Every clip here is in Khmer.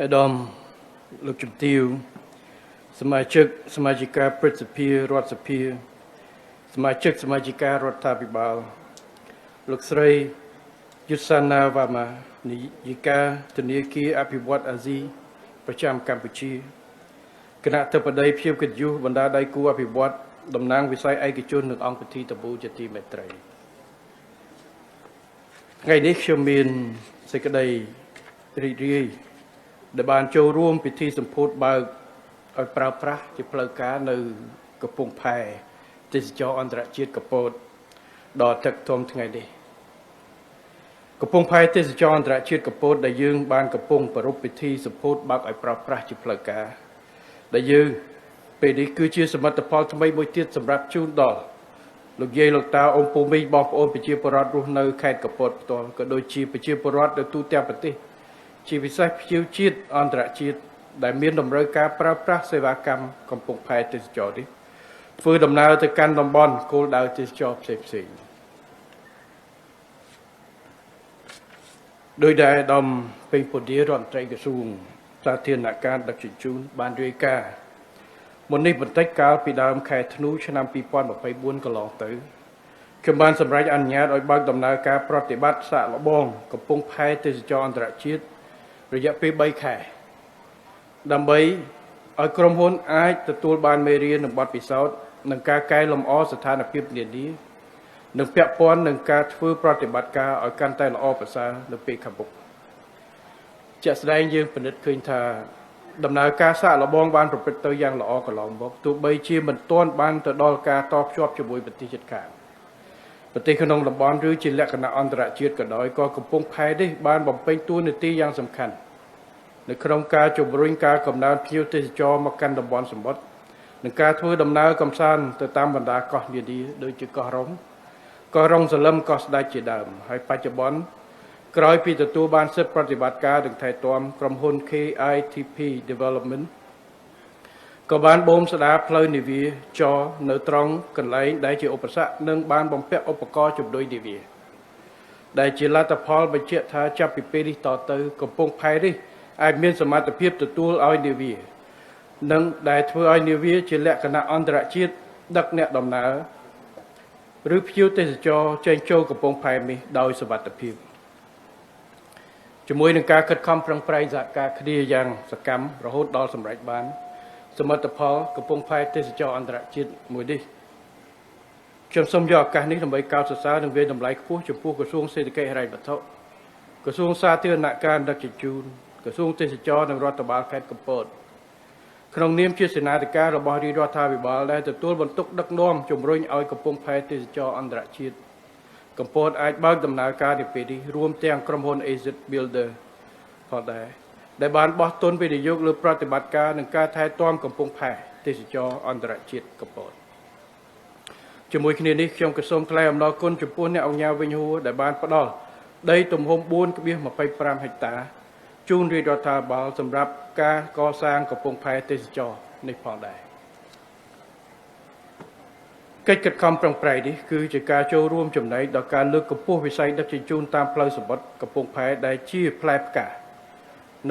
ឧត្តមលោកជំទាវសមាជិកសមាជិកាព្រឹទ្ធសភារដ្ឋសភាសមាជិកសមាជិការដ្ឋាភិបាលលោកស្រីយុទ្ធសាណាវ៉ាម៉ានាយិកាធនាគារអភិវឌ្ឍអាស៊ីប្រចាំកម្ពុជាគណៈអធិបតីភ្ញៀវកិត្តិយសបណ្ដាដៃគូអភិវឌ្ឍតំណាងវិស័យឯកជននិងអង្គពិធីតបូជាទីមេត្រីថ្ងៃនេះខ្ញុំមានសេចក្តីរីករាយដែលបានចូលរួមពិធីសម្ពោធបើកឲ្យប្រើប្រាស់ជាផ្លូវការនៅកំពង់ផែទេសចរអន្តរជាតិកពតដល់ទឹកធំថ្ងៃនេះកំពង់ផែទេសចរអន្តរជាតិកពតដែលយើងបានកំពុងប្រារព្ធពិធីសម្ពោធបើកឲ្យប្រើប្រាស់ជាផ្លូវការដែលយើងពេលនេះគឺជាសមិទ្ធផលថ្មីមួយទៀតសម្រាប់ជូនដល់លោកយាយលោកតាអ៊ំពូមីងបងប្អូនប្រជាពលរដ្ឋរស់នៅខេត្តកពតផ្ទាល់ក៏ដូចជាប្រជាពលរដ្ឋនៅទូទាំងប្រទេសជាពិសេសភ្ញៀវជាតិអន្តរជាតិដែលមានតម្រូវការប្រើប្រាស់សេវាកម្មកំពង់ផែទេសចរនេះធ្វើដំណើរទៅកាន់តំបន់គោលដៅទេសចរផ្សេងៗដោយដែលអាដាមពេញពន្យារដ្ឋមន្ត្រីក្រសួងសាធារណការដឹកជញ្ជូនបានរាយការណ៍មុននេះបន្តិចកាលពីដើមខែធ្នូឆ្នាំ2024កន្លងទៅខ្ញុំបានសម្រេចអនុញ្ញាតឲ្យបើកដំណើរការប្រតិបត្តិសាកល្បងកំពង់ផែទេសចរអន្តរជាតិរយៈពេល3ខែដើម្បីឲ្យក្រុមហ៊ុនអាចទទួលបានមេរៀននិងបទពិសោធន៍នឹងការកែលម្អស្ថានភាពនានានិងពាក់ព័ន្ធនឹងការធ្វើប្រតិបត្តិការឲ្យកាន់តែល្អប្រសើរនៅពេលខាងមុខជាក់ស្ដែងយើងពិនិត្យឃើញថាដំណើរការសាកល្បងបានប្រព្រឹត្តទៅយ៉ាងល្អកន្លងមកទោះបីជាមិនទាន់បានទៅដល់ការតភ្ជាប់ជាមួយប្រទេសជិតខាងប្រទេសក្នុងតំបន់ឬជាលក្ខណៈអន្តរជាតិក៏ដោយក៏កំពុងផែនេះបានបំពេញតួនាទីយ៉ាងសំខាន់នៅក្នុងការជំរុញការកំណើនភ្ញៀវទេសចរមកកាន់តំបន់សមុទ្រនិងការធ្វើដំណើរកម្សាន្តទៅតាមបណ្ដាកោះនានាដូចជាកោះរ៉ុងសលឹមកោះស្ដេចជាដើមហើយបច្ចុប្បន្នក្រោយពីទទួលបានសិទ្ធិប្រតិបត្តិការនិងថែទាំក្រុមហ៊ុន KITP Development ក៏បានបូមស្ដារផ្លូវនាវាចរនៅត្រង់កន្លែងដែលជាឧបសគ្គនិងបានបំពាក់ឧបករណ៍ជំនួយនាវាដែលជាលទ្ធផលបញ្ជាក់ថាចាប់ពីពេលនេះតទៅកំពង់ផែនេះអាចមានសមត្ថភាពទទួលឲ្យនាវានិងដែលធ្វើឲ្យនាវាជាលក្ខណៈអន្តរជាតិដឹកអ្នកដំណើរឬភ្ញៀវទេសចរចេញចូលកំពង់ផែនេះដោយសុវត្ថិភាពជាមួយនឹងការខិតខំប្រឹងប្រែងសហការគ្នាយ៉ាងសកម្មរហូតដល់សម្រេចបានសមិទ្ធផលកំពង់ផែទេសចរអន្តរជាតិមួយនេះខ្ញុំសូមយកឱកាសនេះដើម្បីកោតសរសើរនិងវាយតម្លៃខ្ពស់ចំពោះក្រសួងសេដ្ឋកិច្ចហិរញ្ញវត្ថុក្រសួងសាធារណការដឹកជញ្ជូនក្រសួងទេសចរនិងរដ្ឋបាលខេត្តកំពតក្នុងនាមជាសេនាធិការរបស់រាជរដ្ឋាភិបាលដែលទទួលបន្ទុកដឹកនាំជំរុញឲ្យកំពង់ផែទេសចរអន្តរជាតិកំពតអាចបើកដំណើរការនាពេលនេះរួមទាំងក្រុមហ៊ុន AZ Builder ផងដែរដែលបានបោះទុនវិនិយោគលើប្រតិបត្តិការនិងការថែទាំកំពង់ផែទេសចរអន្តរជាតិកំពតជាមួយគ្នានេះខ្ញុំក៏សូមថ្លែងអំណរគុណចំពោះអ្នកអង្គការវិញហួរដែលបានផ្ដល់ដីទំហំ 4.25 ហិកតាជូនរាជរដ្ឋាភិបាលសម្រាប់ការកសាងកំពង់ផែទេសចរនេះផងដែរកិច្ចខិតខំប្រឹងប្រែងនេះគឺជាការចូលរួមចំណែកដល់ការលើកកម្ពស់វិស័យដឹកជញ្ជូនតាមផ្លូវសមុទ្រកំពង់ផែដែលជាផ្លែផ្កា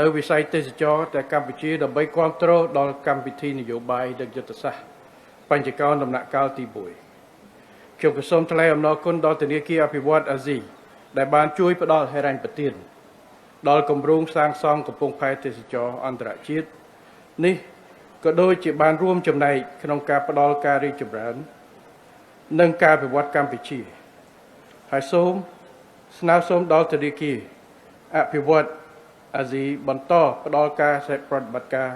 នៅវិស័យទេសចរតែកម្ពុជាដើម្បីគាំទ្រដល់កម្មវិធីនយោបាយនិងយុទ្ធសាស្ត្របញ្ចកោណដំណាក់កាលទី1ខ្ញុំក៏សូមថ្លែងអំណរគុណដល់ធនាគារអភិវឌ្ឍអាស៊ីដែលបានជួយផ្ដល់ហិរញ្ញប្បទានដល់គម្រោងសាងសង់កំពង់ផែទេសចរអន្តរជាតិនេះក៏ដូចជាបានរួមចំណែកក្នុងការផ្ដល់ការរីកចម្រើននិងការអភិវឌ្ឍកម្ពុជាហើយសូមស្នើសុំដល់ធនាគារអភិវឌ្ឍអាស៊ីបន្តផ្ដល់ការប្រតិបត្តិការ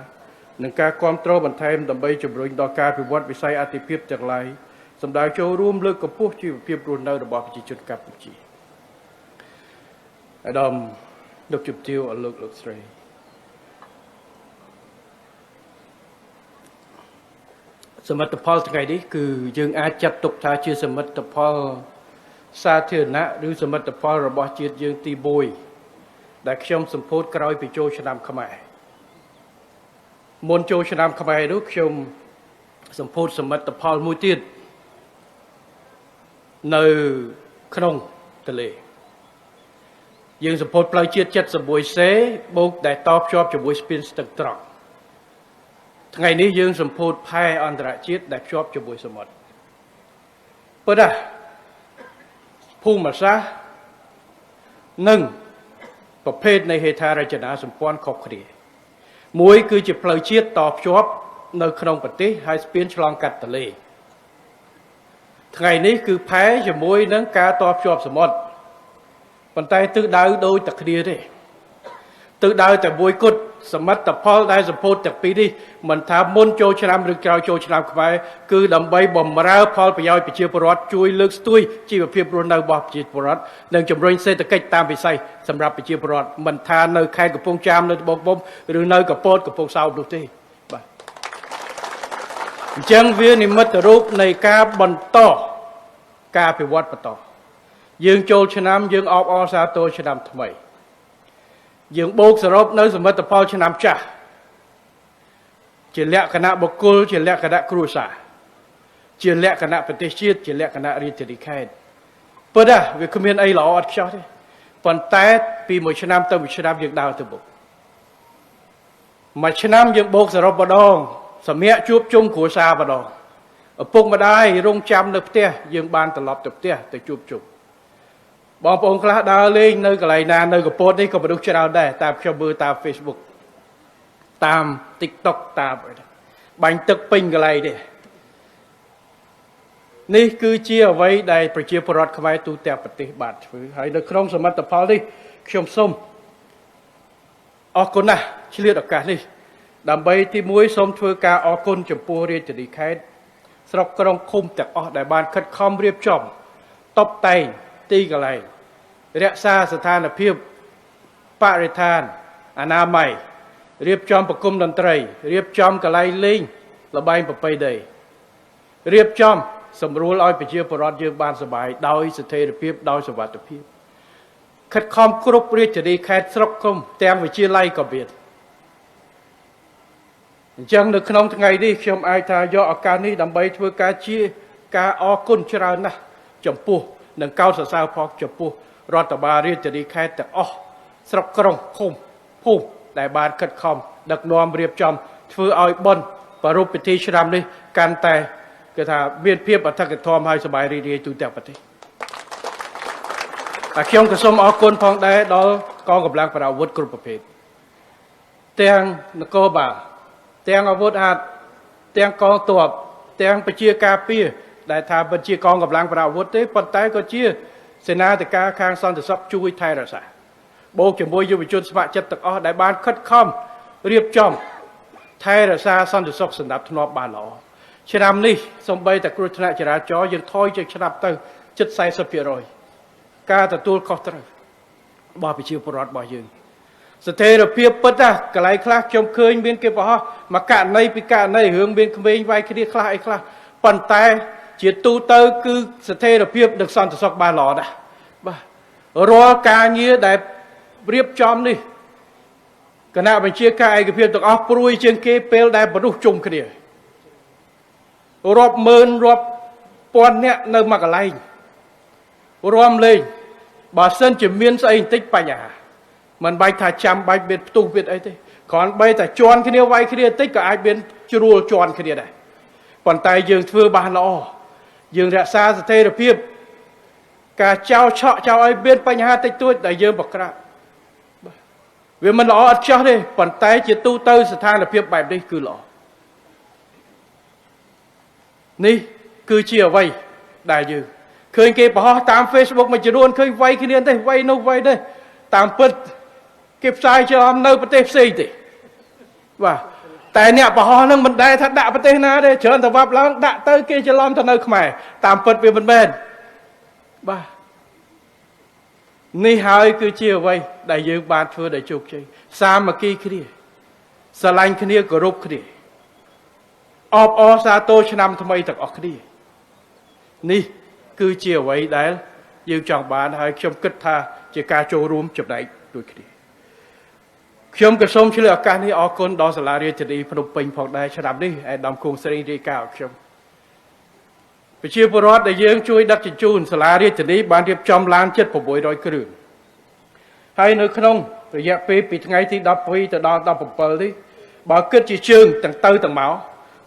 និងការគាំទ្របន្ថែមដើម្បីជំរុញដល់ការអភិវឌ្ឍវិស័យអាទិភាពទាំងឡាយសម្ដៅចូលរួមលើកកម្ពស់ជីវភាពរស់នៅរបស់ប្រជាជនកម្ពុជាអាដាមលោកជំទាវលោកស្រីសមិទ្ធផលថ្ងៃនេះគឺយើងអាចចាត់ទុកថាជាសមិទ្ធផលសាធារណៈឬសមិទ្ធផលរបស់ជាតិយើងទី1ដែលខ្ញុំសម្ពោធក្រោយពីចូលឆ្នាំខ្មែរមុនចូលឆ្នាំខ្មែរនោះខ្ញុំសម្ពោធសមិទ្ធផលមួយទៀតនៅក្នុងទន្លេ យើងសម្ពោធផ្លូវជាតិ76សេបូកដែលតភ្ជាប់ជាមួយស្ពានស្ទឹងត្រង់ថ្ងៃនេះយើងសម្ពោធផែអន្តរជាតិដែលភ្ជាប់ជាមួយសមុទ្រប៉ុន្តែភូមិសាស្ត្រនិងប្រភេទនៃហេដ្ឋារចនាសម្ព័ន្ធខុសគ្នាមួយគឺជាផ្លូវជាតិតភ្ជាប់នៅក្នុងប្រទេសហើយស្ពានឆ្លងកាត់ទន្លេថ្ងៃនេះគឺផែជាមួយនឹងការតភ្ជាប់សមុទ្រប៉ុន្តែទិសដៅដូចតែគ្នាទេទិសដៅតែមួយគត់សមិទ្ធផលដែលសម្ពោធទាំងពីរនេះមិនថាមុនចូលឆ្នាំឬក្រោយចូលឆ្នាំខ្មែរគឺដើម្បីបំរើផលប្រយោជន៍ប្រជាពលរដ្ឋជួយលើកស្ទួយជីវភាពរស់នៅរបស់ប្រជាពលរដ្ឋនិងជំរុញសេដ្ឋកិច្ចតាមវិស័យសម្រាប់ប្រជាពលរដ្ឋមិនថានៅខេត្តកំពង់ចាមនៅត្បូងឃ្មុំឬនៅកពតកំពង់សោមនោះទេបាទអញ្ចឹងវានិមិត្តរូបនៃការបន្តការអភិវឌ្ឍបន្តយើងចូលឆ្នាំយើងអបអរសាទរឆ្នាំថ្មីយើងបូកសរុបនៅសមិទ្ធផលឆ្នាំចាស់ជាលក្ខណៈបុគ្គលជាលក្ខណៈគ្រួសារជាលក្ខណៈប្រទេសជាតិជាលក្ខណៈរាជធានីខេត្តប៉ុន្តែវាគ្មានអីល្អអត់ខ្ចោះទេប៉ុន្តែពីមួយឆ្នាំទៅមួយឆ្នាំយើងដើរទៅមុខមួយឆ្នាំយើងបូកសរុបម្ដងសម្រាប់ជួបជុំគ្រួសារម្ដងឪពុកម្ដាយរងចាំនៅផ្ទះយើងបានត្រឡប់ទៅផ្ទះទៅជួបជុំបងប្អូនខ្លះដើរលេងនៅកន្លែងណានៅកពតនេះក៏មនុស្សច្រើនដែរតាមខ្ញុំមើលតាម Facebook តាម TikTok តាមបាញ់ទឹកពេញកន្លែងនេះនេះគឺជាអ្វីដែលប្រជាពលរដ្ឋខ្មែរទូទាំងប្រទេសបានធ្វើហើយនៅក្នុងសមិទ្ធផលនេះខ្ញុំសូមអរគុណណាស់ឆ្លៀតឱកាសនេះដើម្បីទីមួយសូមធ្វើការអរគុណចំពោះរាជធានីខេត្តស្រុកក្រុងឃុំទាំងអស់ដែលបានខិតខំរៀបចំតុបតែងទីកន្លែងរក្សាស្ថានភាពបរិស្ថានអនាម័យរៀបចំប្រគំតន្ត្រីរៀបចំកន្លែងលេងល្បែងប្រពៃណីរៀបចំសម្រួលឲ្យប្រជាពលរដ្ឋយើងបានសប្បាយដោយស្ថិរភាពដោយសុវត្ថិភាពខិតខំគ្រប់រាជធានីខេត្តស្រុកឃុំទាំងវិទ្យាល័យក៏មានអញ្ចឹងនៅក្នុងថ្ងៃនេះខ្ញុំអាចថាយកឱកាសនេះដើម្បីធ្វើការអរគុណច្រើនណាស់ចំពោះនិងកោតសរសើរផងចំពោះរដ្ឋបាលរាជធានីខេត្តទាំងអស់ស្រុកក្រុងឃុំភូមិដែលបានខិតខំដឹកនាំរៀបចំធ្វើឲ្យបុណ្យប្រារព្ធពិធីឆ្នាំនេះកាន់តែគឺថាមានភាពអធិកធម៌ហើយសប្បាយរីករាយទូទាំងប្រទេសហើយខ្ញុំក៏សូមអរគុណផងដែរដល់កងកម្លាំងប្រដាប់អាវុធគ្រប់ប្រភេទទាំងនគរបាលទាំងអាវុធហត្ថទាំងកងទ័ពទាំងពជាការពារដែលថាមិនជាកងកម្លាំងប្រដាប់អាវុធទេប៉ុន្តែក៏ជាសេនាធិការខាងសន្តិសុខជួយថែរក្សាបូកជាមួយយុវជនស្ម័គ្រចិត្តទាំងអស់ដែលបានខិតខំរៀបចំថែរក្សាសន្តិសុខសណ្ដាប់ធ្នាប់បានល្អឆ្នាំនេះសូម្បីតែគ្រោះថ្នាក់ចរាចរណ៍យើងថយជាឆ្នាំទៅជិត 40% ការទទួលខុសត្រូវរបស់ប្រជាពលរដ្ឋរបស់យើងស្ថិរភាពពិតណាកន្លែងខ្លះខ្ញុំឃើញមានគេបរោះមកករណីពីករណីរឿងមានក្មេងវាយគ្នាខ្លះអីខ្លះប៉ុន្តែជាទូទៅគឺស្ថិរភាពនិងសន្តិសុខបានល្អណាស់បាទរាល់ការងារដែលរៀបចំនេះគណៈបញ្ជាការឯកភាពទាំងអស់ព្រួយជាងគេពេលដែលមនុស្សជុំគ្នារាប់ម៉ឺនរាប់ពាន់នាក់នៅមួយកន្លែងរំលេងបើសិនជាមានស្អីបន្តិចបញ្ហាមិនបាច់ថាចាំបាច់មានផ្ទុះមានអីទេគ្រាន់បីតែជន់គ្នាវាយគ្នាបន្តិចក៏អាចមានជ្រួលជន់គ្នាដែរប៉ុន្តែយើងធ្វើបានល្អយើងរក្សាស្ថិរភាពការចោលឆក់ចោលឲ្យមានបញ្ហាតិចតួចដែលយើងបក្រាបវាមិនល្អអត់ចោះទេប៉ុន្តែជាទូទៅស្ថានភាពបែបនេះគឺល្អនេះគឺជាអ្វីដែលយើងឃើញគេបង្ហោះតាម Facebook មួយចំនួនឃើញវាយគ្នាទេវាយនោះវាយនេះតាមពិតគេផ្សាយច្រឡំនៅប្រទេសផ្សេងទេបាទតែអ្នកបង្ហោះនឹងមិនដែលថាដាក់ប្រទេសណាទេច្រើនតែវាប់ឡើងដាក់ទៅគេច្រឡំទៅនៅខ្មែរតាមពិតវាមិនមែនបាទនេះហើយគឺជាអ្វីដែលយើងបានធ្វើដោយជោគជ័យសាមគ្គីគ្នាស្រឡាញ់គ្នាគោរពគ្នាអបអរសាទរឆ្នាំថ្មីទាំងអស់គ្នានេះគឺជាអ្វីដែលយើងចង់បានហើយខ្ញុំគិតថាជាការចូលរួមចំណែកដូចគ្នាខ្ញុំក៏សូមឆ្លៀតឱកាសនេះអរគុណដល់សាលារាជធានីភ្នំពេញផងដែរឆ្នាំនេះឯកឧត្តមគង់ស្រីរាយការណ៍ខ្ញុំប្រជាពលរដ្ឋដែលយើងជួយដឹកជញ្ជូនសាលារាជធានីបានរៀបចំឡានជិត600គ្រឿង ហើយនៅក្នុងរយៈពេលពីថ្ងៃទី12ទៅដល់17នេះបើគិតជាជើងទាំងទៅទាំងមក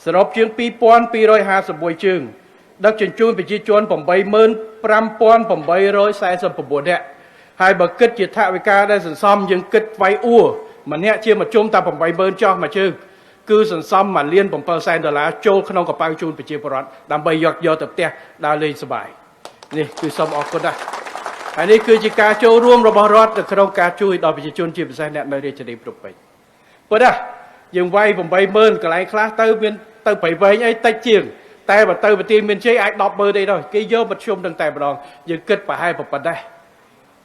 សរុបជាង2251ជើងដឹកជញ្ជូនប្រជាជន 85,849 នាក់ហើយបើគិតជាថវិកាដែលសន្សំយើងគិតថ្លៃអ៊ូម្នាក់ជាមកជុំតែ 80,000 ចុះមួយជើងគឺសន្សំ1.7 លានដុល្លារចូលក្នុងកប៉ាល់ជូនប្រជាពលរដ្ឋដើម្បីយកទៅផ្ទះដើរលេងសប្បាយនេះគឺសូមអរគុណណាស់ហើយនេះគឺជាការចូលរួមរបស់រដ្ឋនៅក្នុងការជួយដល់ប្រជាជនជាពិសេសអ្នកនៅរាជធានីភ្នំពេញប៉ុន្តែយើងវាយ 80,000 កន្លែងខ្លះទៅមានទៅប្រៃវែងអីតិចជាងតែបើទៅប្រទេសមានជ័យអាច 10,000 អីដល់គេយកមធ្យមនឹងតែម្ដងយើងគិតប្រហែលប៉ុណ្ណេះ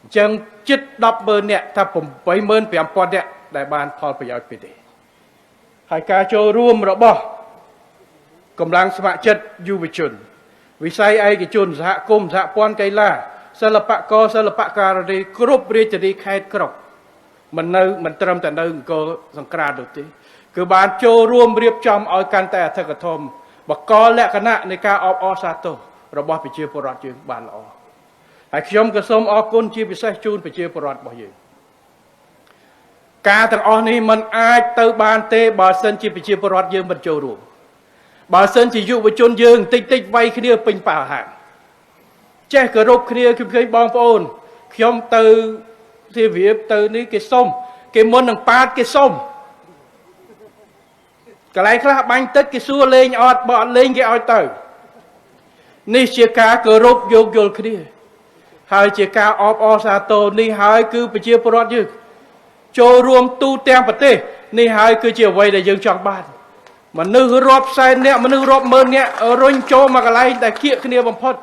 អញ្ចឹងជិត 10,000 នាក់ថា 85,000 នាក់ដែលបានផលប្រយោជន៍ពីនេះហើយការចូលរួមរបស់កម្លាំងស្ម័គ្រចិត្តយុវជនវិស័យឯកជនសហគមន៍សហព័ន្ធកីឡាសិល្បករសិល្បការីគ្រប់រាជធានីខេត្តក្រុងមិនត្រឹមតែនៅអង្គរសង្ក្រាន្តនោះទេគឺបានចូលរួមរៀបចំឲ្យកាន់តែអធិកធមបកលលក្ខណៈនៃការអបអរសាទររបស់ប្រជាពលរដ្ឋយើងបានល្អហើយខ្ញុំក៏សូមអរគុណជាពិសេសជូនប្រជាពលរដ្ឋរបស់យើងការទាំងអស់នេះมันអាចទៅបានទេបើសិនជាប្រជាពលរដ្ឋយើងមិនចូលរួមបើសិនជាយុវជនយើងតិចវាយគ្នាពេញប៉ាហាងចេះគោរពគ្នាខ្ញុំឃើញបងប្អូនខ្ញុំទៅទីវាបទៅនេះគេសុំគេមុននឹងប៉ាតគេសុំកន្លែងខ្លះបាញ់ទឹកគេសួរលេងអត់បើអត់លេងគេឲ្យទៅនេះជាការគោរពយោគយល់គ្នាហើយជាការអបអរសាទរនេះហើយគឺប្រជាពលរដ្ឋយើងចូលរួមទូទាំងប្រទេសនេះហើយគឺជាអ្វីដែលយើងចង់បានមនុស្សរាប់សែននាក់មនុស្សរាប់ម៉ឺននាក់រុញចូលមកកន្លែងដែលគៀកគ្នាបំផុត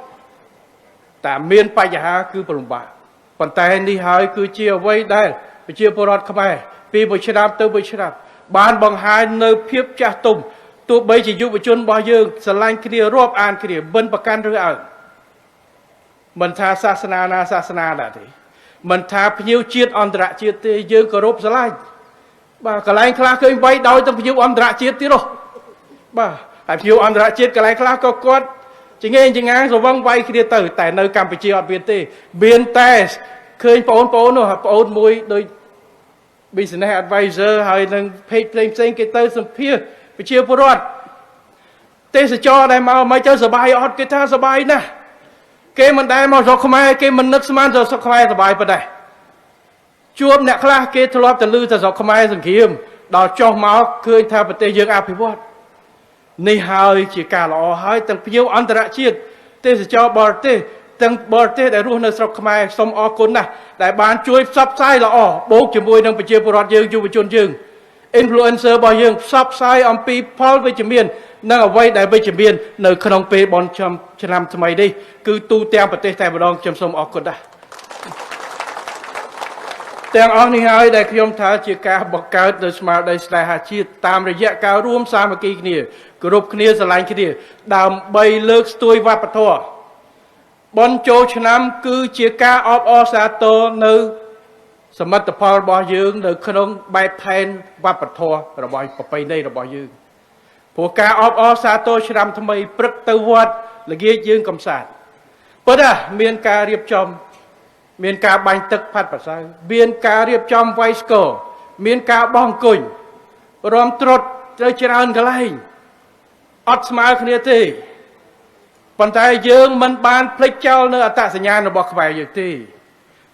តែមានបញ្ហាគឺពិបាកប៉ុន្តែនេះហើយគឺជាអ្វីដែលប្រជាពលរដ្ឋខ្មែរពីមួយឆ្នាំទៅមួយឆ្នាំបានបង្ហាញនៅភាពចាស់ទុំទោះបីជាយុវជនរបស់យើងស្រឡាញ់គ្នារាប់អានគ្នាមិនប្រកាន់ឬអើងមិនថាសាសនាណាសាសនាណាទេមិនថាភ្ញៀវជាតិអន្តរជាតិទេយើងគោរពស្រឡាញ់បាទកន្លែងខ្លះឃើញវាយដោយទៅភ្ញៀវអន្តរជាតិទៀតនោះបាទហើយភ្ញៀវអន្តរជាតិកន្លែងខ្លះក៏គាត់ចង្អេងចង្អាងស្រវឹងវាយគ្នាទៅតែនៅកម្ពុជាអត់មានទេមានតែឃើញបងប្អូននោះបងប្អូនមួយដូច business advisor ហើយនឹង page ផ្សេងគេទៅសម្ភាសប្រជាពលរដ្ឋទេសចរដែលមកមិនទៅសบายអត់គេថាសบายណាស់គេមិនដែលមកស្រុកខ្មែរគេមិននឹកស្មានទៅស្រុកខ្មែរសบายប៉ុណ្ណេះជួបអ្នកខ្លះគេធ្លាប់ទៅលឺទៅស្រុកខ្មែរសង្គ្រាមដល់ចុះមកឃើញថាប្រទេសយើងអភិវឌ្ឍនេះហើយជាការល្អហើយទាំងភ្ញៀវអន្តរជាតិទេសចរបរទេសទាំងបរទេសដែលរស់នៅស្រុកខ្មែរសូមអរគុណណាស់ដែលបានជួយផ្សព្វផ្សាយល្អបូកជាមួយនឹងប្រជាពលរដ្ឋយើងយុវជនយើង influencer របស់យើងផ្សព្វផ្សាយអំពីផលវិជ្ជមាននិងអ្វីដែលវិជ្ជមាននៅក្នុងពេលបុណ្យឆ្នាំថ្មីនេះគឺទូទាំងប្រទេសតែម្ដងខ្ញុំសូមអរគុណដែរទាំងអស់នេះហើយដែលខ្ញុំថាជាការបង្កើតនៅស្មារតីស្នេហាជាតិតាមរយៈការរួមសាមគ្គីគ្នាគោរពគ្នាស្រឡាញ់គ្នាដើម្បីលើកស្ទួយវប្បធម៌បុណ្យចូលឆ្នាំគឺជាការអបអរសាទរនៅសមិទ្ធផលរបស់យើងនៅក្នុងបែបផែនវប្បធម៌របស់ប្រពៃណីរបស់យើងព្រោះការអបអរសាទរឆ្នាំថ្មីព្រឹកទៅវត្តល្ងាចយើងកំសាន្តប៉ុន្តែមានការរៀបចំមានការបាញ់ទឹកផាត់ប្រសើរមានការរៀបចំវាយស្គរមានការបោះអង្គុយរំត្រុតទៅច្រើនកន្លែងអត់ស្មើគ្នាទេប៉ុន្តែយើងមិនបានភ្លេចចោលនៅអត្តសញ្ញាណរបស់ខ្មែរយើងទេ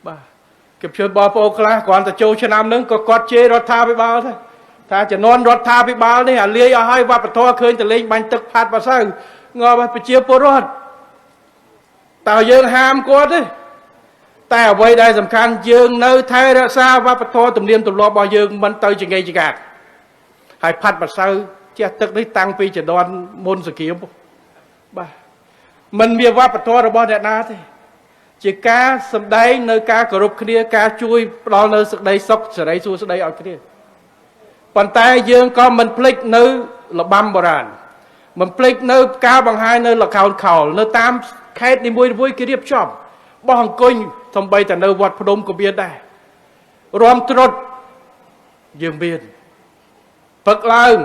បាទគេជួយបងប្អូនខ្លះគ្រាន់តែចូលឆ្នាំហ្នឹងក៏គាត់ជេររដ្ឋាភិបាលដែរថាជំនាន់រដ្ឋាភិបាលនេះអាលាយអស់ហើយវប្បធម៌ឃើញតែលេងបាញ់ទឹកផាត់ប្រសើរងាប់ប្រជាពលរដ្ឋតើយើងហាមគាត់ទេតែអ្វីដែលសំខាន់យើងនៅថែរក្សាវប្បធម៌ទំនៀមទម្លាប់របស់យើងមិនទៅចង្អេងចង្អាតហើយផាត់ប្រសើរចេះទឹកនេះតាំងពីជំនាន់មុនសង្គ្រាមបាទមិនមានវប្បធម៌របស់អ្នកណាទេជាការសម្ដែងនៅការគោរពគ្នាការជួយផ្ដល់នៅសេចក្តីសុខសេរីសួស្តីឲ្យគ្នាប៉ុន្តែយើងក៏មិនភ្លេចនៅរបាំបុរាណមិនភ្លេចនៅការបង្ហាញនៅល្ខោនខោលនៅតាមខេត្តនីមួយៗគេរៀបចំបោះអង្គុញសំបីតែនៅវត្តភ្នំក៏មានដែររំត្រុតយើងមានព្រឹកឡើង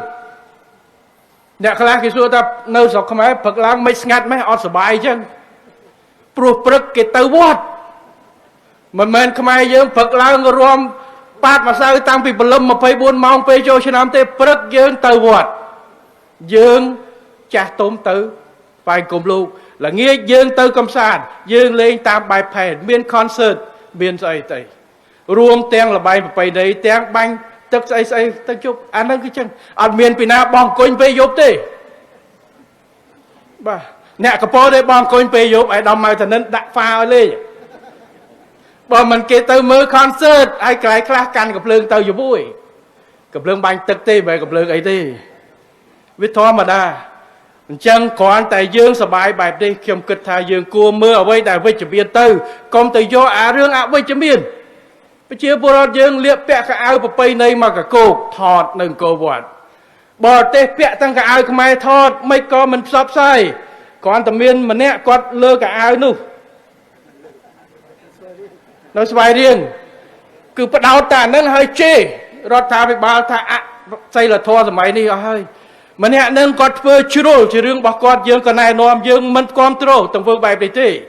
អ្នកខ្លះគេសួរថានៅស្រុកខ្មែរព្រឹកឡើងមិនស្ងាត់ម៉េះអត់សុបាយអញ្ចឹងព្រោះព្រឹកគេទៅវត្ត mình men không ai dương phật lao ngồi rôm bát mà sao tăng vì bầm lâm mà phải buôn mong phải cho cho nam tê bớt dương từ vọt dương cha tôm tử vài cùng lu là nghe dương từ cầm sàn dương lên tam bài phèn miền concert miền dây tây rùm tiếng là bài bài đấy tiếng banh tức say tức chụp anh đang cái chân anh miền pina bong coin về dốt tê bà nè cái po đây bong coin về dốt ai đâm mai thành nên đặt pha ở đây bà mình kể từ mưa concert ai cái class can gặp lương từ vui gặp lương banh tức tê về gặp lương ấy tê viết thoa mà đa chân còn tại dương sờ bài bài đi khiêm kịch thà dương cua mưa ở đây tại với chữ biên tư còn từ do riêng với chữ biên bây giờ bồ dương liệp bẹ cái áo bờ pây này mà cả cô thọt đừng cô vọt bò tê bẹ tăng cái áo mai thọt mấy con mình sắp sai còn tầm miên mà nè con lơ cả áo nu nói bài riêng cứ bắt đầu tàn nên hơi chê rót thà bị bao thà xây là thua rồi mày đi hơi mà nè nên con phơi chiro chỉ riêng bảo con dương con này nôm dương mình control tầm phương bài để thế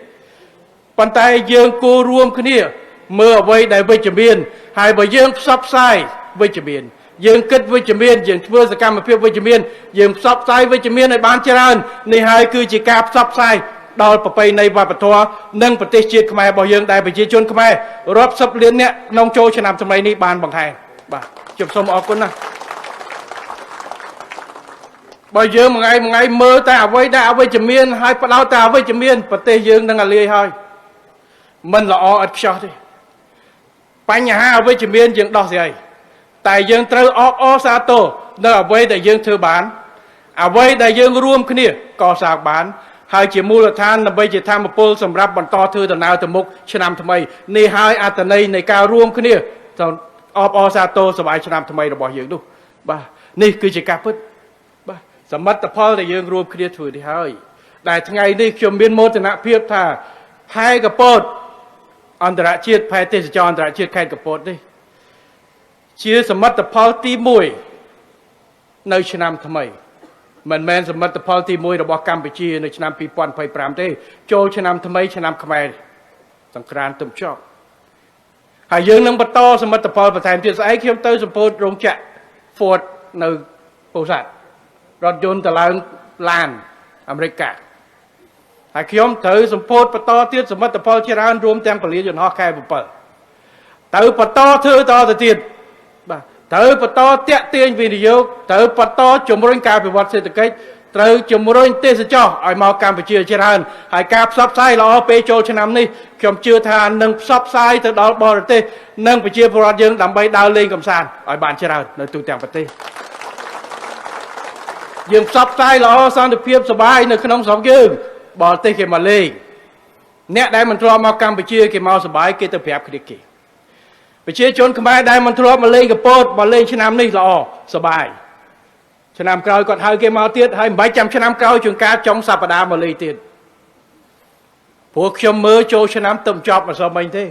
bàn tay dương cô ruộng cái này mưa với đại với chấm biên hai bởi dương sắp sai với chấm biên dương kết với chấm biên dương vừa sẽ cam một phiếu với chấm biên dương sắp sai với chấm biên này bán chơi ăn này hai cứ chỉ cạp sắp sai đào bậc pay này và bậc thua nâng bậc tê chiết khmer bảo dương đại bậc chiết chôn khmer rót sắp liên nè nông châu cho làm trong này ní bàn bằng hai bà chụp xong ở con nào bây giờ một ngày mơ ta với đạo với chấm biên hai bắt đầu ta với chấm biên bậc tê dương đang là liê hơi mình là ở short đi bánh nhà hai với chim biên dương đo gì tại dương trâu o sa tô nơi ở với đại dương thư bán ở với đại dương rùm cái này có sạc bán hai chỉ mua là than là bây giờ tham một pol sầm ráp bằng to thư từ nào từ mục cho năm thay này hai ở này này cao rùm cái này rồi o sa tô sờ bài cho năm thay là bỏ dương đâu ba này cứ chỉ cáp hết ba sầm mất tập pol đại dương rùm cái này thôi thì hơi đại ngày đi chim biên mô từ nãy phiếp thà hai cái potอันตรายภายเทศจรอันตรายใครกับปดดิเชื่อสมัติพอลตีมวยในชนามทำไมมันแมนสมัติพอลตีมวยระบบกัมพูชีในชนามปีปอนไฟปรามเต้โจชนามทำไมชนามขมายสังกรานตุ่มชอบหายยังนั่งปะตอสมัติพอลประธานเจ้าสายเขียมเตอร์สมบูรณ์โรงจักรฟอร์ดในปูสัตรถยนต์ตะลางลานอเมริกาหากยอมถือสมโพธิปตอเทียนสมัติพอลเชรานรวมแตงผลิตจนห่อแค่บุปผาถือปตอถือต่อเตียนถือปตอเตะเตียนวิญญาณถือปตอจมรุ่งการเป็นวัดเศรษฐกิจถือจมรุ่งเตสจ่อไอมาการไปเชื่อเชรานหายกาบซับไซเราเปโจชนำนี่ขยมเชื่อทานหนึ่งซับไซถือดอลบอลเตนึ่งไปเชื่อพระยังดำใบดาวเล่งกับสารไอบานเชรานในตัวแตงปฏิยังซับไซเราสันติเพียบสบายในขนมสองยืนบอลเตะเกมาเลยเนี่ยได้มันทรมากัมไปเชื่อเกมาสบายเกตเพียบคดีเกไปเชื่อจนขมายได้มันทรมาเลยกับโป๊ดบอลเล่นชนะนี่ละอสบายชนะกลอยก่อนให้เกมาเตี้ยให้ใบจำชนะกลอยจนการจ้องสัปดาห์มาเลยเตี้ยพวกชมมือโจชนะตุ่มจอบมาสมัยเต้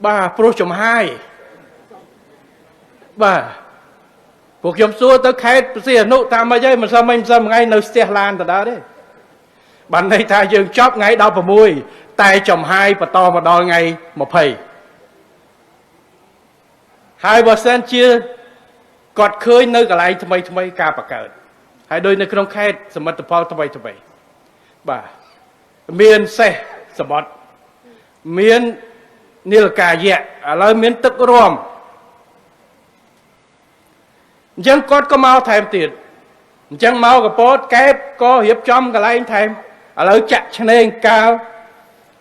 บ้าโปรชมให้บ้าพวกยมซัวตัวแค่เสียนุตามมาเยอะมันซ้ำไงในสเตียลานแต่ได้บันในทายยังชอบไงดาวประมวยแต่จมให้ปะตอมาดอไงมาเพย์2%เชื่อกอดเคยนึกอะไรทำไมกาประกาศให้โดยในขนมแค่สมัติพอทำไมบ่าเมียนเสสบอดเมียนนิลกาเยะแล้วเมียนตึกรวมยังกอดก็เมาแถมติดยังเมากับโป๊ดแก๊บก็เหียบจอมกับอะไรแถมอะไรจัดชนะเองกาว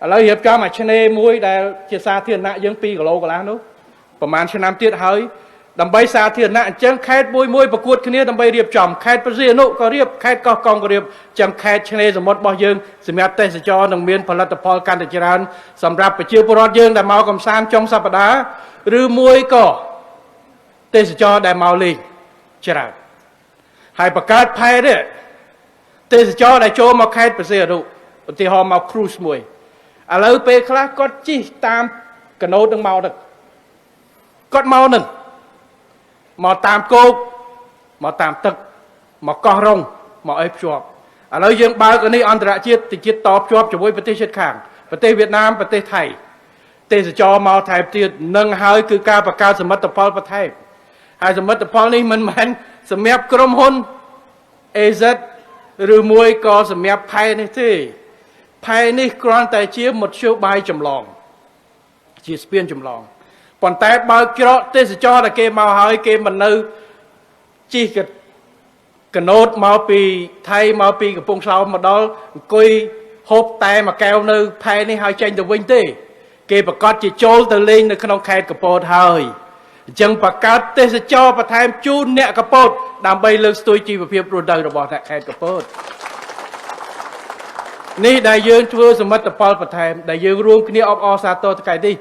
อะไรเหียบจอมมาชนะมวยได้เจ้าซาเทียนนะยังปีกับโลกันแล้วนู้ประมาณชนะติดเฮ้ยดำใบซาเทียนนะจังแคดมวยประกวดคืนนี้ดำใบเรียบจอมแคดประเสียนุก็เรียบแคดก็กองก็เรียบจังแคดชนะสมมติบ่ยังสมัยเตสจอหนังเมียนผลิตภัณฑ์การจัดการสำหรับไปเชื่อปรอดยังได้เมากำซานจงสัปดาห์หรือมวยก็เตสจอได้เมาลีเจริญให้ประกาศภัยเนี่ยเตสจอได้โจมาแคดไปเสียดูตีหอมาครูสมวยอะไรไปคลาก็จี้ตามกระโนดต้องเมาดึกก็เมาหนึ่งมาตามโกกมาตามตึกมากอรงมาเอฟจอบอะไรยังบางกันนี่อันตรายจิตติดจิตตอบจอบจะไว้ประเทศข้าง ប្រទេសវៀតណាមប្រទេសថៃទេសចរមកថែមទៀតនឹងហើយគឺការបង្កើតសមិទ្ធផលបន្ថែមហើយសមិទ្ធផលនេះមិនមែនសម្រាប់ក្រុមហ៊ុន AZ ឬមួយក៏សម្រាប់ផែនេះទេផែនេះគ្រាន់តែជាមធ្យោបាយចម្លងជាស្ពានចម្លងប៉ុន្តែបើច្រកទេសចរដែលគេមកហើយគេមិននៅជិះកណូតមកពីថៃមកពីកំពង់សោមមកដល់អង្គុយហូបតែមួយកែវនៅផែនេះហើយចេញទៅវិញទេគេប្រកាសជាចូលទៅលេងនៅក្នុងខេត្តកំពតហើយអញ្ចឹងបង្កើតទេសចរបន្ថែមជូនអ្នកកំពតដើម្បីលើកស្ទួយជីវភាពរស់នៅរបស់អ្នកខេត្តកំពតនេះដែលយើងធ្វើសមិទ្ធផលបន្ថែមដែលយើងរួមគ្នាអបអរសាទរថ្ងៃនេះ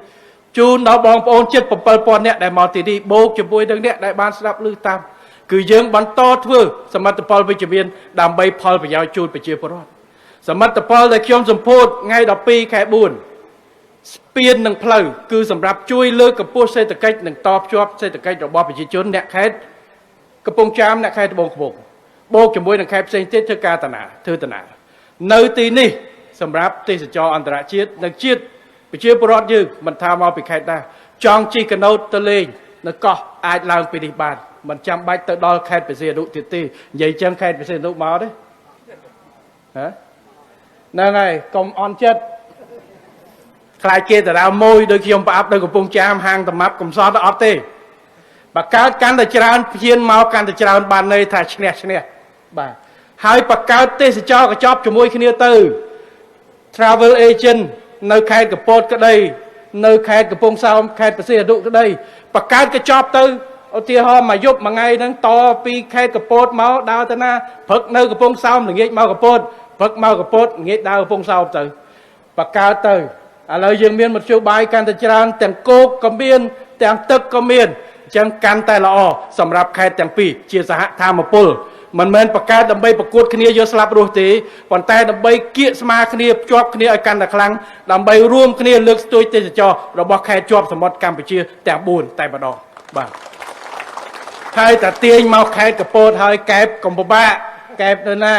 ជូនដល់បងប្អូនជិត 7,000 នាក់ដែលមកទីនេះបូកជាមួយនឹងអ្នកដែលបានស្ដាប់ឮតាមគឺយើងបន្តធ្វើសមិទ្ធផលវិជ្ជមានដើម្បីផលប្រយោជន៍ជូនប្រជាពលរដ្ឋសមិទ្ធផលដែលខ្ញុំសម្ពោធថ្ងៃ12ខែ4ស្ពាននិងផ្លូវគឺសម្រាប់ជួយលើកកម្ពស់សេដ្ឋកិច្ចនិងតភ្ជាប់សេដ្ឋកិច្ចរបស់ប្រជាជនអ្នកខេត្តកំពង់ចាមអ្នកខេត្តត្បូងឃ្មុំបូកជាមួយនឹងខេត្តផ្សេងទៀតធ្វើការតាណានៅទីនេះសម្រាប់ទេសចរអន្តរជាតិនិងជាតិប្រជាពលរដ្ឋយើងមិនថាមកពីខេត្តណាចង់ជិះកណូតទៅលេងនៅកោះអាចឡើងពីនេះបានមិនចាំបាច់ទៅដល់ខេត្តបរសៀនអនុទៀតទេនិយាយចឹងខេត្តបរសៀនអនុមកទេហ៎ហ្នឹងហើយកុំអន់ចិត្តខ្លាចគេតារាមួយដូចខ្ញុំប្រអាប់នៅកំពង់ចាមហាងតំមាប់កំសត់អត់ទេបើកើតកាន់តែច្រើនព្យានមកកាន់តែច្រើនបានន័យថាឈ្នះបាទហើយបង្កើតទេសចរកញ្ចប់ជាមួយគ្នាទៅ Travel Agent នៅខេត្តកំពតក្តីនៅខេត្តកំពង់សោមខេត្តបរសៀនអនុក្តីបង្កើតកញ្ចប់ទៅឧទាហរណ៍មួយយប់មួយថ្ងៃហ្នឹងតពីខេត្តកំពតមកដើរទៅណាព្រឹកនៅកំពង់សោមល្ងាចមកកំពតព្រឹកមកកំពតល្ងាចដើរកំពង់សោមទៅបង្កើតទៅឥឡូវយើងមានមធ្យោបាយកាន់តែច្រើនទាំងគោកក៏មានទាំងទឹកក៏មានអញ្ចឹងកាន់តែល្អសម្រាប់ខេត្តទាំងពីរជាសហធម្មពលមិនមែនបង្កើតដើម្បីប្រកួតគ្នាយកស្លាប់រស់ទេប៉ុន្តែដើម្បីគៀកស្មារគ្នាភ្ជាប់គ្នាឲ្យកាន់តែខ្លាំងដើម្បីរួមគ្នាលើកស្ទួយទេសចររបស់ខេត្តជាប់សមុទ្រកម្ពុជាទាំង4តែម្ដងបាទហើយតាទាញមកខេត្តកំពតហើយកែបកំពបាក់កែបទៅណា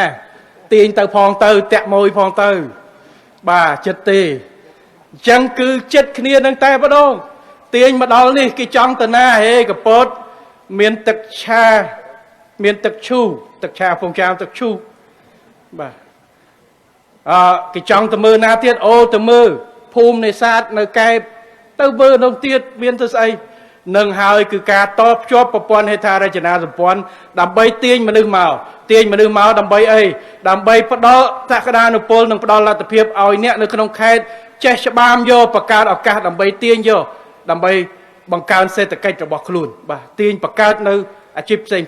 ទាញទៅផងទៅតាក់មួយផងទៅបាទចិត្តទេអញ្ចឹងគឺចិត្តគ្នានឹងតែម្ដងទាញមកដល់នេះគេចង់ទៅណាហេកំពតមានទឹកឆាមានទឹកឈូទឹកឆាកំពង់ចាមទឹកឈូបាទគេចង់ទៅមើលណាទៀតអូទៅមើលភូមិនេសាទនៅកែបទៅមើលនោះទៀតមានទៅស្អីនឹងហើយគឺការតភ្ជាប់ប្រព័ន្ធហេដ្ឋារចនាសម្ព័ន្ធដើម្បីទាញមនុស្សមកដើម្បីអីដើម្បីផ្ដល់សក្តានុពលនិងផ្ដល់លទ្ធភាពឲ្យអ្នកនៅក្នុងខេត្តចេះច្បាមយកបង្កើតឱកាសដើម្បីទាញយកដើម្បីបង្កើនសេដ្ឋកិច្ចរបស់ខ្លួនបាទទាញបង្កើតនៅអាជីពផ្សេង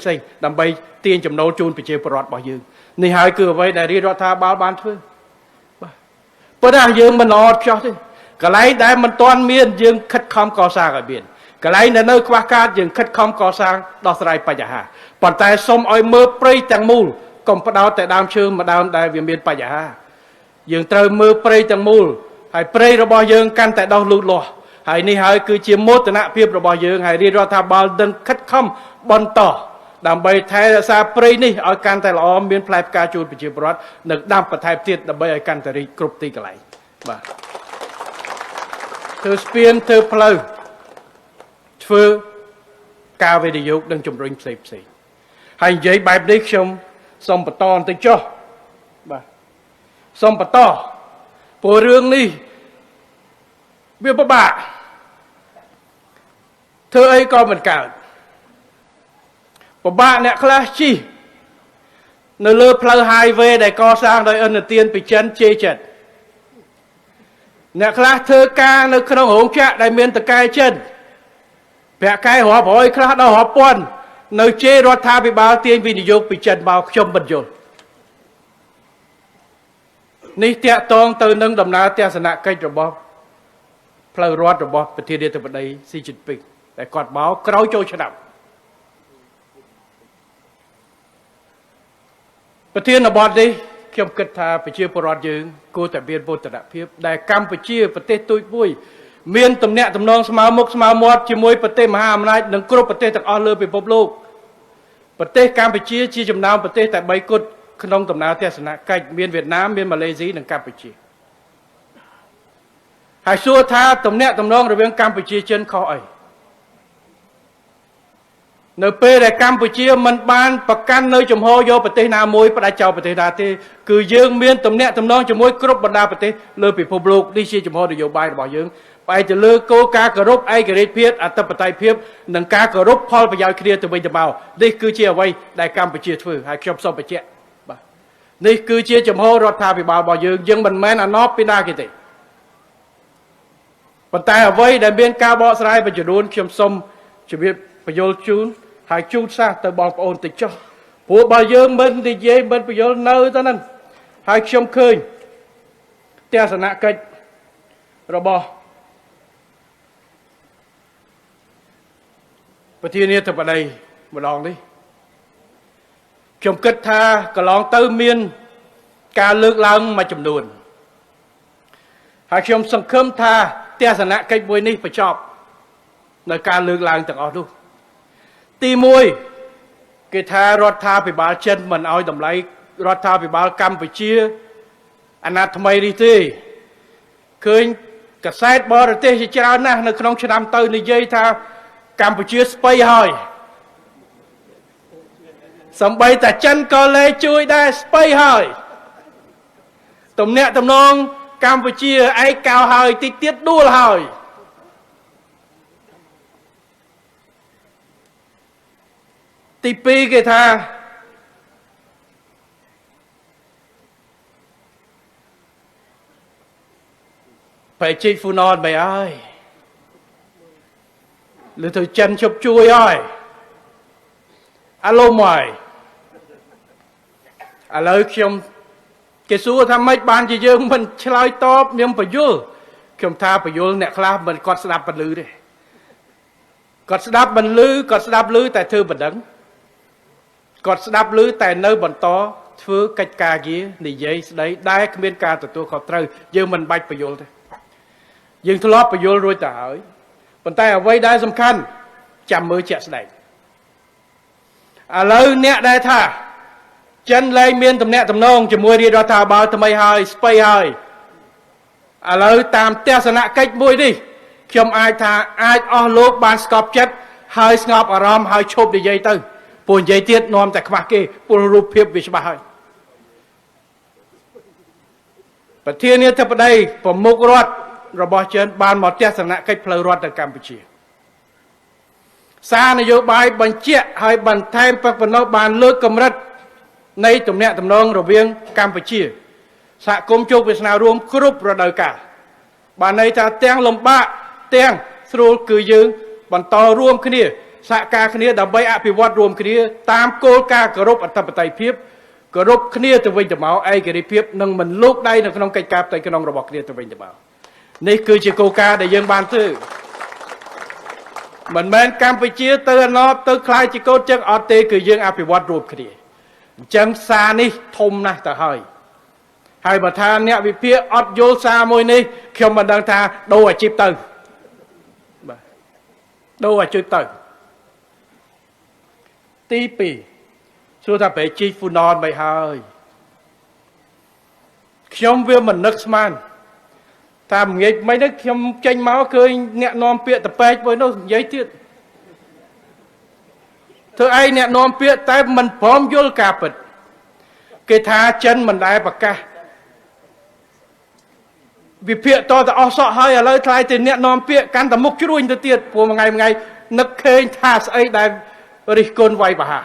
ដើម្បីទាញចំណូលជូនប្រជាពលរដ្ឋរបស់យើងនេះហើយគឺអ្វីដែលរាជរដ្ឋាភិបាលបានធ្វើបាទប៉ុន្តែយើងមិនអត់ខ្ចោះទេកន្លែងដែលមិនទាន់មានយើងខិតខំកសាងឲ្យមានកន្លែងដែលនៅខ្វះខាតយើងខិតខំកសាងដោះស្រាយបញ្ហាប៉ុន្តែសូមឲ្យមើលព្រៃទាំងមូលកុំផ្ដោតតែដើមឈើមួយដើមដែលវាមានបញ្ហាយើងត្រូវមើលព្រៃទាំងមូលហើយព្រៃរបស់យើងកាន់តែដោះលូតលាស់ហើយនេះហើយគឺជាមោទនភាពរបស់យើងហើយរាជរដ្ឋាភិបាលនឹងខិតខំបន្តដើម្បីថែរក្សាព្រៃនេះឲ្យកាន់តែល្អមានផ្លែផ្កាជូនប្រជាពលរដ្ឋនិងដាំបន្ថែមទៀតដើម្បីឲ្យកាន់តែរីកគ្រប់ទីកន្លែងបាទធ្វើស្ពានធ្វើផ្លូវធ្វើការវិនិយោគនិងជំរុញផ្សេងហើយនិយាយបែបនេះខ្ញុំសូមបន្តបន្តិចចុះបាទសូមបន្តព្រោះរឿងនេះវាពិបាកធ្វើអីក៏មិនកើតពិបាកអ្នកខ្លះជិះនៅលើផ្លូវ highway ដែលកសាងដោយឥណទានពីចិនជេរចិត្តអ្នកខ្លះធ្វើការនៅក្នុងរោងចក្រដែលមានតកែចិនប្រាក់ខែរាប់រយខ្លះដល់រាប់ពាន់នៅជេររដ្ឋាភិបាលទាញវិនិយោគពីចិនមកខ្ញុំមិនយល់នេះតាក់ទងទៅនឹងដំណើរទស្សនកិច្ចរបស់ផ្លូវរដ្ឋរបស់ប្រធានាធិបតីស៊ីជីនពីងតែគាត់មកក្រោយចូលឆ្នាំប្រធានបទនេះខ្ញុំគិតថាប្រជាពលរដ្ឋយើងគួរតែមានមោទនភាពដែលកម្ពុជាប្រទេសទូចមួយមានទំនាក់ទំនងស្មើមុខស្មើមាត់ជាមួយប្រទេសមហាអំណាចនិងគ្រប់ប្រទេសទាំងអស់លើពិភពលោកប្រទេសកម្ពុជាជាចំណោមប្រទេសតែ3គត់ក្នុងដំណើរទស្សនកិច្ចមានវៀតណាមមានម៉ាឡេស៊ីនិងកម្ពុជា ហើយសួរថាទំនាក់ទំនងរវាងកម្ពុជាចិនខុសអីនៅពេលដែលកម្ពុជាមិនបានប្រកាន់នៅជំហរយកប្រទេសណាមួយផ្ដាច់ចោលប្រទេសណាទេគឺយើងមានទំនាក់ទំនងជាមួយគ្រប់បណ្ដាប្រទេសលើពិភពលោកនេះជាជំហរនយោបាយរបស់យើងផ្អែកទៅលើគោលការណ៍គោរពឯករាជ្យភាពអធិបតេយ្យភាពនិងការគោរពផលប្រយោជន៍គ្នាទៅវិញទៅមកនេះគឺជាអ្វីដែលកម្ពុជាធ្វើហើយខ្ញុំសូមបញ្ជាក់បាទនេះគឺជាជំហររដ្ឋាភិបាលរបស់យើងមិនមែនអាណប់ពីណាគេទេប៉ុន្តែអ្វីដែលមានការបកស្រាយបញ្ចំនួនខ្ញុំសូមជម្រាបបញ្យល់ជូនហើយជូនសាសទៅបងប្អូនតិចចុះព្រោះបើយើងមិននិយាយមិនបញ្យល់នៅទៅហ្នឹងហើយខ្ញុំឃើញទស្សនកិច្ចរបស់ប្រធានាធិបតីម្ដងនេះខ្ញុំគិតថាកន្លងទៅមានការលើកឡើងមួយចំនួនហើយខ្ញុំសង្ឃឹមថាទស្សនកិច្ចមួយនេះបញ្ចប់នៅការលើកឡើងទាំងអស់នោះទី1គេថារដ្ឋាភិបាលចិនមិនអោយតម្លៃរដ្ឋាភិបាលកម្ពុជាអាណត្តិថ្មីនេះទេឃើញកាសែតបរទេសជាច្រើនណាស់នៅក្នុងឆ្នាំទៅនិយាយថាកម្ពុជាស្បៃហើយសំបីតាចិនក៏លែងជួយដែរស្បៃហើយទំនាក់ទំនងកម្ពុជាឯកោហើយតិចទៀតដួលហើយទី2គេថាបែជីហ្វូណនបែអើយឬទៅចិនជប់ជួយហើយអាឡូម៉ៃឥឡូវខ្ញុំគេសួរថាម៉េចបានជាយើងមិនឆ្លើយតបខ្ញុំបញ្យល់ខ្ញុំថាបញ្យល់អ្នកខ្លះមិនគាត់ស្ដាប់មិនឮទេគាត់ស្ដាប់មិនឮគាត់ស្ដាប់ឮតែធ្វើបណ្ដឹងគាត់ស្ដាប់ឮតែនៅបន្តធ្វើកិច្ចការងារនិយាយស្ដីដែលគ្មានការទទួលខុសត្រូវយើងមិនបាច់បញ្យល់ទេយើងធ្លាប់បញ្យល់រួចទៅហើយប៉ុន្តែអ្វីដែលសំខាន់ចាំមើលជាក់ស្ដែងឥឡូវអ្នកដែលថាចិនលែងមានទំនាក់ទំនងជាមួយរាជរដ្ឋាភិបាលថ្មីហើយស្បៃហើយឥឡូវតាមទស្សនកិច្ចមួយនេះខ្ញុំអាចថាអាចអស់លោកបានស្កប់ចិត្តហើយស្ងប់អារម្មណ៍ហើយឈប់និយាយទៅព្រោះនិយាយទៀតនាំតែខ្វះគេព្រោះរូបភាពវាច្បាស់ហើយប្រធានាធិបតីប្រមុខរដ្ឋរបស់ចិនបានមកទស្សនកិច្ចផ្លូវរដ្ឋទៅកម្ពុជាសារនយោបាយបញ្ជាក់ហើយបន្ថែមប៉ុណ្ណោះបានលើកកម្រិតនៃទំនាក់ទំនងរវាងកម្ពុជាសហគមន៍ជោគវាសនារួមគ្រប់រដូវកាលបានន័យថាទាំងលំបាកទាំងស្រួលគឺយើងបន្តរួមគ្នាសហការគ្នាដើម្បីអភិវឌ្ឍរួមគ្នាតាមគោលការណ៍គោរពអធិបតេយ្យភាពគោរពគ្នាទៅវិញទៅមកឯករាជ្យភាពនិងមិនលូកដៃនៅក្នុងកិច្ចការផ្ទៃក្នុងរបស់គ្នាទៅវិញទៅមកនេះគឺជាគោលការណ៍ដែលយើងបានធ្វើមិនមែនកម្ពុជាទៅអណប់ទៅខ្លាយជាកូនចឹងអត់ទេគឺយើងអភិវឌ្ឍរួមគ្នាអញ្ចឹងសារនេះធំណាស់ទៅហើយបើថាអ្នកវិភាគអត់យល់សារមួយនេះខ្ញុំមិនដឹងថាដូរអាជីពទៅបាទដូរអាជីពទៅទី2សួរថាប្រេជីហ្វូណនមិនហើយខ្ញុំវាមិននឹកស្មានតាមងាយមិននេះខ្ញុំចេញមកឃើញអ្នកនាំពាក្យតពេកមួយនោះនិយាយទៀតធ្វើឯងអ្នកនាំពាក្យតែមិនព្រមយល់ការពិតគេថាចិនមិនដែលប្រកាសវិភាគតទៅអស់សក់ហើយឥឡូវថ្លៃទៅអ្នកនាំពាក្យកាន់តែមុខជ្រួញទៅទៀតព្រោះមួយថ្ងៃនឹកឃើញថាស្អីដែលរិះគន់វាយប្រហារ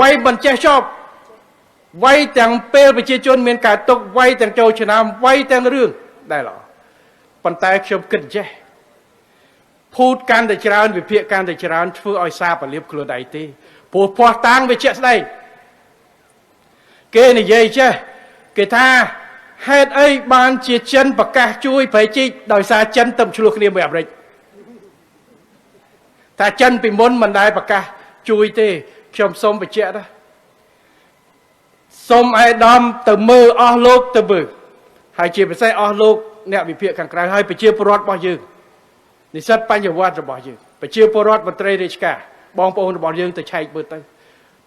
វាយមិនចេះចប់វាយទាំងពេលប្រជាជនមានការទុកវាយទាំងចូលឆ្នាំវាយទាំងរឿងដែលល្អប៉ុន្តែខ្ញុំគិតចេះភូតកាន់តែច្រើនវិភាគកាន់តែច្រើនធ្វើឲ្យសារពលាបខ្លួនឯងទេព្រោះភ័ស្តុតាងវាជាក់ស្ដែងគេនិយាយចេះគេថាហេតុអីបានជាចិនប្រកាសជួយប្រៃជីកដោយសារចិនទៅឆ្លោះគ្នាមួយអាមេរិកថាចិនពីមុនមិនដែលប្រកាសជួយទេខ្ញុំសូមបញ្ជាក់ណាសូមអាយដាមទៅមើលអស់លោកទៅមើលហើយជាពិសេសអស់លោកអ្នកវិភាគខាងក្រៅហើយប្រជាពលរដ្ឋរបស់យើងនិស្សិតបញ្ញវត្តិរបស់យើងប្រជាពលរដ្ឋមន្ត្រីរាជការបងប្អូនរបស់យើងទៅឆែកមើលទៅ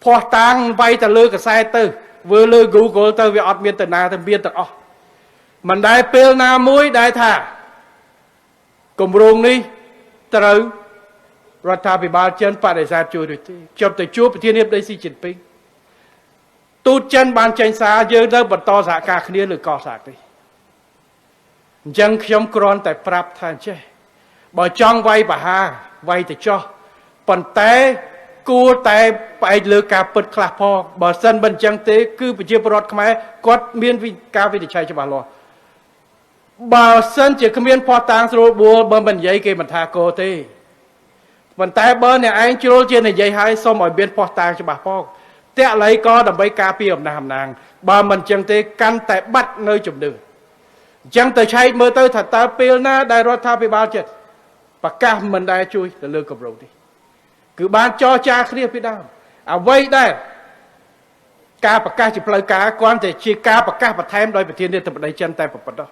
ភ័ស្តុតាងវាយទៅលើកសែតទៅធ្វើលើ Google ទៅវាអត់មានទៅណាទៅមានទាំងអស់មិនដែលពេលណាមួយដែលថា គម្រោងនេះត្រូវរដ្ឋាភិបាលចិនបដិសេធជួយដូចទេខ្ញុំទៅជួបប្រធានាធិបតីស៊ីជីនពីងទូតចិនបានចេញសារយើងទៅបន្តសហការគ្នាលើកសាងនេះអញ្ចឹងខ្ញុំគ្រាន់តែប្រាប់ថាអញ្ចេះបើចង់វាយប្រហារវាយទៅចោះប៉ុន្តែគួរតែផ្អែកលើការពិតខ្លះផងបើសិនមិនអញ្ចឹងទេគឺប្រជាពលរដ្ឋខ្មែរគាត់មានការវិនិច្ឆ័យច្បាស់លាស់បើសិនជាគ្មានភ័ស្តុតាងស្រួលបួលបើមិននិយាយគេមិនថាកោទេប៉ុន្តែបើអ្នកឯងជ្រុលជានិយាយឲ្យសូមឲ្យមានភ័ស្តុតាងច្បាស់ផងតាក់ឡៃក៏ដើម្បីការពារអំណាចអំណាងបើមិនអញ្ចឹងទេកាន់តែបាត់នៅជំនឿអញ្ចឹងទៅឆែកមើលទៅថាតើពេលណាដែលរដ្ឋាភិបាលចិត្តប្រកាសមិនដែលជួយទៅលើគម្រោងនេះគឺបានចរចាគ្នាពីដើមអ្វីដែលការប្រកាសជាផ្លូវការគ្រាន់តែជាការប្រកាសបន្ថែមដោយប្រធានាធិបតីចិនតែប៉ុណ្ណោះ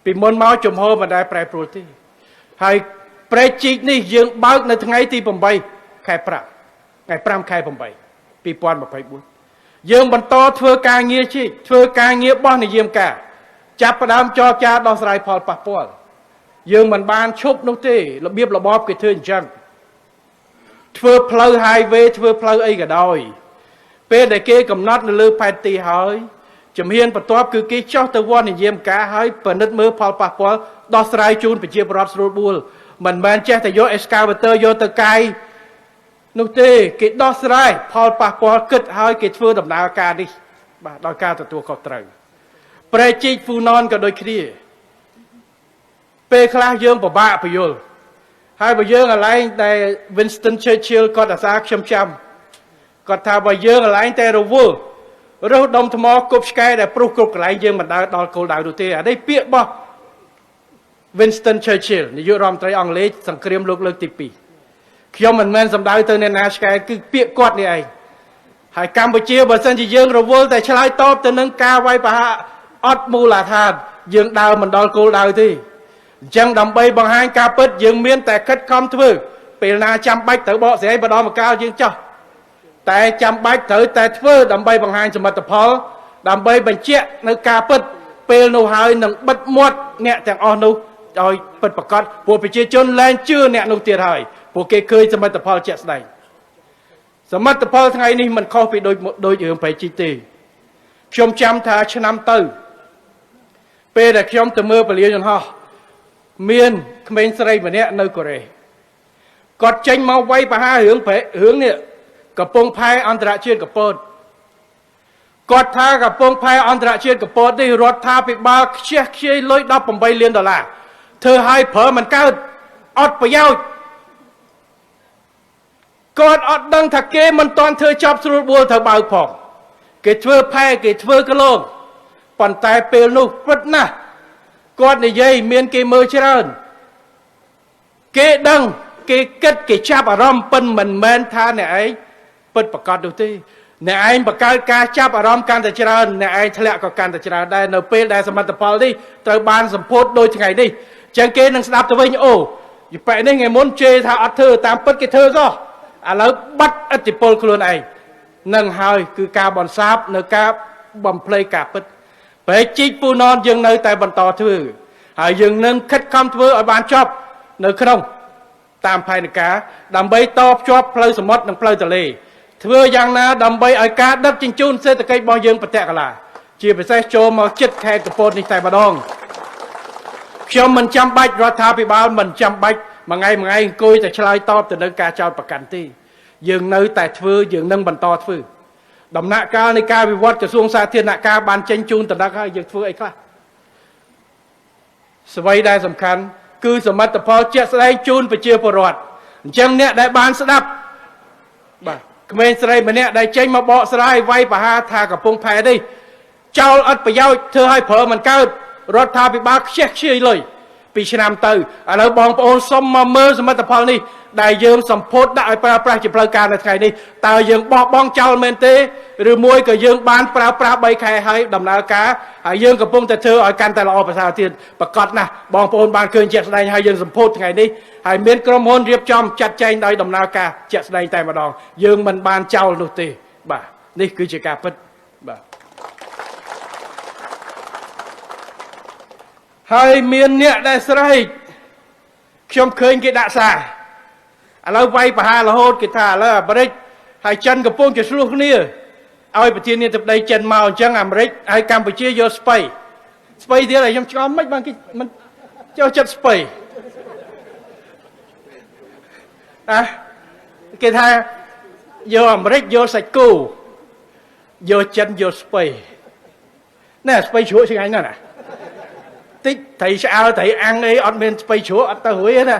ពីមុនមកជំហរមិនដែលប្រែប្រួលទេហើយប្រេជីកនេះយើងបើកនៅថ្ងៃទី8ខែ5ថ្ងៃ5ខែ8 2024យើងបន្តធ្វើការងារជីកធ្វើការងារបោះនិយាមការចាប់ផ្ដើមចរចាដោះស្រាយផលប៉ះពាល់យើងមិនបានឈប់នោះទេរបៀបរបបគេធ្វើអញ្ចឹងធ្វើផ្លូវ highway ធ្វើផ្លូវអីក៏ដោយពេលដែលគេកំណត់នៅលើផែនទីហើយជំហានបន្ទាប់គឺគេចោះទៅវត្តនិយាមការហើយពិនិត្យមើលផលប៉ះពាល់ដោះស្រាយជូនប្រជាពលរដ្ឋស្រួលបួលមិនមែនចេះតែយក excavator យកទៅកាយនោះទេគេដោះស្រាយផលប៉ះពាល់គិតហើយគេធ្វើដំណើរការនេះបាទដោយការទទួលខុសត្រូវប្រែជីកហ្វូណនក៏ដូចគ្នាពេលខ្លះយើងពិបាកពយល់ហើយបើយើងកន្លែងដែល Winston Churchill គាត់អាសាខ្ញុំចាំគាត់ថាបើយើងកន្លែងតែរវល់រើសដុំថ្មគប់ឆ្កែដែលព្រុសគ្រប់កន្លែងយើងមិនដល់គោលដៅនោះទេអានេះពាក្យរបស់ Winston Churchill នាយករដ្ឋមន្ត្រីអង់គ្លេសសង្គ្រាមលោកលើកទី2ខ្ញុំមិនមែនសំដៅទៅអ្នកណាឆ្កែគឺពាក្យគាត់នេះឯងហើយកម្ពុជាបើសិនជាយើងរវល់តែឆ្លើយតបទៅនឹងការវាយប្រហារអត់មូលដ្ឋានយើងដើរមិនដល់គោលដៅទេអញ្ចឹងដើម្បីបង្ហាញការពិតយើងមានតែខិតខំធ្វើពេលណាចាំបាច់ត្រូវបកស្រាយបដមកកាលយើងចោះតែចាំបាច់ត្រូវតែធ្វើដើម្បីបង្ហាញសមិទ្ធផលដើម្បីបញ្ជាក់នៅការពិតពេលនោះហើយនឹងបិទមាត់អ្នកទាំងអស់នោះឲ្យពិតប្រាកដពួកប្រជាជនលែងជឿអ្នកនោះទៀតហើយពួកគេឃើញសមិទ្ធផលជាក់ស្ដែងសមិទ្ធផលថ្ងៃនេះមិនខុសពីដូចរឿងប្រៃជីទេខ្ញុំចាំថាឆ្នាំទៅពេលដែលខ្ញុំទៅមើលពលាយន្តហោះមានក្មេងស្រីម្នាក់នៅកូរ៉េគាត់ចេញមកវាយប្រហាររឿងនេះកំពង់ផែអន្តរជាតិកពតគាត់ថាកំពង់ផែអន្តរជាតិកពតនេះរដ្ឋាភិបាលខ្ជះខ្ជាយលុយ$18 លានធ្វើឲ្យប្រើមិនកើតអត់ប្រយោជន៍គាត់អត់ដឹងថាគេមិនតន់ធ្វើចប់ស្រួលបួលត្រូវបើកផងគេធ្វើផែគេធ្វើកលងប៉ុន្តែពេលនោះពិតណាស់គាត់និយាយមានគេមើលច្រើនគេដឹងគេគិតគេចាប់អារម្មណ៍ប៉ុនមិនមែនថាអ្នកឯងពិតប្រកបនោះទេអ្នកឯងបង្កើតការចាប់អារម្មណ៍កាន់តែច្រើនអ្នកឯងធ្លាក់ក៏កាន់តែច្រើនដែរនៅពេលដែលសមិទ្ធផលនេះត្រូវបានសម្ពោធដូចថ្ងៃនេះអញ្ចឹងគេនឹងស្ដាប់ទៅវិញអូយប៉ែនេះថ្ងៃមុនជេរថាអត់ធ្វើតាមពិតគេធ្វើសោះឥឡូវបាត់ឥទ្ធិពលខ្លួនឯងនឹងហើយគឺការបន្សាបនៅការបំភ្លៃការពិតប្រែជីកពូណនយើងនៅតែបន្តធ្វើហើយយើងនឹងខិតខំធ្វើឲ្យបានចប់នៅក្នុងតាមផែនការដើម្បីតភ្ជាប់ផ្លូវសមុទ្រនិងផ្លូវទន្លេធ្វើយ៉ាងណាដើម្បីឲ្យការដឹកជញ្ជូនសេដ្ឋកិច្ចរបស់យើងប្រតិកលាជាពិសេសចូលមកជិតខេត្តកំពតនេះតែម្ដងខ្ញុំមិនចាំបាច់រដ្ឋាភិបាលមិនចាំបាច់មួយថ្ងៃអង្គុយតែឆ្លើយតបទៅនឹងការចោទប្រកាន់ទេយើងនៅតែធ្វើយើងនឹងបន្តធ្វើដំណាក់កាលនៃការវិវត្តក្រសួងសាធារណការបានចេញជូនតំណែងហើយយើងធ្វើអីខ្លះអ្វីដែលសំខាន់គឺសមិទ្ធផលជាក់ស្ដែងជូនប្រជាពលរដ្ឋអញ្ចឹងអ្នកដែលបានស្ដាប់បាទក្មេងស្រីម្នាក់ដែលចេញមកបកស្រាយវាយប្រហារថាកំពង់ផែនេះចោលអត់ប្រយោជន៍ធ្វើឲ្យប្រើមិនកើតរដ្ឋាភិបាលខ្ជះខ្ជាយលុយ2ឆ្នាំទៅឥឡូវបងប្អូនសុំមកមើលសមិទ្ធផលនេះដែលយើងសម្ពោធដាក់ឲ្យប្រើប្រាស់ជាផ្លូវការនៅថ្ងៃនេះតើយើងបោះបង់ចោលមែនទេឬមួយក៏យើងបានប្រើប្រាស់3ខែហើយដំណើរការហើយយើងកំពុងតែធ្វើឲ្យកាន់តែល្អប្រសើរទៀតប្រកាសណាស់បងប្អូនបានឃើញជាក់ស្ដែងហើយយើងសម្ពោធថ្ងៃនេះហើយមានក្រុមហ៊ុនរៀបចំចាត់ចែងដោយដំណើរការជាក់ស្ដែងតែម្ដងយើងមិនបានចោលនោះទេបាទនេះគឺជាការពិតបាទហើយមានអ្នកដែលស្រែក ខ្ញុំឃើញគេដាក់សារឥឡូវវាយប្រហាររហូតគេថាឥឡូវអាមេរិកហើយចិនកំពុងជាឆ្លោះគ្នាឲ្យប្រធានាធិបតីចិនមកអញ្ចឹងអាមេរិកហើយកម្ពុជាយកស្ពៃទៀតឲ្យខ្ញុំឆ្ងល់មិនបានគេមិនចូលចិត្តស្ពៃគេថាយកអាមេរិកយកសាច់គោយកចិនយកស្ពៃណែស្ពៃជ្រក់ឆ្ងាញ់ណាស់ណាតិចត្រីឆ្អើរត្រីអាំងអីអត់មានស្ពៃជ្រក់អត់ទៅរួយទេណា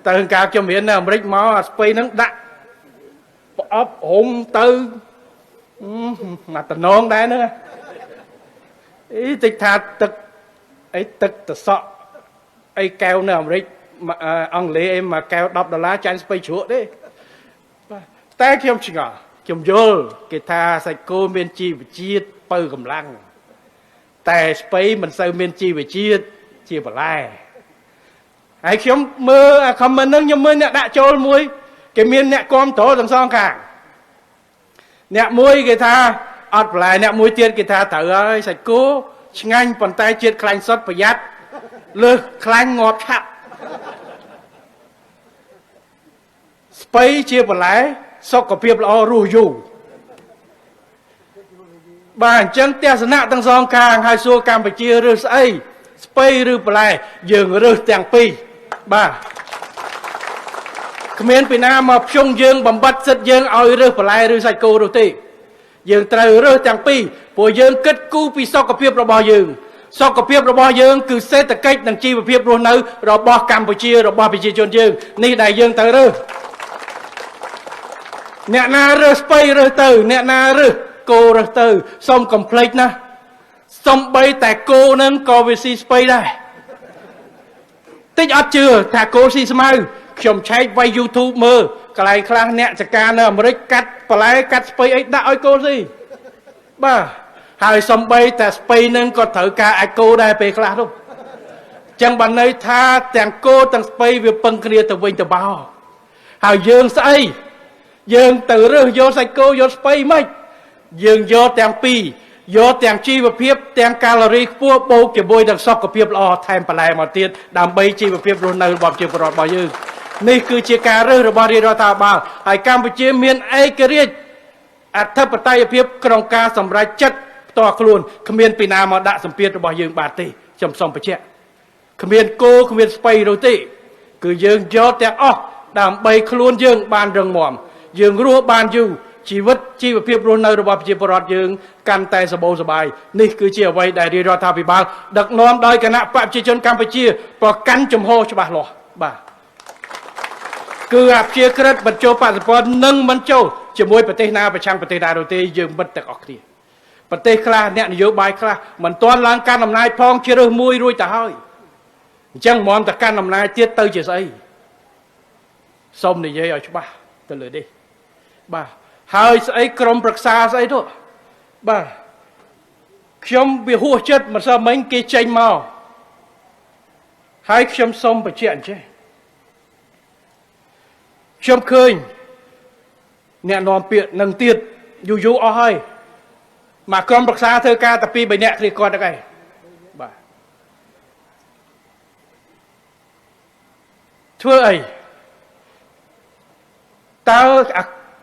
ទៅកាលខ្ញុំរៀននៅអាមេរិកមកអាស្ពៃហ្នឹងដាក់ប្រអប់រុំទៅមកតំណងដែរហ្នឹងអីតិចថាទឹកអីទឹកតសក់អីកែវនៅអាមេរិកអង់គ្លេសអីមួយកែវ$10ចាញ់ស្ពៃជ្រក់ទេតែខ្ញុំឆ្ងល់ខ្ញុំយល់គេថាសាច់គោមានជីវជាតិបើកម្លាំងតែស្ពៃមិនសូវមានជីវជាតិជាបន្លែហើយខ្ញុំមើលអា comment ហ្នឹងខ្ញុំមើលអ្នកដាក់ចូលមួយគេមានអ្នកគ្រប់គ្រងទាំងសងខាងអ្នកមួយគេថាអត់បន្លែអ្នកមួយទៀតគេថាត្រូវហើយសាច់គោឆ្ងាញ់ប៉ុន្តែជាតិខ្លាញ់សុទ្ធប្រយ័ត្នលើសខ្លាញ់ងាប់ឆាប់ស្ពៃជាបន្លែសុខភាពល្អរស់យូរបាទអញ្ចឹងទស្សនៈទាំងសងខាងហើយសួរកម្ពុជារើសស្អីស្ពៃឬបន្លែយើងរើសទាំងពីរបាទគ្មានពីណាមកភ្ជង់យើងបំបត្តិសិទ្ធយើងឲ្យរើសបន្លែឬសាច់គោនោះទេយើងត្រូវរើសទាំងពីរព្រោះយើងគិតគូរពីសុខភាពរបស់យើងសុខភាពរបស់យើងគឺសេដ្ឋកិច្ចនិងជីវភាពរស់នៅរបស់កម្ពុជារបស់ប្រជាជនយើងនេះដែលយើងត្រូវរើសអ្នកណារើសស្ពៃរើសទៅអ្នកណារើសគោរើសទៅសុំកុំភ្លេចណាសំបីតែគោនឹងក៏វាស៊ីស្ពៃដែរតិចអត់ជឿថាគោស៊ីស្មៅខ្ញុំឆែកវាយ YouTube មើលកន្លែងខ្លះអ្នកចការនៅអាមេរិកកាត់បន្លែកាត់ស្ពៃអីដាក់ឲ្យគោស៊ីបាទហើយសំបីតែស្ពៃនឹងក៏ត្រូវការអាចគោដែរពេលខ្លះនោះចឹងបានន័យថាទាំងគោទាំងស្ពៃវាពឹងគ្នាទៅវិញទៅបោហើយយើងស្អីយើងទៅរើសយកសាច់គោយកស្ពៃមិនយើងយកទាំងពីរយកទាំងជីវភាពទាំងកាឡូរីខ្ពស់បូកជាមួយនឹងសុខភាពល្អថែមបន្លែមកទៀតដើម្បីជីវភាពរស់នៅរបស់ប្រជាពលរដ្ឋរបស់យើងនេះគឺជាការរើសរបស់រាជរដ្ឋាភិបាលហើយកម្ពុជាមានឯករាជ្យអធិបតេយ្យភាពក្នុងការសម្រេចចិត្តផ្ទាល់ខ្លួនគ្មានពីណាមកដាក់សម្ពាធរបស់យើងបានទេខ្ញុំសូមបញ្ជាក់គ្មានគោគ្មានស្ពៃនោះទេគឺយើងយកទាំងអស់ដើម្បីខ្លួនយើងបានរឹងមាំយើងរស់បានយូរជីវិតជីវភាពរស់នៅរបស់ប្រជាពលរដ្ឋយើងកាន់តែសម្បូរសប្បាយនេះគឺជាអ្វីដែលរាជរដ្ឋាភិបាលដឹកនាំដោយគណៈបកប្រជាជនកម្ពុជាប្រកាន់ជំហរច្បាស់លាស់បាទគឺអព្យាក្រឹតបញ្ចូលបដិបត្តិនិងមិនចូលជាមួយប្រទេសណាប្រឆាំងប្រទេសណានោះទេយើងមិត្តទាំងអស់គ្នាប្រទេសខ្លះអ្នកនយោបាយខ្លះមិនទាន់ឡើងកាន់អំណាចផងជារើសមួយរួចទៅហើយអញ្ចឹងហ្មងតែកាន់អំណាចទៀតទៅជាស្អីសូមនិយាយឲ្យច្បាស់ទៅលើនេះបាទហើយស្អីក្រមប្រឹក្សាស្អីទៅបាទខ្ញុំវាហួសចិត្តមិនសមមិញគេចេញមកហើយខ្ញុំសូមបញ្ជាក់អញ្ចេះខ្ញុំឃើញអ្នកនាំពាក្យនឹងទៀតយូរអស់ហើយមកក្រុមប្រឹក្សាធ្វើការតែ2-3នាក់គ្នាគាត់ហ្នឹងឯងបាទធ្វើអី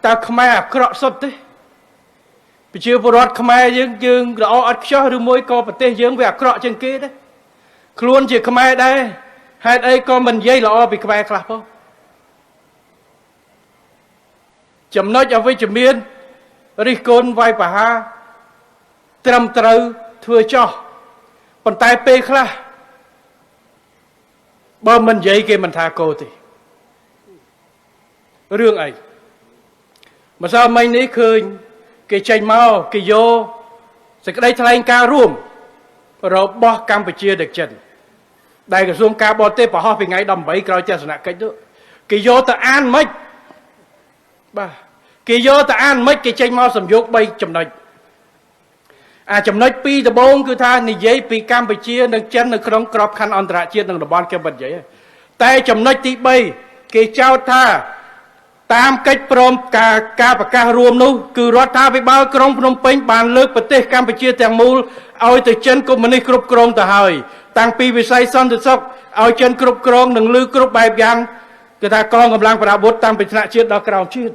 តើខ្មែរអាក្រក់សុទ្ធទេប្រជាពលរដ្ឋខ្មែរយើងល្អអត់ខ្ចោះឬមួយក៏ប្រទេសយើងវាអាក្រក់ជាងគេដែរខ្លួនជាខ្មែរដែរហេតុអីក៏មិននិយាយល្អពីខ្មែរខ្លះផងចំណុចអវិជ្ជមានរិះគន់វាយប្រហារត្រឹមត្រូវធ្វើចោះប៉ុន្តែពេលខ្លះបើមិននិយាយគេមិនថាគោទេរឿងអីម្សិលមិញនេះឃើញគេចេញមកគេយកសេចក្តីថ្លែងការណ៍រួមរបស់កម្ពុជាដឹកចិនដែលក្រសួងការបរទេសប្រហោះពីថ្ងៃ18ក្រោយទស្សនកិច្ចនោះគេយកទៅអានមិនបាទគេយកទៅអានមិនគេចេញមកសំយោគ3ចំណុចចំណុច2ដំបូងគឺថានិយាយពីកម្ពុជានិងចិននៅក្នុងក្របខ័ណ្ឌអន្តរជាតិនិងតំបន់គេមិននិយាយតែចំណុចទី3គេចោទថា តាមកិច្ចព្រមការប្រកាសរួមនោះគឺរដ្ឋាភិបាលក្រុងភ្នំពេញបានលើកប្រទេសកម្ពុជាទាំងមូលឲ្យទៅចិនកុម្មុយនីសគ្រប់គ្រងទៅហើយតាំងពីវិស័យសន្តិសុខឲ្យចិនគ្រប់គ្រងនិងលើគ្រប់បែបយ៉ាងគឺថាកងកម្លាំងប្រដាប់អាវុធតាំងពីថ្នាក់ជាតិដល់ក្រោមជាតិ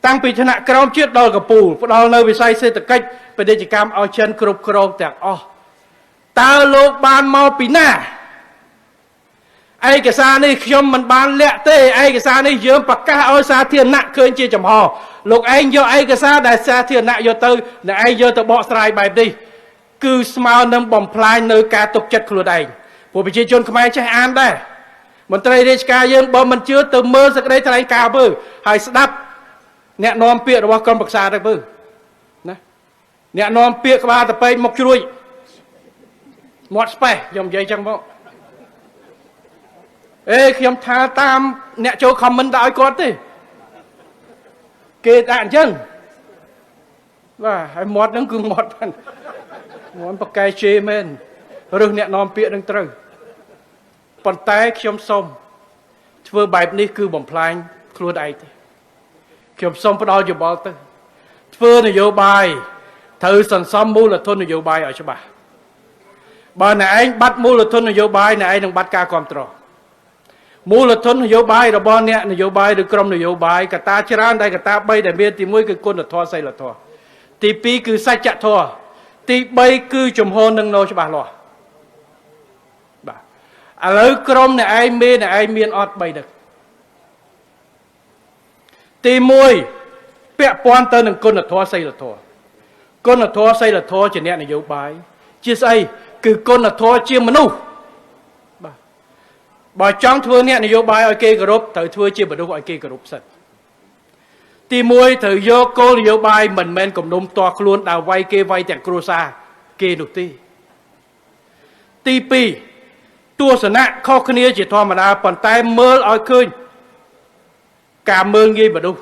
តាំងពីថ្នាក់ក្រោមជាតិដល់កំពូលផ្ដល់នៅវិស័យសេដ្ឋកិច្ចពាណិជ្ជកម្មឲ្យចិនគ្រប់គ្រងទាំងអស់តើលោកបានមកពីណាឯកសារនេះខ្ញុំមិនបានលាក់ទេឯកសារនេះយើងប្រកាសឲ្យសាធារណៈឃើញជាចំហលោកឯងយកឯកសារដែលសាធារណៈយកទៅអ្នកឯងយកទៅបកស្រាយបែបនេះគឺស្មើនឹងបំផ្លាញនៅការទុកចិត្តខ្លួនឯងពួកប្រជាជនខ្មែរចេះអានដែរមន្ត្រីរាជការយើងបើមិនជឿទៅមើលសេចក្តីថ្លែងការណ៍មើលហើយស្ដាប់អ្នកនាំពាក្យរបស់ក្រុមប្រឹក្សាទៅមើលណាអ្នកនាំពាក្យក្បាលតពេកមកជ្រួយមាត់ស្បេះខ្ញុំនិយាយចឹងមកខ្ញុំថាតាមអ្នកចូល comment ទៅឲ្យគាត់ទេគេដាក់អញ្ចឹងបាទហើយមាត់ហ្នឹងគឺមាត់ហ្នឹងមាត់ប្រកែជេមែនឬអ្នកនាំពាក្យនឹងត្រូវប៉ុន្តែខ្ញុំសូមធ្វើបែបនេះគឺបំផ្លាញខ្លួនឯងទេខ្ញុំសូមផ្ដល់យោបល់ទៅធ្វើនយោបាយត្រូវសន្សំមូលធននយោបាយឲ្យច្បាស់បើអ្នកឯងបាត់មូលធននយោបាយអ្នកឯងនឹងបាត់ការគ្រប់គ្រងមូលធននយោបាយរបស់អ្នកនយោបាយឬក្រុមនយោបាយកត្តាច្រើនដែលកត្តា3ដែលមានទី1គឺគុណធម៌សីលធម៌ទី2គឺសច្ចធម៌ទី3គឺជំហរនឹងនៅច្បាស់លាស់បាទឥឡូវក្រុមអ្នកឯងមានអត់3ដឹកទី1ពាក់ព័ន្ធទៅនឹងគុណធម៌សីលធម៌គុណធម៌សីលធម៌ជាអ្នកនយោបាយជាស្អីគឺគុណធម៌ជាមនុស្សបើចង់ធ្វើអ្នកនយោបាយឲ្យគេគោរពត្រូវធ្វើជាមនុស្សឲ្យគេគោរពសិនទី1ត្រូវយកគោលនយោបាយមិនមែនគំនុំផ្ទាល់ខ្លួនដល់វាយគេវាយទាំងគ្រួសារគេនោះទេទី2ទស្សនៈខុសគ្នាជាធម្មតាប៉ុន្តែមើលឲ្យឃើញការមើលងាយមនុស្ស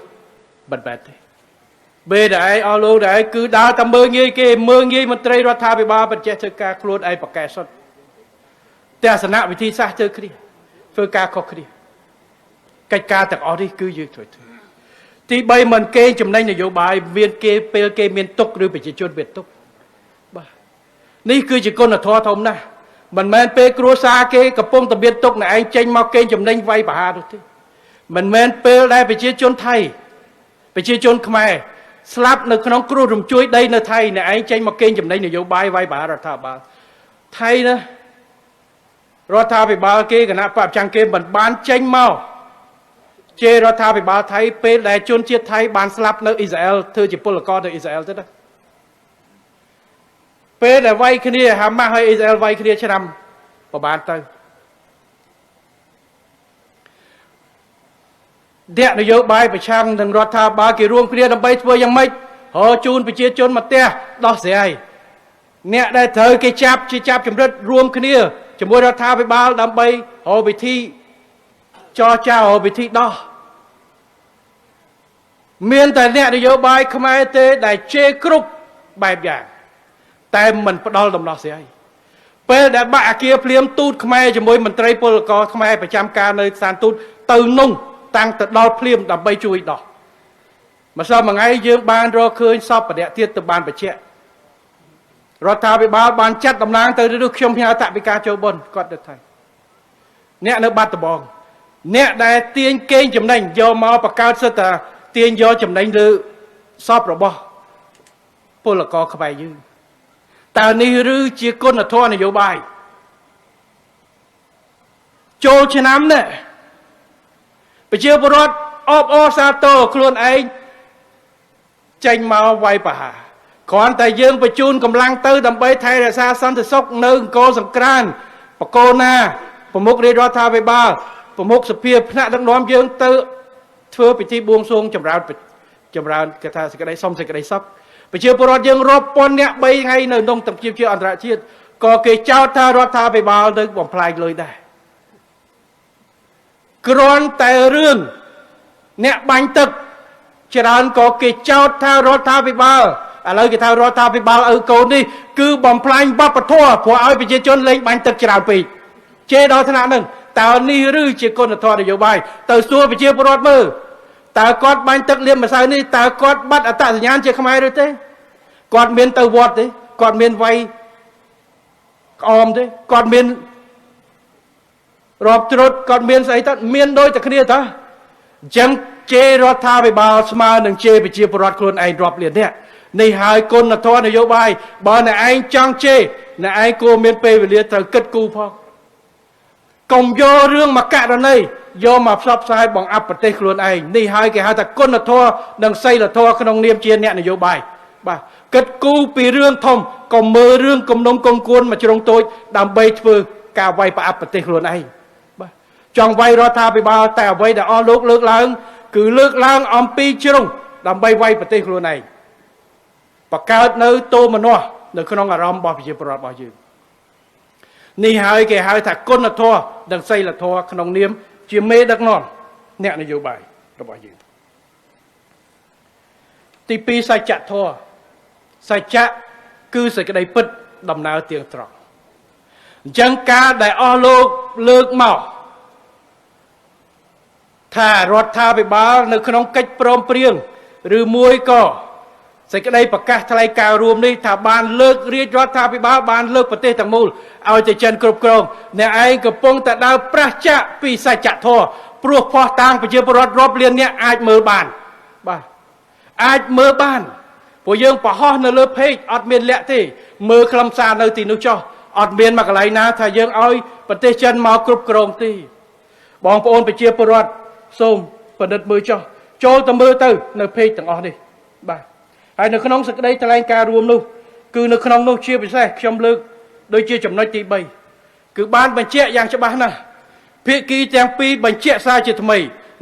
មិនបែបទេបេដែរអស់លោកដែរគឺដើរតែមើលងាយគេមើលងាយមន្ត្រីរដ្ឋាភិបាលបញ្ចេះធ្វើការខ្លួនឯងប្រកែសុទ្ធទស្សនៈវិធីសាស្ត្រធ្វើគ្នាធ្វើការខុសគ្នាកិច្ចការទាំងអស់នេះគឺយើងត្រូវធ្វើទី3មិនគេចំណេញនយោបាយមានគេពេលគេមានទុកឬប្រជាជនមានទុកបាទនេះគឺជាគុណធម៌ធំណាស់មិនមែនពេលគ្រួសារគេកំពុងតែមានទុកណែឯងចេញមកគេចំណេញវាយប្រហារនោះទេមិនមែនពេលដែលប្រជាជនថៃប្រជាជនខ្មែរស្លាប់នៅក្នុងគ្រោះរំជួយដីនៅថៃណែឯងចេញមកគេចំណេញនយោបាយវាយប្រហាររដ្ឋាភិបាលថៃណារដ្ឋាភិបាលគេគណៈបព្វជញ្ញគេមិនបានចេញមកជេររដ្ឋាភិបាលថៃពេលដែលជនជាតិថៃបានស្លាប់នៅអ៊ីស្រាអែលធ្វើជាពលករនៅអ៊ីស្រាអែលទៅណាពេលដែលវាយគ្នាហាម៉ាស់ហើយអ៊ីស្រាអែលវាយគ្នាឆ្នាំប្រហែលទៅអ្នកនយោបាយប្រឆាំងនឹងរដ្ឋាភិបាលគេរួមគ្នាដើម្បីធ្វើយ៉ាងម៉េចរកជូនប្រជាជនមកផ្ទះដោះស្រាយអ្នកដែលត្រូវគេចាប់ជាចាប់ចម្រិតរួមគ្នាជាមួយរដ្ឋាភិបាលដើម្បីរកវិធីចរចារកវិធីដោះមានតែអ្នកនយោបាយខ្មែរទេដែលជេរគ្រប់បែបយ៉ាងតែមិនផ្ដល់ដំណោះស្រាយពេលដែលបាក់អាគារភ្លាមទូតខ្មែរជាមួយមន្ត្រីពលករខ្មែរប្រចាំការនៅស្ថានទូតទៅនោះតាំងទៅដល់ភ្លាមដើម្បីជួយដោះម្សិលមួយថ្ងៃយើងបានរកឃើញសពបដិទៀតទៅបានបញ្ជាក់រដ្ឋាភិបាលបានចាត់តំណាងទៅឬខ្ញុំផ្ញើតវិការចូលបុណ្យគាត់ទៅថៃអ្នកនៅបាត់ដំបងអ្នកដែលទាញកេងចំណេញយកមកបង្កើតសិទ្ធិទាញយកចំណេញលើសពរបស់ពលករខ្មែរយើងតើនេះឬជាគុណធម៌នយោបាយចូលឆ្នាំនេះប្រជាពលរដ្ឋអបអរសាទរខ្លួនឯងចេញមកវាយប្រហារគ្រាន់តែយើងបញ្ជូនកម្លាំងទៅដើម្បីថែរក្សាសន្តិសុខនៅអង្គរសង្ក្រានបកូណាប្រមុខរាជរដ្ឋាភិបាលប្រមុខសភាថ្នាក់ដឹកនាំយើងទៅធ្វើពិធីបួងសួងចម្រើនគេថាសេចក្តីសុំសេចក្តីសុខប្រជាពលរដ្ឋយើងរាប់ពាន់នាក់3ថ្ងៃនៅក្នុងតំជាជាអន្តរជាតិក៏គេចោទថារដ្ឋាភិបាលនឹងបំផ្លាញលុយដែរគ្រាន់តែរឿងអ្នកបាញ់ទឹកច្រើនក៏គេចោទថារដ្ឋាភិបាលឥឡូវគេថារដ្ឋាភិបាលឪកូននេះគឺបំផ្លាញវប្បធម៌ព្រោះឲ្យប្រជាជនលេងបាញ់ទឹកច្រើនពេកជេរដល់ថ្នាក់ហ្នឹងតើនេះឬជាគុណធម៌នយោបាយទៅសួរប្រជាពលរដ្ឋមើល ตาก้อนบ้านตึกเลี้ยมมาใส่นี่ตาก้อนบัดอัตตาสัญญาณเจ้าขมายด้วยเต้ก้อนเมียนเตาวอดเต้ก้อนเมียนไวออมเต้ก้อนเมียนรอบจรดก้อนเมียนใส่ตัดเมียนโดยแต่ขณีตาจังเจรถทาไปบาสมาหนึ่งเจไปเจียบรถคนไอ้ดรอปเรียนเนี่ยในหายคนนทอนโยบายบอลในไอ้จังเจในไอ้โกเมียนเปย์เรียนแต่เกิดกูพอกงโยเรื่องมากะระในโยมาซับไซบองอัปปะเตครวนไอ้นี่หายแกหาแต่ก้นนทอดังไซละทอขนมเนียมเจียนเนี่ยนโยบายบ่าเกิดกูปีเรื่องทอมกงมือเรื่องกงนมกงกวนมาจงโตยดำใบฟืกาไวปะอัปปะเตครวนไอ้บ่าจองไวรอทาไปบาแต่ไวแต่อ้อลูกเลิกล้างคือเลิกล้างอมปีจงดำใบไวปะเตครวนไอ้ประกาศในโตมันนัวในขนมอารมณ์บ่พิจิตรบ่ยืนนี่หายแกหายถ้าก้นละทอดังไซละทอขนมเนียมเจียเมดักนอนเนี่ยนโยบายระบายยืนตีปีใส่จะทอใส่จะคือใส่กระไดปิดดำนาเตียงตรองจังกาได้อ้อโลกเลิกเมาถ้ารถทาไปบ้าในขนมกัดปลอมเปรี้ยงหรือมวยก็ใส่กระไดประกาศทลายการรวมนี้ถ้าบานเลิกเรียกรถทาไปบ้าบานเลิกประเทศต่างมูลเอาใจเจนกรบกรองในไอ้กระปงแต่ดาวประจักษ์ปีใส่จะทอปลุกพอต่างไปเจอปรดรบเรียนเนี่ยอาจมือบานอาจมือบ้านพวกยังปะห่อในเลือเพจอดเมียนเละที่มือคลำซาในตีนุจออดเมียนมากไหลนะถ้ายังเอาประเทศจันมากรุบกรองตีบองปอนไปเชียร์ปรดส้มประดิษฐ์มือจอโจตมือตื้อในเพจต่างออกดิบ้าไอ้ในขนมสักได้แถลงการรวมนู่คือในขนมนู่เชียร์ไปใช่ชมเลือกโดยเชียร์จำนวนตีใบคือบ้านบัญชีอย่างฉบับนะเพียกีแจงปีบัญชีซาจิตทำไม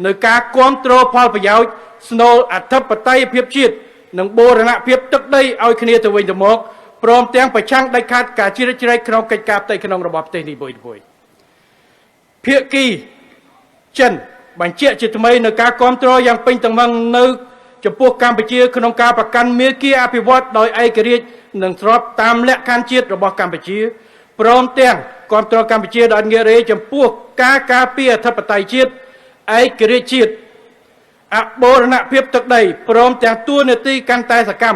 ในการควบโตรพอลประยาวสโนอัฐปไตยเพียบชีดหนังโบราณเพียบตึกได้เอาคณีตะวันตะมกพร้อมแตงไปช่างได้ขาดการชีริจไรขนมกิจการไตขนมระบบเตนีบ่อยเพียกีเช่นบัญชีจิตทำไมในการควบโตรยังเป็นต่างวังในจะพวกการไปเชียขนมการประกันเมียกี้อภิวัตโดยไอกรีดหนังทรอบตามและการชีดระบบการไปเชียพร้อมแตงความตรการไปเชียดอนเงเรจำพวกกาเปียทัปไตยชีดไอกรีดชีดอโบราณเพียบตึกใดพร้อมแต่งตัวในตีการตายสกรรม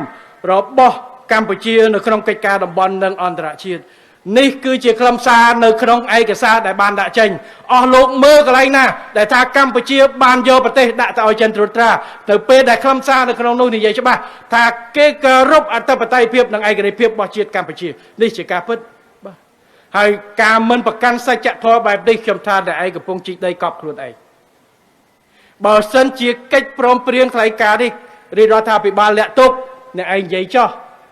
รอบบ่กัมพูชีในขนมกิจการดำบอลดังอันตรชีดนี่คือเจ้าคลำซาในขนมไอกษาได้บานดาเจงอ๋อโลกเมื่ออะไรนะแต่ถ้ากัมพูชีบานโยประเทศได้แต่เอาเจนตรุตราแต่เปได้คลำซาในขนมนู่นนี่ใหญ่ใช่ปะถ้าเกกรบอัตปไตยเพียบดังไอกระไรเพียบบ่เชียดกัมพูชีนี่เจ้าการพิษให้การมันประกันสัจทอแบบได้คำทานได้ไอกระพงจิตได้กอบครุนไอบ่สันจีกิจพร้อมเปลี่ยนใครการดิรีรอทาไปบาลและตุกเนี่ยไอ้ใหญ่จ่อ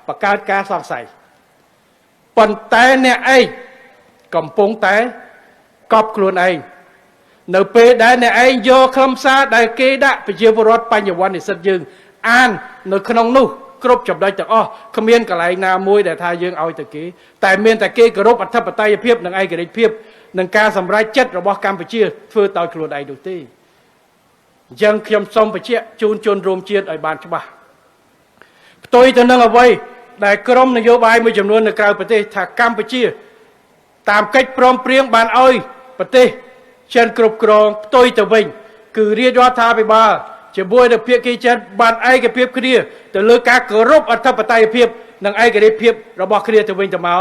ประกาศการสองใส่ปันแต่เนี่ยไอ้กำปงแต่กอบครุนไอเนเปได้เนี่ยไอ้โยคำซาได้เกดะไปเยี่ยมรถปัญญวันในสัตยึงอ่านในขนมนู่กรบจับได้จากอ้อขมิ้นกับไหลนามวยแต่ทายยังเอาตะกี้แต่เมียนตะกี้กรบอัฐปไตยเพียบหนังไอ้กระดิเพียบหนังการสำไรเจ็ดระบบการไปเชี่ยเพื่อต่อยครุนไอดูตียังเขียมซอมไปเชี่ยจูนจนรวมเชียร์ไอบานฉบับตัวจะนั่งเอาไว้ได้กรมนโยบายมีจำนวนในกลางประเทศถ้ากัมพูชีตามกิจพร้อมเปรียงบานอ้อยประเทศเช่นกรบกรองตัวจะวิ่งคือเรียกว่าทาไปบ้าจะบวยเด็กเพียกีเช่นบานไอกับเพียบคดีแต่เลือกการกรบอัฐปไตยเพียบนังไอกับได้เพียบระบบคดีจะวิ่งจะมา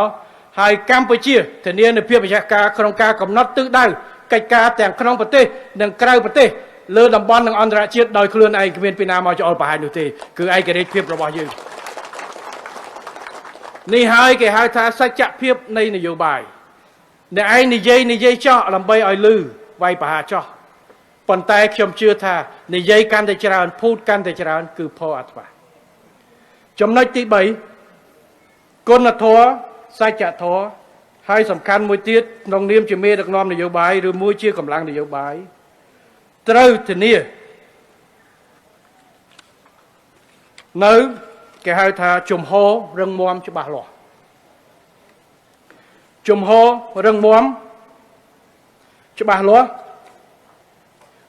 ให้กัมพูชีแต่เนี้ยในเพียบประชาการโครงการกำนัดตื้อได้กิจการแต่งขนมประเทศนังกลางประเทศเลือดบอลนังอันตรายเชียดโดยเคลื่อนไอเวียนปีนามาจะเอาไปหาดูทีคือไอกับได้เพียบระบบยืนนี่ให้แกให้ท่าสัจเพียบในนโยบายในไอ้นิเยจ่อลำใบอ้อยลือไว้ปะหาจ่อปนแต่ชมเชื่อท่านิเยการแต่จราพูดการแต่จราคือพออัตบาจำนวนที่ใบกนทัวสัจทัวให้สำคัญมวยตีดนองเนียมจะมีดักนอมนโยบายหรือมวยเชื่อกำลังนโยบายเต้าทีนี้เนื้อแกให้ท่าจุ่มโฮเรื่องมอมจะบาหล่อจุ่มโฮเรื่องมอมจะบาหล่อ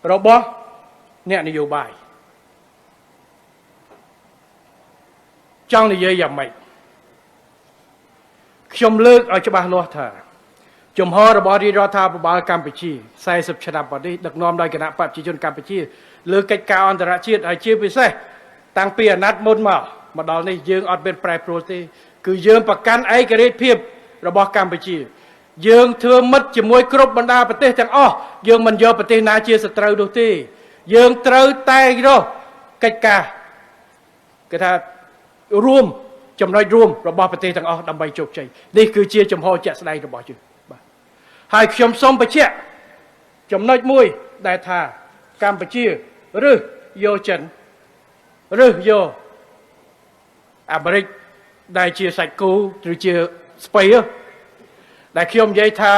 เราบอกเนี่ยนโยบายจังนโยบายอย่างไรชมเลิกเอาจะบาหล่อท่า ជំហររបស់រាជរដ្ឋាភិបាលកម្ពុជា40ឆ្នាំបាត់នេះដឹកនាំដោយគណៈបព្វជិជនកម្ពុជាលើកិច្ចការអន្តរជាតិហើយជាពិសេសតាំងពីអាណត្តិមុនមកដល់នេះយើងអត់មានប្រែប្រួលទេគឺយើងប្រកាន់ឯករាជ្យភាពរបស់កម្ពុជាយើងធ្វើមិត្តជាមួយគ្រប់បណ្ដាប្រទេសទាំងអស់យើងមិនយកប្រទេសណាជាសត្រូវនោះទេយើងត្រូវតែរកកិច្ចការគេថារួមចំណុចរួមរបស់ប្រទេសទាំងអស់ដើម្បីជោគជ័យនេះគឺជាចំហជាក់ស្ដែងរបស់យើងបាទហើយខ្ញុំសូមបញ្ជាក់ចំណុចមួយដែលថាកម្ពុជាឬយកចិនឬយកអាមេរិកដែលជាសាច់គោឬជាស្ពៃដែលខ្ញុំនិយាយថា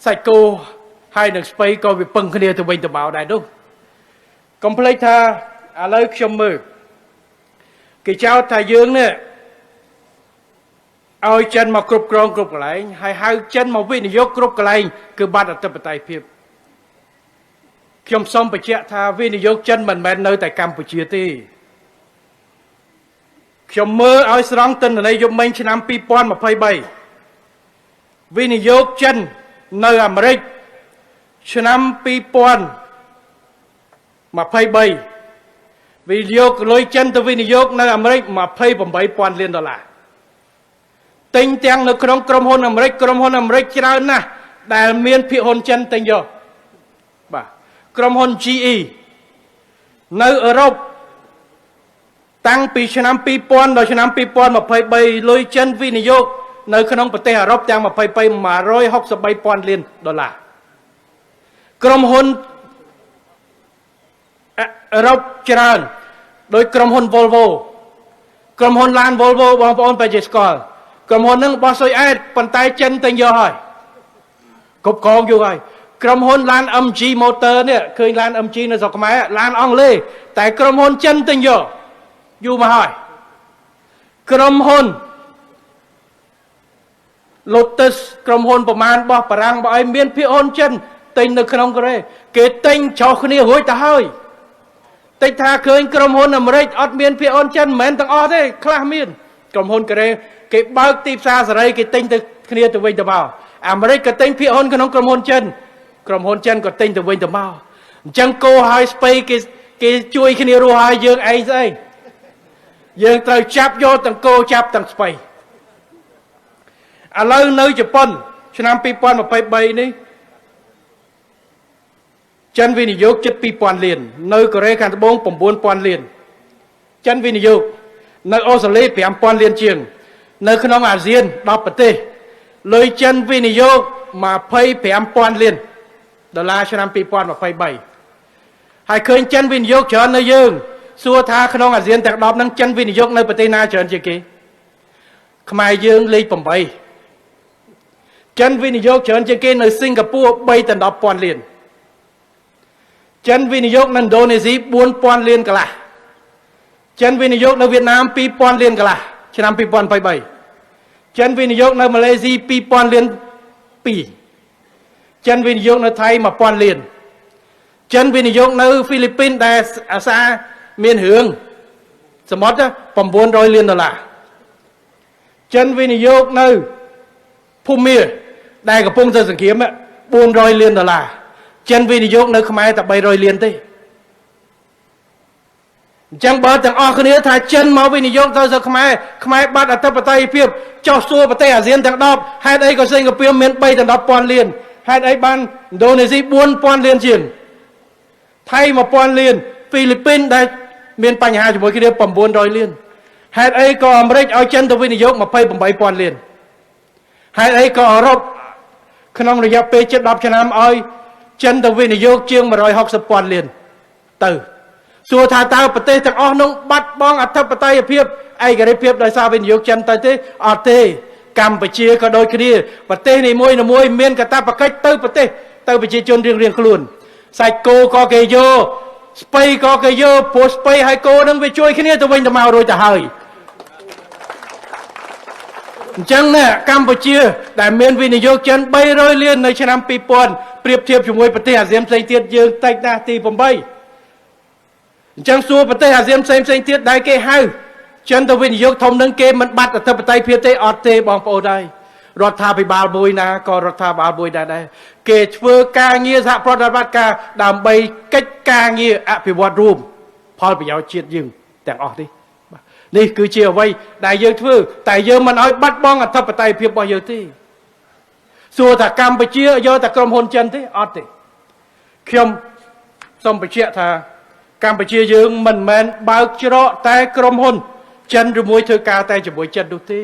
សាច់គោហើយនឹងស្ពៃក៏វាពឹងគ្នាទៅវិញទៅមកដែរនោះកុំភ្លេចថាឥឡូវខ្ញុំមើលគេចោទថាយើងនេះឲ្យចិនមកគ្រប់គ្រងគ្រប់កន្លែងហើយហៅចិនមកវិនិយោគគ្រប់កន្លែងគឺបាត់អធិបតេយ្យភាពខ្ញុំសូមបញ្ជាក់ថាវិនិយោគចិនមិនមែននៅតែកម្ពុជាទេខ្ញុំមើលឲ្យស្រង់ទិន្នន័យយប់មិញឆ្នាំ2023វិនិយោគចិននៅអាមេរិកឆ្នាំ2023វិនិយោគលុយចិនទៅវិនិយោគនៅអាមេរិក$28,000 លានទិញទាំងនៅក្នុងក្រុមហ៊ុនអាមេរិកច្រើនណាស់ដែលមានភាគហ៊ុនចិនទិញយកបាទក្រុមហ៊ុន GE នៅអឺរ៉ុបតាំងពីឆ្នាំ2000ដល់ឆ្នាំ2023លុយចិនវិនិយោគនៅក្នុងប្រទេសអឺរ៉ុបទាំង$163,000 លានក្រុមហ៊ុនអឺរ៉ុបច្រើនដោយក្រុមហ៊ុន Volvo ក្រុមហ៊ុនឡាន Volvo បងប្អូនប្រហែលជាស្គាល់ក្រុមហ៊ុនហ្នឹងបោះសុយអែតប៉ុន្តែចិនតែយកហើយគ្រប់គ្រងយកហើយក្រុមហ៊ុនឡាន MG Motor នេះឃើញឡាន MG នៅស្រុកខ្មែរឡានអង់គ្លេសតែក្រុមហ៊ុនចិនតែយកយូរមកហើយក្រុមហ៊ុន Lotus ក្រុមហ៊ុនប្រមាណរបស់បារាំងបើឲ្យមានភាគហ៊ុនចិនទិញនៅក្នុងកូរ៉េគេទិញចោះគ្នារួចទៅហើយតិចថាឃើញក្រុមហ៊ុនអាមេរិកអត់មានភាគហ៊ុនចិនមិនមែនទាំងអស់ទេខ្លះមានក្រុមហ៊ុនកូរ៉េគេបើកទីផ្សារសេរីគេទិញទៅគ្នាទៅវិញទៅមកអាមេរិកក៏ទិញភាគហ៊ុនក្នុងក្រុមហ៊ុនចិនក៏ទិញទៅវិញទៅមកអញ្ចឹងគោហើយស្ពៃគេជួយគ្នារស់ហើយយើងឯងស្អីយើងត្រូវចាប់យកទាំងគោចាប់ទាំងស្ពៃឥឡូវនៅជប៉ុនឆ្នាំ2023នេះចិនវិនិយោគជិត$2,000 លាននៅកូរ៉េខាងត្បូង$9,000 លានចិនវិនិយោគនៅអូស្ត្រាលី$5,000 លានជាងនៅក្នុងអាស៊ាន10ប្រទេសលុយចិនវិនិយោគ$25,000 លានឆ្នាំ2023ហើយឃើញចិនវិនិយោគច្រើននៅយើងសួរថាក្នុងអាស៊ានទាំង10ហ្នឹងចិនវិនិយោគនៅប្រទេសណាច្រើនជាងគេខ្មែរយើងលេខ8ចិនវិនិយោគច្រើនជាងគេនៅសិង្ហបុរី3ដល់10,000 លានចិនវិនិយោគនៅឥណ្ឌូនេស៊ី4,000 លានកន្លះចិនវិនិយោគនៅវៀតណាម2,000 លានកន្លះឆ្នាំ2023ចិនវិនិយោគនៅម៉ាឡេស៊ី2,000 លាន2ចិនវិនិយោគនៅថៃ1,000 លានចិនវិនិយោគនៅហ្វីលីពីនដែលអាសាមានរឿងសមុទ្រ$900 លានចិនវិនិយោគនៅភូមាដែលកំពុងទៅសង្គ្រាម$400 លានចិនវិនិយោគនៅខ្មែរតែ$300 លានទេអញ្ចឹងបើទាំងអស់គ្នាថាចិនមកវិនិយោគទៅខ្មែរបាត់អធិបតេយ្យភាពចោះសួរប្រទេសអាស៊ានទាំង10ហេតុអីក៏សិង្ហបុរីមាន3ដល់10,000 លានហេតុអីបានឥណ្ឌូនេស៊ី4,000 លានជាងថៃ1,000 លានហ្វីលីពីនដែលមានបញ្ហាជាមួយគ្នា$900 លានហេតុអីក៏អាមេរិកឲ្យចិនទៅវិនិយោគ28,000 លានហេតុអីក៏អឺរ៉ុបក្នុងរយៈពេលជិត10ឆ្នាំឲ្យចិនទៅវិនិយោគជាង160,000 លានទៅសួរថាតើប្រទេសទាំងអស់នោះបាត់បង់អធិបតេយ្យភាពឯករាជ្យភាពដោយសារវិនិយោគចិនទៅទេអត់ទេកម្ពុជាក៏ដូចគ្នាប្រទេសនីមួយមានកាតព្វកិច្ចទៅប្រទេសទៅប្រជាជនរៀងខ្លួនសាច់គោក៏គេយកស្ពៃក៏គេយកព្រោះស្ពៃហើយគោនឹងវាជួយគ្នាទៅវិញទៅមករួចទៅហើយអញ្ចឹងណាកម្ពុជាដែលមានវិនិយោគចិន$300 លាននៅឆ្នាំ2000ប្រៀបធៀបជាមួយប្រទេសអាស៊ានផ្សេងទៀតយើងតិចណាស់ទី8អញ្ចឹងសួរប្រទេសអាស៊ានផ្សេងទៀតដែលគេហៅចិនទៅវិនិយោគធំនឹងគេមិនបាត់អធិបតេយ្យភាពទេអត់ទេបងប្អូនហើយ រដ្ឋាភិបាលមួយណាក៏រដ្ឋាភិបាលមួយដែរគេធ្វើការងារសហប្រតិបត្តិការដើម្បីកិច្ចការងារអភិវឌ្ឍរួមផលប្រយោជន៍ជាតិយើងទាំងអស់នេះនេះគឺជាអ្វីដែលយើងធ្វើតែយើងមិនឲ្យបាត់បង់អធិបតេយ្យភាពរបស់យើងទេសួរថាកម្ពុជាយកតែក្រុមហ៊ុនចិនទេអត់ទេខ្ញុំសូមបញ្ជាក់ថាកម្ពុជាយើងមិនមែនបើកច្រកតែក្រុមហ៊ុនចិនឬមួយធ្វើការតែជាមួយចិននោះទេ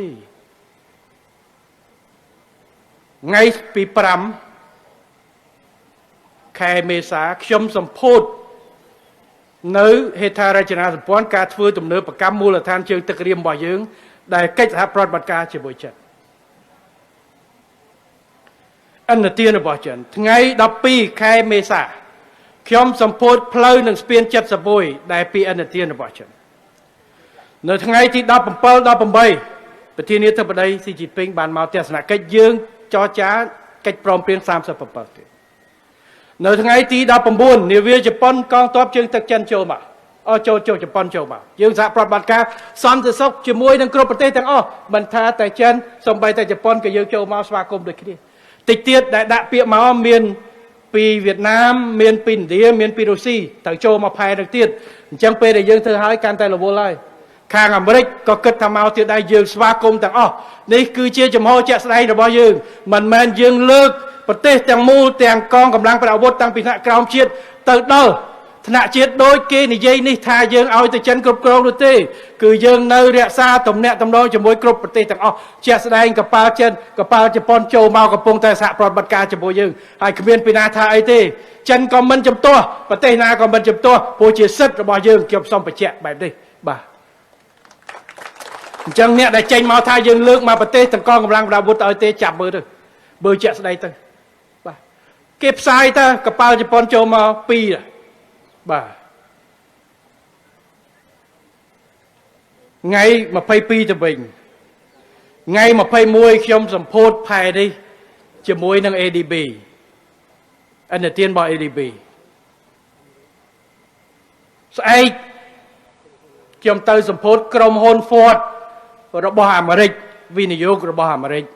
ថ្ងៃទី5ខែមេសាខ្ញុំសម្ពោធនៅហេដ្ឋារចនាសម្ព័ន្ធការធ្វើទំនើបកម្មមូលដ្ឋានជើងទឹករៀមរបស់យើងដែលកិច្ចសហប្រតិបត្តិការជាមួយចិនឥណទានរបស់ចិនថ្ងៃ12ខែមេសាខ្ញុំសម្ពោធផ្លូវនឹងស្ពាន71ដែលពីឥណទានរបស់ចិននៅថ្ងៃទី17 18ប្រធានាធិបតីស៊ីជីពីងបានមកទស្សនកិច្ចយើងចរចាកិច្ចព្រមព្រៀង37ទៀតនៅថ្ងៃទី19នាវាជប៉ុនកងទ័ពជើងទឹកចិនចូលមកចូលជប៉ុនចូលមកយើងសហប្រតិបត្តិការសន្តិសុខជាមួយនឹងគ្រប់ប្រទេសទាំងអស់មិនថាតែចិនសូម្បីតែជប៉ុនក៏យើងចូលមកស្វាគមន៍ដូចគ្នាតិចទៀតដែលដាក់ពាក្យមកមានពីវៀតណាមមានពីឥណ្ឌាមានពីរុស្ស៊ីត្រូវចូលមកផែនឹងទៀតអញ្ចឹងពេលដែលយើងធ្វើហើយកាន់តែរវល់ហើយខាងអាមេរិកក៏គិតថាមកទៀតដែរយើងស្វាគមន៍ទាំងអស់នេះគឺជាចំហជាក់ស្ដែងរបស់យើងមិនមែនយើងលើកប្រទេសទាំងមូលទាំងកងកម្លាំងប្រដាប់អាវុធតាំងពីថ្នាក់ក្រោមជាតិទៅដល់ថ្នាក់ជាតិដូចគេនិយាយនេះថាយើងឲ្យទៅចិនគ្រប់គ្រងនោះទេគឺយើងនៅរក្សាទំនាក់ទំនងជាមួយគ្រប់ប្រទេសទាំងអស់ជាក់ស្ដែងកប៉ាល់ចិនកប៉ាល់ជប៉ុនចូលមកកំពុងតែសហប្រតិបត្តិការជាមួយយើងហើយគ្មានពីណាថាអីទេចិនក៏មិនជំទាស់ប្រទេសណាក៏មិនជំទាស់ព្រោះជាសិទ្ធិរបស់យើងខ្ញុំសូមបញ្ជាក់បែបនេះបាទអញ្ចឹងអ្នកដែលចេញមកថាយើងលើកមកប្រទេសទាំងកងកម្លាំងប្រដាប់អាវុធឲ្យទេចាប់មើលទៅបើជាក់ស្ដែងទៅបាទគេផ្សាយទៅកប៉ាល់ជប៉ុនចូលមក2បាទថ្ងៃ22ទៅវិញថ្ងៃ21ខ្ញុំសម្ពោធផែនេះជាមួយនឹង ADB ឥណទានរបស់ ADB ស្អែកខ្ញុំទៅសម្ពោធក្រុមហ៊ុន Ford របស់អាមេរិកវិនិយោគរបស់អាមេរិក23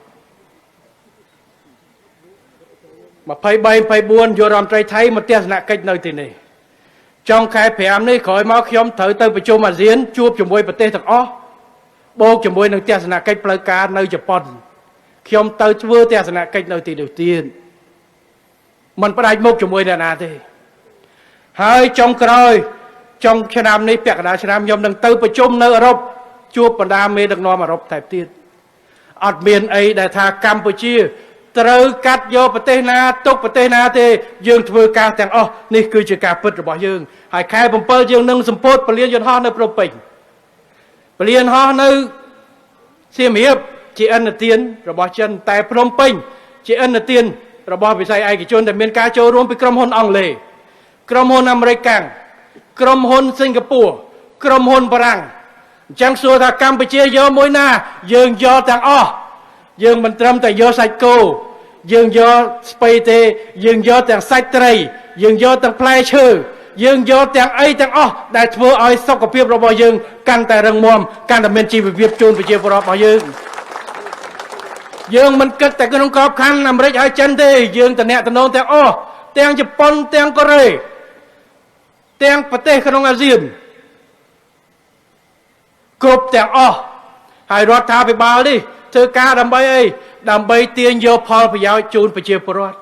24យុរដ្ឋមន្ត្រីថៃមកទស្សនកិច្ចនៅទីនេះចុងខែ5នេះក្រោយមកខ្ញុំត្រូវទៅប្រជុំអាស៊ានជួបជាមួយប្រទេសទាំងអស់បូកជាមួយនឹងទស្សនកិច្ចផ្លូវការនៅជប៉ុនខ្ញុំទៅធ្វើទស្សនកិច្ចនៅទីនោះទៀតមិនផ្ដាច់មុខជាមួយអ្នកណាទេហើយចុងក្រោយចុងឆ្នាំនេះពាក់កណ្ដាលឆ្នាំខ្ញុំនឹងទៅប្រជុំនៅអឺរ៉ុបជួបបណ្ដាមេដឹកនាំអឺរ៉ុបតែទៀតអត់មានអីដែលថាកម្ពុជាត្រូវកាត់យកប្រទេសណាទុកប្រទេសណាទេយើងធ្វើការទាំងអស់នេះគឺជាការពិតរបស់យើងហើយខែ7យើងនឹងសម្ពោធពលានយន្តហោះនៅភ្នំពេញពលានហោះនៅសៀមរាបជាឥណទានរបស់ចិនតែភ្នំពេញជាឥណទានរបស់វិស័យឯកជនដែលមានការចូលរួមពីក្រុមហ៊ុនអង់គ្លេសក្រុមហ៊ុនអាមេរិកកាំងក្រុមហ៊ុនសិង្ហបុរីក្រុមហ៊ុនបារាំងអញ្ចឹងសួរថាកម្ពុជាយកមួយណាយើងយកទាំងអស់យើងមិនត្រឹមតែយកសាច់គោយើងយកស្ពៃទេយើងយកទាំងសាច់ត្រីយើងយកទាំងផ្លែឈើយើងយកទាំងអីទាំងអស់ដែលធ្វើឲ្យសុខភាពរបស់យើងកាន់តែរឹងមាំកាន់តែមានជីវភាពជូនប្រជាពលរដ្ឋរបស់យើងមិនគិតតែក្នុងក្របខ័ណ្ឌអាមេរិកហើយចិនទេយើងតំណែងទាំងអស់ទាំងជប៉ុនទាំងកូរ៉េទាំងប្រទេសក្នុងអាស៊ានគ្រប់ទាំងអស់ហើយរដ្ឋាភិបាលនេះធ្វើការដើម្បីអីដើម្បីទាញយកផលប្រយោជន៍ជូនប្រជាពលរដ្ឋ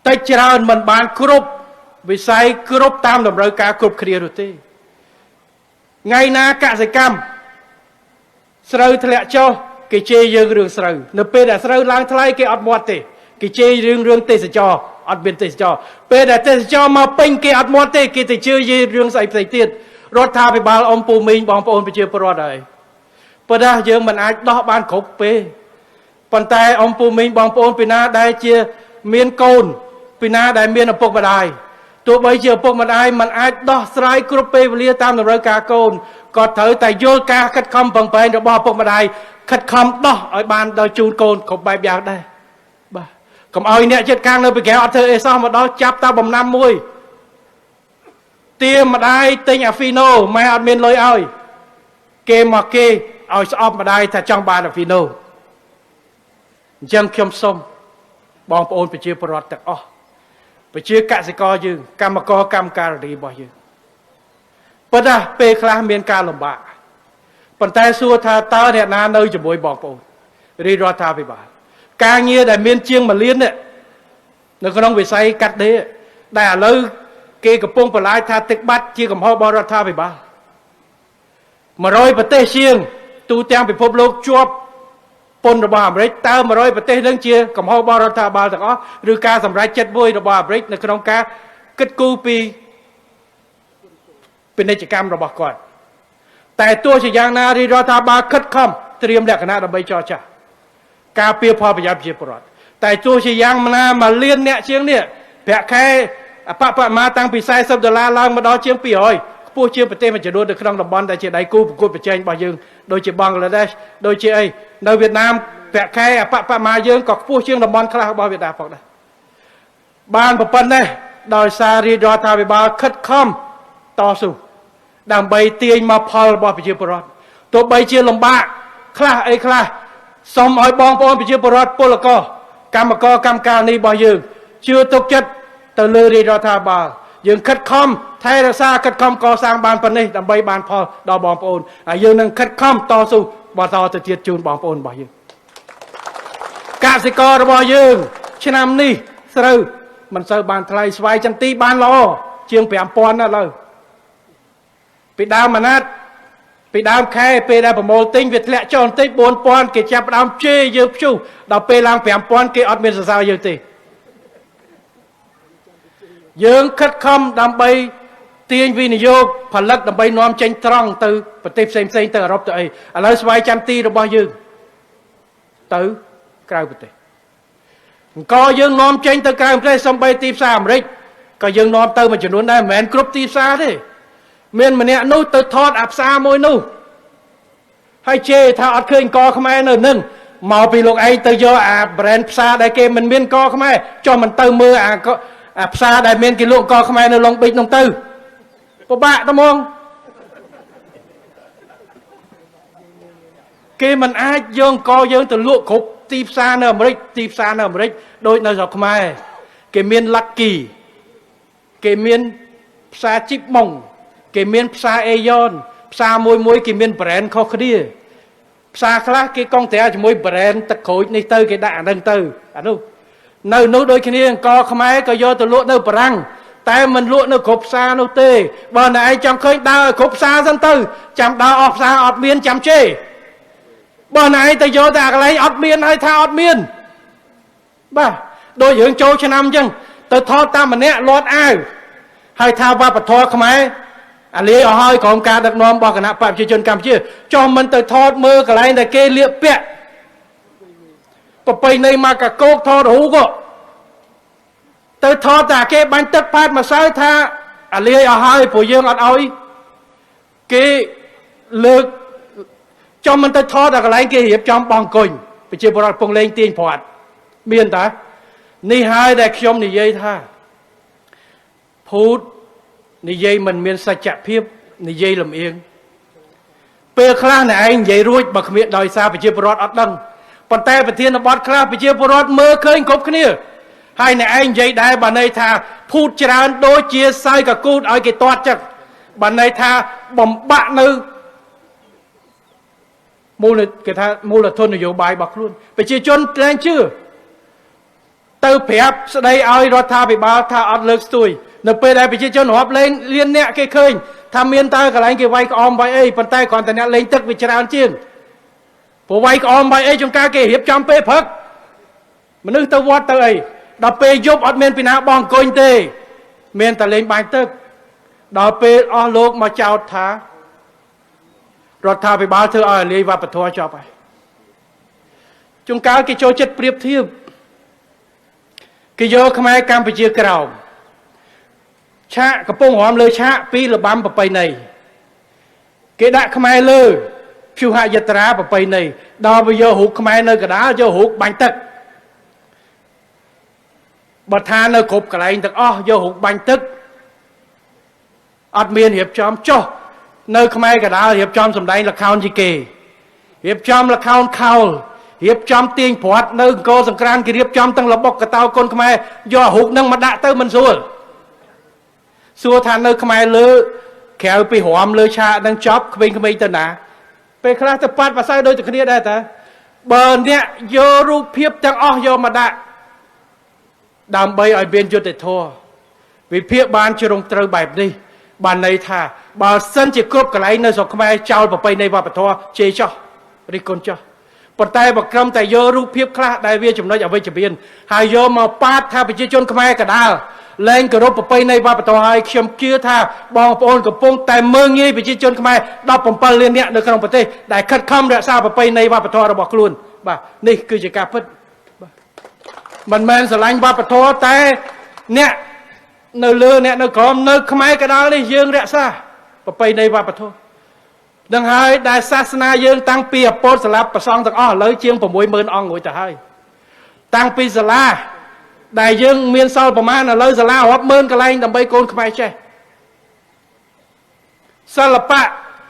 តែច្រើនមិនបានគ្រប់វិស័យគ្រប់តាមតម្រូវការគ្រប់គ្នានោះទេថ្ងៃណាកសិកម្មស្រូវធ្លាក់ចុះគេជេរយើងរឿងស្រូវនៅពេលដែលស្រូវឡើងថ្លៃគេអត់មាត់ទេគេជេររឿងទេសចរអត់មានទេសចរពេលដែលទេសចរមកពេញគេអត់មាត់ទេគេទៅជឿយេរឿងស្អីផ្សេងទៀតរដ្ឋាភិបាលអ៊ំពូមីងបងប្អូនប្រជាពលរដ្ឋហើយប៉ុន្តែយើងមិនអាចដោះបានគ្រប់ពេលប៉ុន្តែអ៊ំពូមីងបងប្អូនពីណាដែលជាមានកូនពីណាដែលមានឪពុកម្ដាយទោះបីជាឪពុកម្ដាយមិនអាចដោះស្រាយគ្រប់ពេលវេលាតាមតម្រូវការកូនក៏ត្រូវតែយល់ការខិតខំប្រឹងប្រែងរបស់ឪពុកម្ដាយខិតខំដោះឲ្យបានដល់ជូនកូនគ្រប់បែបយ៉ាងដែរបាទកុំឲ្យអ្នកចិត្តខាងនៅពីក្រៅអត់ធ្វើអីសោះមកដល់ចាប់តាបំណាំមួយទាម្ដាយទិញអាហ្វីណូម៉ែអត់មានលុយឲ្យគេមកគេឲ្យស្អប់ម្ដាយថាចង់បានអាហ្វីណូ ចឹងខ្ញុំសូមបងប្អូនប្រជាពលរដ្ឋទាំងអស់ប្រជាកសិករយើងកម្មករកម្មការិនីរបស់យើងប៉ុន្តែពេលខ្លះមានការលំបាកប៉ុន្តែសួរថាតើអ្នកណានៅជាមួយបងប្អូនរាជរដ្ឋាភិបាលការងារដែលមានជាង1លាននៅក្នុងវិស័យកាត់ដេរដែលឥឡូវគេកំពុងបន្លាយថាទឹកបាត់ជាកំហុសរបស់រដ្ឋាភិបាល100ប្រទេសជាងទូទាំងពិភពលោកជាប់ពន្ធរបស់អាមេរិកតើ100ប្រទេសនឹងជាកំហុសរបស់រដ្ឋាភិបាលទាំងអស់ឬការសម្រេចចិត្តមួយរបស់អាមេរិកនៅក្នុងការគិតគូរពីពាណិជ្ជកម្មរបស់គាត់តែទោះជាយ៉ាងណារាជរដ្ឋាភិបាលខិតខំត្រៀមលក្ខណៈដើម្បីចរចាការពារផលប្រយោជន៍ប្រជាពលរដ្ឋតែទោះជាយ៉ាងណា1លានអ្នកជាងនេះប្រាក់ខែអបបមាតាំងពី$40ឡើងមកដល់ជាង200ខ្ពស់ជាងប្រទេសមួយចំនួននៅក្នុងតំបន់ដែលជាដៃគូប្រកួតប្រជែងរបស់យើងដូចជាបង់ក្លាដេសដូចជាអីនៅវៀតណាមប្រាក់ខែអបបមាយើងក៏ខ្ពស់ជាងតំបន់ខ្លះរបស់វៀតណាមផងដែរបានប៉ុណ្ណេះដោយសាររាជរដ្ឋាភិបាលខិតខំតស៊ូដើម្បីទាញមកផលរបស់ប្រជាពលរដ្ឋទោះបីជាលំបាកខ្លះអីខ្លះសូមឲ្យបងប្អូនប្រជាពលរដ្ឋពលករកម្មករកម្មការនេះរបស់យើងជឿទុកចិត្តទៅលើរាជរដ្ឋាភិបាលយើងខិតខំថែរក្សាខិតខំកសាងបានប៉ុណ្ណេះដើម្បីបានផលដល់បងប្អូនហើយយើងនឹងខិតខំតស៊ូបន្តទៅទៀតជូនបងប្អូនរបស់យើងកសិកររបស់យើងឆ្នាំនេះស្រូវមិនសូវបានថ្លៃស្វាយចន្ទីបានល្អជាង5000ណាឥឡូវពីដើមអាណត្តិពីដើមខែពេលដែលប្រមូលទិញវាធ្លាក់ចុះបន្តិច4000គេចាប់ផ្ដើមជេរយើងព្យុះដល់ពេលឡើង5000គេអត់មានសរសើរយើងទេយើងខិតខំដើម្បីទាញវិនិយោគផលិតដើម្បីនាំចេញត្រង់ទៅប្រទេសផ្សេងទៅអឺរ៉ុបទៅអីឥឡូវស្វ័យចន្ទីរបស់យើងទៅក្រៅប្រទេសអង្គយើងនាំចេញទៅក្រៅប្រទេសសំបីទីផ្សារអាមេរិកក៏យើងនាំទៅមួយចំនួនដែរមិនមែនគ្រប់ទីផ្សារទេមានម្នាក់នោះទៅថតអាផ្សារមួយនោះហើយជេរថាអត់ឃើញកខ្មែរនៅនឹងមកពីលោកឯងទៅយកអា brand ផ្សារដែលគេមិនមានកខ្មែរចុះមិនទៅមើលអាផ្សារដែលមានគេលក់កខ្មែរនៅឡុងប៊ិចនោះទៅពិបាកត្មងគេមិនអាចយកកយើងទៅលក់គ្រប់ទីផ្សារនៅអាមេរិកទីផ្សារនៅអាមេរិកដូចនៅស្រុកខ្មែរគេមាន Lucky គេមានផ្សារជីបម៉ុងគេមានផ្សារអេយ៉នផ្សារមួយគេមាន brand ខុសគ្នាផ្សារខ្លះគេកង់ត្រាជាមួយ brand ទឹកក្រូចនេះទៅគេដាក់អានឹងទៅអានោះនៅនោះដូចគ្នាអង្គខ្មែរក៏យកទៅលក់នៅបារាំងតែមិនលក់នៅគ្រប់ផ្សារនោះទេបើណែឯងចង់ឃើញដើរគ្រប់ផ្សារសិនទៅចាំដើរអស់ផ្សារអត់មានចាំជេរបើណែឯងទៅយកតែកន្លែងអត់មានហើយថាអត់មានបាទដូចយើងចូលឆ្នាំអញ្ចឹងទៅថតតាមម្នាក់លាត់អាវហើយថាវប្បធម៌ខ្មែរអាលាយអស់ហើយក្រុមការដឹកនាំរបស់គណៈបព្វជិជនកម្ពុជាចុះមិនទៅថតមើលកន្លែងដែលគេលៀបពាក់ប្រពៃណីមកកកោកថតរូបក៏ទៅថតតែគេបាញ់ទឹកផាតម្សៅថាអាលាយអស់ហើយព្រោះយើងអត់ឲ្យគេលើកចំមិនទៅថតតែកន្លែងគេរៀបចំបង្គញប្រជាពលរដ្ឋពងលេងទាញព្រាត់មានតានេះហើយដែលខ្ញុំនិយាយថាភូតនិយាយមិនមានសច្ចភាពនិយាយលំអៀងពេលខ្លះអ្នកឯងនិយាយរួចបើគ្មានដោយសារប្រជាពលរដ្ឋអត់ដឹងប៉ុន្តែប្រធានបទខ្លះប្រជាពលរដ្ឋមើលឃើញគ្រប់គ្នាហើយអ្នកឯងនិយាយដែរបើន័យថាភូតច្រើនដូចជាសើយកកូតឲ្យគេទាត់ចឹងបើន័យថាបំបាក់នៅគេថាមូលធននយោបាយរបស់ខ្លួនប្រជាជនតែងជឿទៅប្រាប់ស្ដីឲ្យរដ្ឋាភិបាលថាអត់លើកស្ទួយនៅពេលដែលប្រជាជនរាប់លេងលានអ្នកគេឃើញថាមានតើកន្លែងគេវាយក្អមវាយអីប៉ុន្តែគ្រាន់តែអ្នកលេងទឹកវាច្រើនជាងព្រោះវាយក្អមវាយអីចង្ការគេរៀបចំពេលព្រឹកមនុស្សទៅវត្តទៅអីដល់ពេលយប់អត់មានពីណាបងអង្គុញទេមានតែលេងបាញ់ទឹកដល់ពេលអស់លោកមកចោទថារដ្ឋាភិបាលធ្វើឲ្យលាយវប្បធម៌ចប់ហើយចង្ការគេចូលចិត្តប្រៀបធៀបគេយកខ្មែរកម្ពុជាក្រោមឆាកកំពុងរំលើឆាកពីរបាំប្រពៃណីគេដាក់ខ្មែរលើព្យុហយត្រាប្រពៃណីដល់វាយករូបខ្មែរនៅកណ្ដាលយករូបបាញ់ទឹកបើថានៅគ្រប់កន្លែងទាំងអស់យករូបបាញ់ទឹកអត់មានរៀបចំចុះនៅខ្មែរកណ្ដាលរៀបចំសម្ដែងល្ខោនជាគេរៀបចំល្ខោនខោល រៀបចំទាញព្រាត់នៅអង្គរសង្គ្រាមគេរៀបចំទាំងរបបកតោកូនខ្មែរយករូបនឹងមកដាក់ទៅមិនស្រួលសួរថានៅខ្មែរលើក្រៅពីរំលើឆាកនឹងចប់ក្មេងៗទៅណាពេលខ្លះទៅប៉ាត់ភាសាដូចតែគ្នាដែរតាបើអ្នកយករូបភាពទាំងអស់យកមកដាក់ដើម្បីឲ្យមានយុត្តិធម៌វិភាគបានជ្រុងត្រូវបែបនេះបានន័យថាបើសិនជាគ្រប់កន្លែងនៅស្រុកខ្មែរចោលប្រពៃណីវប្បធម៌ជេរចោះរិះគន់ចោះប៉ុន្តែបើក្រំតែយករូបភាពខ្លះដែលវាចំណុចអវិជ្ជមានហើយយកមកប៉ាតថាប្រជាជនខ្មែរកដាលលែងគោរពប្រពៃណីវប្បធម៌ហើយខ្ញុំជឿថាបងប្អូនកំពុងតែមើងងាយប្រជាជនខ្មែរ17លាននាក់នៅក្នុងប្រទេសដែលខិតខំរក្សាប្រពៃណីវប្បធម៌របស់ខ្លួនបាទនេះគឺជាការពិតបាទមិនមែនស្រឡាញ់វប្បធម៌តែអ្នកនៅលើអ្នកនៅក្រោមនៅខ្មែរកដាលនេះយើងរក្សាប្រពៃណីវប្បធម៌នឹងហើយដែលសាសនាយើងតាំងពីអពោតស្លាប់ប្រសង់ទាំងអស់ឥឡូវជាង 60000 អង្គរួចទៅហើយតាំងពីសាលាដែលយើងមានសល់ប្រមាណឥឡូវសាលារាប់ម៉ឺនកន្លែងដើម្បីកូនខ្មែរចេះសិល្បៈ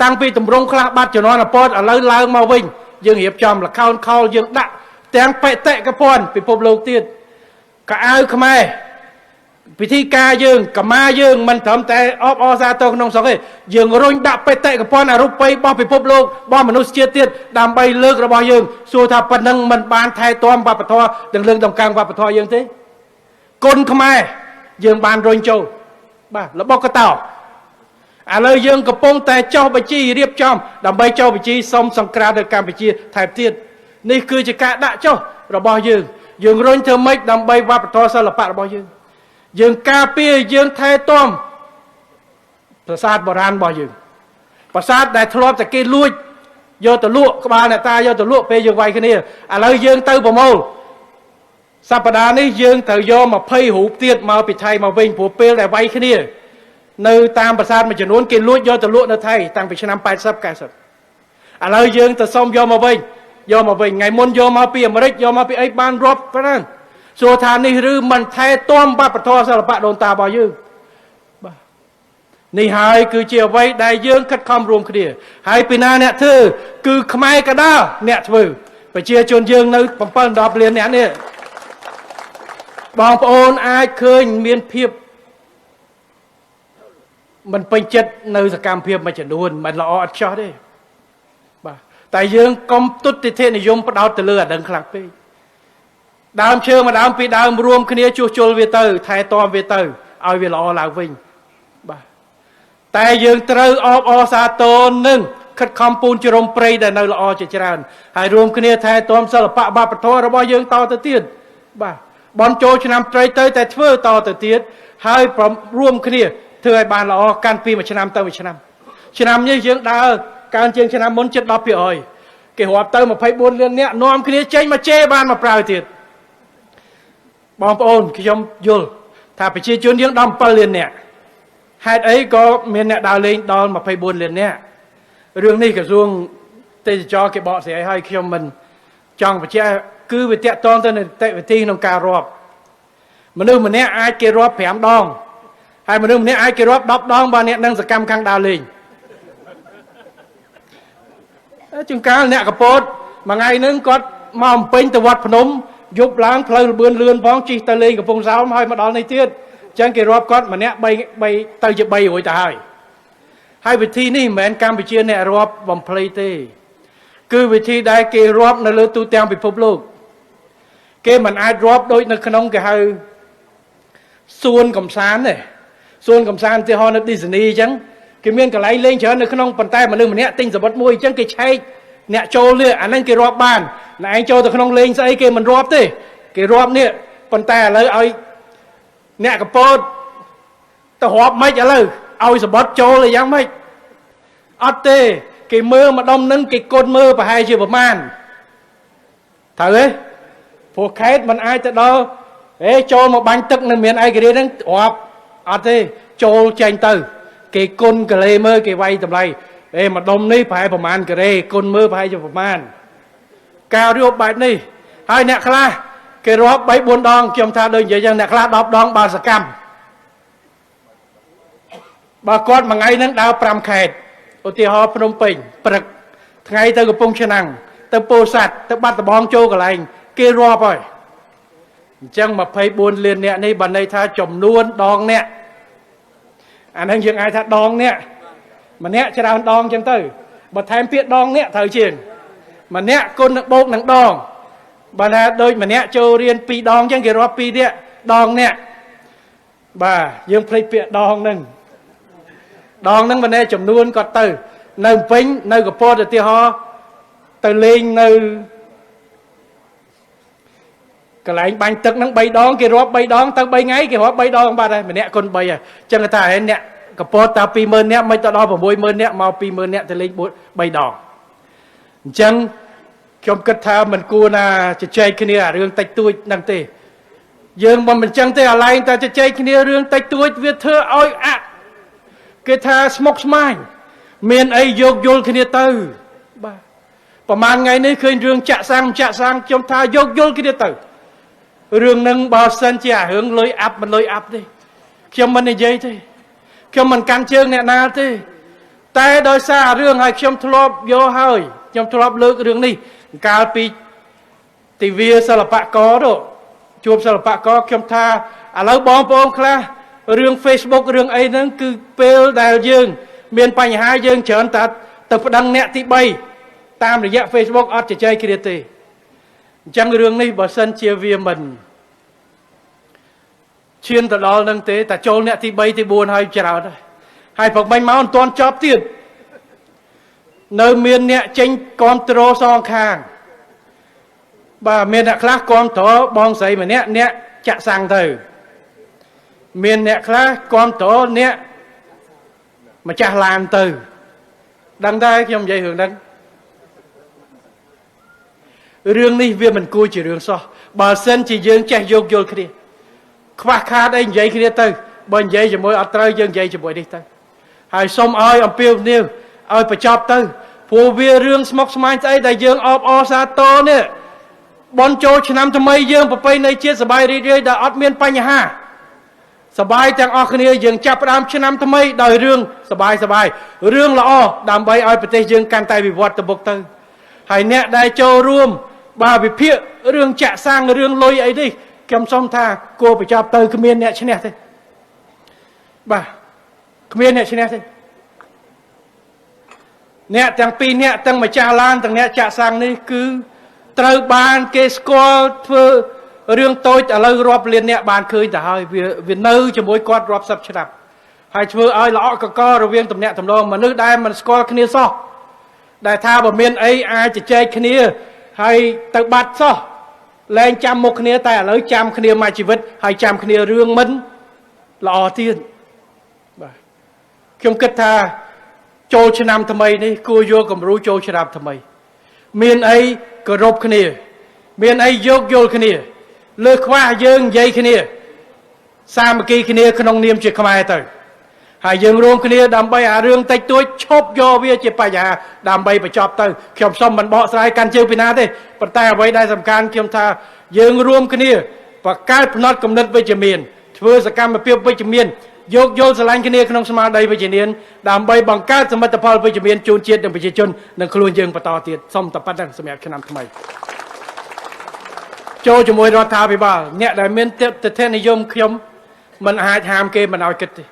តាំងពីទម្រង់ខ្លះបាត់ជំនាន់អពោតឥឡូវឡើងមកវិញយើងរៀបចំល្ខោនខោលយើងដាក់ទាំងបេតិកភណ្ឌពិភពលោកទៀតកៅអៅខ្មែរពិធីការយើងកម្មាយើងមិនត្រឹមតែអបអរសាទរក្នុងស្រុកទេយើងរុញដាក់បេតិកភណ្ឌអរូបីរបស់ពិភពលោករបស់មនុស្សជាតិទៀតដើម្បីលើករបស់យើងសួរថាប៉ុណ្ណឹងមិនបានថែទាំវប្បធម៌ទាំងលើកតម្កើងវប្បធម៌យើងទេគុណខ្មែរយើងបានរុញចូលបាទរបស់កតោឥឡូវយើងកំពុងតែចោះបញ្ជីរៀបចំដើម្បីចោះបញ្ជីសុំសង្គ្រាមនៅកម្ពុជាថែមទៀតនេះគឺជាការដាក់ចោះរបស់យើងរុញធ្វើម៉េចដើម្បីវប្បធម៌សិល្បៈរបស់យើងការពារយើងថែទាំប្រាសាទបុរាណរបស់យើងប្រាសាទដែលធ្លាប់តែគេលួចយកទៅលក់ក្បាលអ្នកតាយកទៅលក់ពេលយើងវាយគ្នាឥឡូវយើងទៅប្រមូលសប្តាហ៍នេះយើងត្រូវយក20រូបទៀតមកពីថៃមកវិញព្រោះពេលដែលវាយគ្នានៅតាមប្រាសាទមួយចំនួនគេលួចយកទៅលក់នៅថៃតាំងពីឆ្នាំ80 90ឥឡូវយើងទៅសុំយកមកវិញថ្ងៃមុនយកមកពីអាមេរិកយកមកពីអីបានរាប់ប៉ុណ្ណាសួរថានេះឬមិនថែទាំវប្បធម៌សិល្បៈដូនតារបស់យើងបាទនេះហើយគឺជាអ្វីដែលយើងខិតខំរួមគ្នាហើយពីណាអ្នកធ្វើគឺខ្មែរកដាលអ្នកធ្វើប្រជាជនយើងនៅ7-10លានអ្នកនេះបងប្អូនអាចឃើញមានភាពមិនពេញចិត្តនៅសកម្មភាពមួយចំនួនមិនល្អអត់ចោះទេបាទតែយើងកុំទុតិធិនិយមផ្ដោតទៅលើអាដឹងខ្លាំងពេកដើមឈើមួយដើមពីដើមរួមគ្នាជួសជុលវាទៅថែទាំវាទៅឲ្យវាល្អឡើងវិញបាទតែយើងត្រូវអបអរសាទរនឹងខិតខំពូនជ្រុំព្រៃដែលនៅល្អជាច្រើនហើយរួមគ្នាថែទាំសិល្បៈវប្បធម៌របស់យើងតទៅទៀតបាទបនចូលឆ្នាំត្រីទៅតែធ្វើតទៅទៀតហើយរួមគ្នាធ្វើឲ្យបានល្អកាន់ពីមួយឆ្នាំទៅមួយឆ្នាំនេះយើងដើរកើនជាងឆ្នាំមុនជិត 10% គេរាប់ទៅ24លាននាក់នាំគ្នាចេញមកជេរបានមកប្រើទៀតបងប្អូនខ្ញុំយល់ថាប្រជាជនយើង17លាននាក់ហេតុអីក៏មានអ្នកដើរលេងដល់24លាននាក់រឿងនេះក្រសួងទេសចរគេបកស្រាយឲ្យខ្ញុំមិនចង់បញ្ជាក់គឺវាតាក់ទងទៅនឹងនីតិវិធីក្នុងការរាប់មនុស្សម្នាក់អាចគេរាប់5ដងហើយមនុស្សម្នាក់អាចគេរាប់10ដងបើអ្នកនឹងសកម្មខាងដើរលេងជួនកាលអ្នកកពតមួយថ្ងៃហ្នឹងគាត់មកអំពេញទៅវត្តភ្នំយប់ឡើងផ្លូវលឿនផងជិះទៅលេងកំពង់សោមហើយមកដល់នេះទៀតអញ្ចឹងគេរាប់គាត់ម្នាក់3ទៅជា3រួចទៅហើយវិធីនេះមិនមែនកម្ពុជាអ្នករាប់បំភ្លៃទេគឺវិធីដែលគេរាប់នៅលើទូទាំងពិភពលោកគេមិនអាចរាប់ដូចនៅក្នុងគេហៅសួនកំសាន្តទេសួនកំសាន្តទីហោនៅ Disney អញ្ចឹងគេមានកន្លែងលេងច្រើននៅក្នុងប៉ុន្តែមនុស្សម្នាក់ទិញសមុទ្រមួយអញ្ចឹងគេឆែកអ្នកចូលនេះអាហ្នឹងគេរាប់បានណែឯងចូលទៅក្នុងលេងស្អីគេមិនរាប់ទេគេរាប់នេះប៉ុន្តែឥឡូវឲ្យអ្នកកពតទៅរាប់មិនឥឡូវឲ្យសមុទ្រចូលអីយ៉ាងម៉េចអត់ទេគេមើលម្ដុំហ្នឹងគេគុណមើលប្រហែលជាប្រមាណត្រូវទេព្រោះខេតមិនអាចទៅដល់ចូលមកបាញ់ទឹកនៅមានឯករាជ្យហ្នឹងរាប់អត់ទេចូលចេញទៅគេគុណកលេមើលគេវាយតម្លៃម្ដុំនេះប្រហែលប្រមាណការ៉េគុណមើលប្រហែលជាប្រមាណការរៀបបែបនេះហើយអ្នកខ្លះគេរាប់ 3-4 ដងខ្ញុំថាដូចនិយាយចឹងអ្នកខ្លះ10 ដងបានសកម្មបើគាត់មួយថ្ងៃហ្នឹងដើរ5ខេត្តឧទាហរណ៍ភ្នំពេញព្រឹកថ្ងៃទៅកំពង់ឆ្នាំង ទៅពោធិ៍សាត់ទៅបាត់ដំបងចូលកន្លែងគេរាប់ហើយអញ្ចឹង24លានអ្នកនេះបានន័យថាចំនួនដងអ្នកអាហ្នឹងយើងអាចថាដងអ្នកម្នាក់ច្រើនដងអញ្ចឹងទៅបើថែមពាក្យដងអ្នកត្រូវជាងម្នាក់គុណនឹងបូកនឹងដងបើថាដូចម្នាក់ចូលរៀន2ដងអញ្ចឹងគេរាប់2នាក់ដងអ្នកបាទយើងភ្លេចពាក្យដងហ្នឹងមិនណែចំនួនក៏ទៅនៅពេញនៅកពតឧទាហរណ៍ទៅលេងនៅកន្លែងបាញ់ទឹកហ្នឹង3ដងគេរាប់3ដងទៅ3ថ្ងៃគេរាប់3ដងបាត់ហើយម្នាក់គុណ3ហើយអញ្ចឹងថាហេអ្នកកពតតា20000នាក់មិនទៅដល់60000នាក់មក20000នាក់ទៅលេង3ដងអញ្ចឹងខ្ញុំគិតថាមិនគួរណាជជែកគ្នារឿងតិចតួចហ្នឹងទេយើងមិនអញ្ចឹងទេអាឡែងតែជជែកគ្នារឿងតិចតួចវាធ្វើឲ្យគេថាស្មុគស្មាញមានអីយោគយល់គ្នាទៅបាទប្រហែលថ្ងៃនេះឃើញរឿងចាក់សាំងខ្ញុំថាយោគយល់គ្នាទៅរឿងហ្នឹងបើសិនជារឿងលុយអាប់មិនលុយអាប់ទេខ្ញុំមិននិយាយទេខ្ញុំមិនកាន់ជើងអ្នកណាទេតែដោយសាររឿងឲ្យខ្ញុំធ្លាប់យកហើយខ្ញុំធ្លាប់លើករឿងនេះកាលពីទិវាសិល្បករទៅជួបសិល្បករខ្ញុំថាឥឡូវបងប្អូនខ្លះរឿង Facebook រឿងអីហ្នឹងគឺពេលដែលយើងមានបញ្ហាយើងច្រើនតែទៅប្តឹងអ្នកទី3តាមរយៈ Facebook អត់ជជែកគ្នាទេអញ្ចឹងរឿងនេះបើសិនជាវាមិនឈានទៅដល់នឹងទេតែចូលអ្នកទី3ទី4ហើយច្រើនហើយព្រោះបាញ់មកមិនទាន់ចប់ទៀតនៅមានអ្នកចេញគ្រប់គ្រងសងខាងបាទមានអ្នកខ្លះគ្រប់គ្រងបងស្រីម្នាក់អ្នកចាក់សាំងទៅមានអ្នកខ្លះគ្រប់គ្រងអ្នកម្ចាស់ឡានទៅដឹងតែខ្ញុំនិយាយរឿងហ្នឹងរឿងនេះវាមិនគួរជារឿងសោះបើសិនជាយើងចេះយោគយល់គ្នាខ្វះខាតអីនិយាយគ្នាទៅបើនិយាយជាមួយអត់ត្រូវយើងនិយាយជាមួយនេះទៅហើយសូមឲ្យអំពាវនាវឲ្យបញ្ចប់ទៅព្រោះវារឿងស្មុគស្មាញស្អីដែលយើងអបអរសាទរនេះបនចូលឆ្នាំថ្មីយើងប្រពៃណីជាតិសប្បាយរីករាយដែលអត់មានបញ្ហាសប្បាយទាំងអស់គ្នាយើងចាប់ផ្ដើមឆ្នាំថ្មីដោយរឿងសប្បាយរឿងល្អដើម្បីឲ្យប្រទេសយើងកាន់តែវិវត្តទៅមុខទៅហើយអ្នកដែលចូលរួមបាទវិភាគរឿងចាក់សាំងរឿងលុយអីនេះខ្ញុំសុំថាគួរបញ្ចប់ទៅគ្មានអ្នកឈ្នះទេបាទគ្មានអ្នកឈ្នះទេអ្នកទាំងពីរអ្នកទាំងម្ចាស់ឡានទាំងអ្នកចាក់សាំងនេះគឺត្រូវបានគេស្គាល់ធ្វើរឿងតូចឥឡូវរាប់លានអ្នកបានឃើញទៅហើយវានៅជាមួយគាត់រាប់សិបឆ្នាំហើយធ្វើឲ្យល្អកករវាងទំនាក់ទំនងមនុស្សដែលមិនស្គាល់គ្នាសោះដែលថាបើមានអីអាចជជែកគ្នាហើយទៅបាត់សោះលែងចាំមុខគ្នាតែឥឡូវចាំគ្នាមួយជីវិតហើយចាំគ្នារឿងមិនល្អទៀតបាទខ្ញុំគិតថាចូលឆ្នាំថ្មីនេះគួរយកគំរូចូលឆ្នាំថ្មីមានអីគោរពគ្នាមានអីយោគយល់គ្នាលើខ្វះយើងនិយាយគ្នាសាមគ្គីគ្នាក្នុងនាមជាខ្មែរទៅហើយយើងរួមគ្នាដើម្បីអារឿងតិចតួចឈប់យកវាជាបញ្ហាដើម្បីបញ្ចប់ទៅខ្ញុំសូមមិនបកស្រាយកាន់ជើងពីណាទេប៉ុន្តែអ្វីដែលសំខាន់ខ្ញុំថាយើងរួមគ្នាបង្កើតផ្នត់គំនិតវិជ្ជមានធ្វើសកម្មភាពវិជ្ជមានយោគយល់ស្រឡាញ់គ្នាក្នុងស្មារតីវិជ្ជមានដើម្បីបង្កើតសមិទ្ធផលវិជ្ជមានជូនជាតិនិងប្រជាជននិងខ្លួនយើងបន្តទៀតសូមតែប៉ុណ្្នឹងសម្រាប់ឆ្នាំថ្មីចូលជាមួយរដ្ឋាភិបាលអ្នកដែលមានទស្សននិយមខ្ញុំមិនអាចហាមគេមិនឲ្យគិតទេ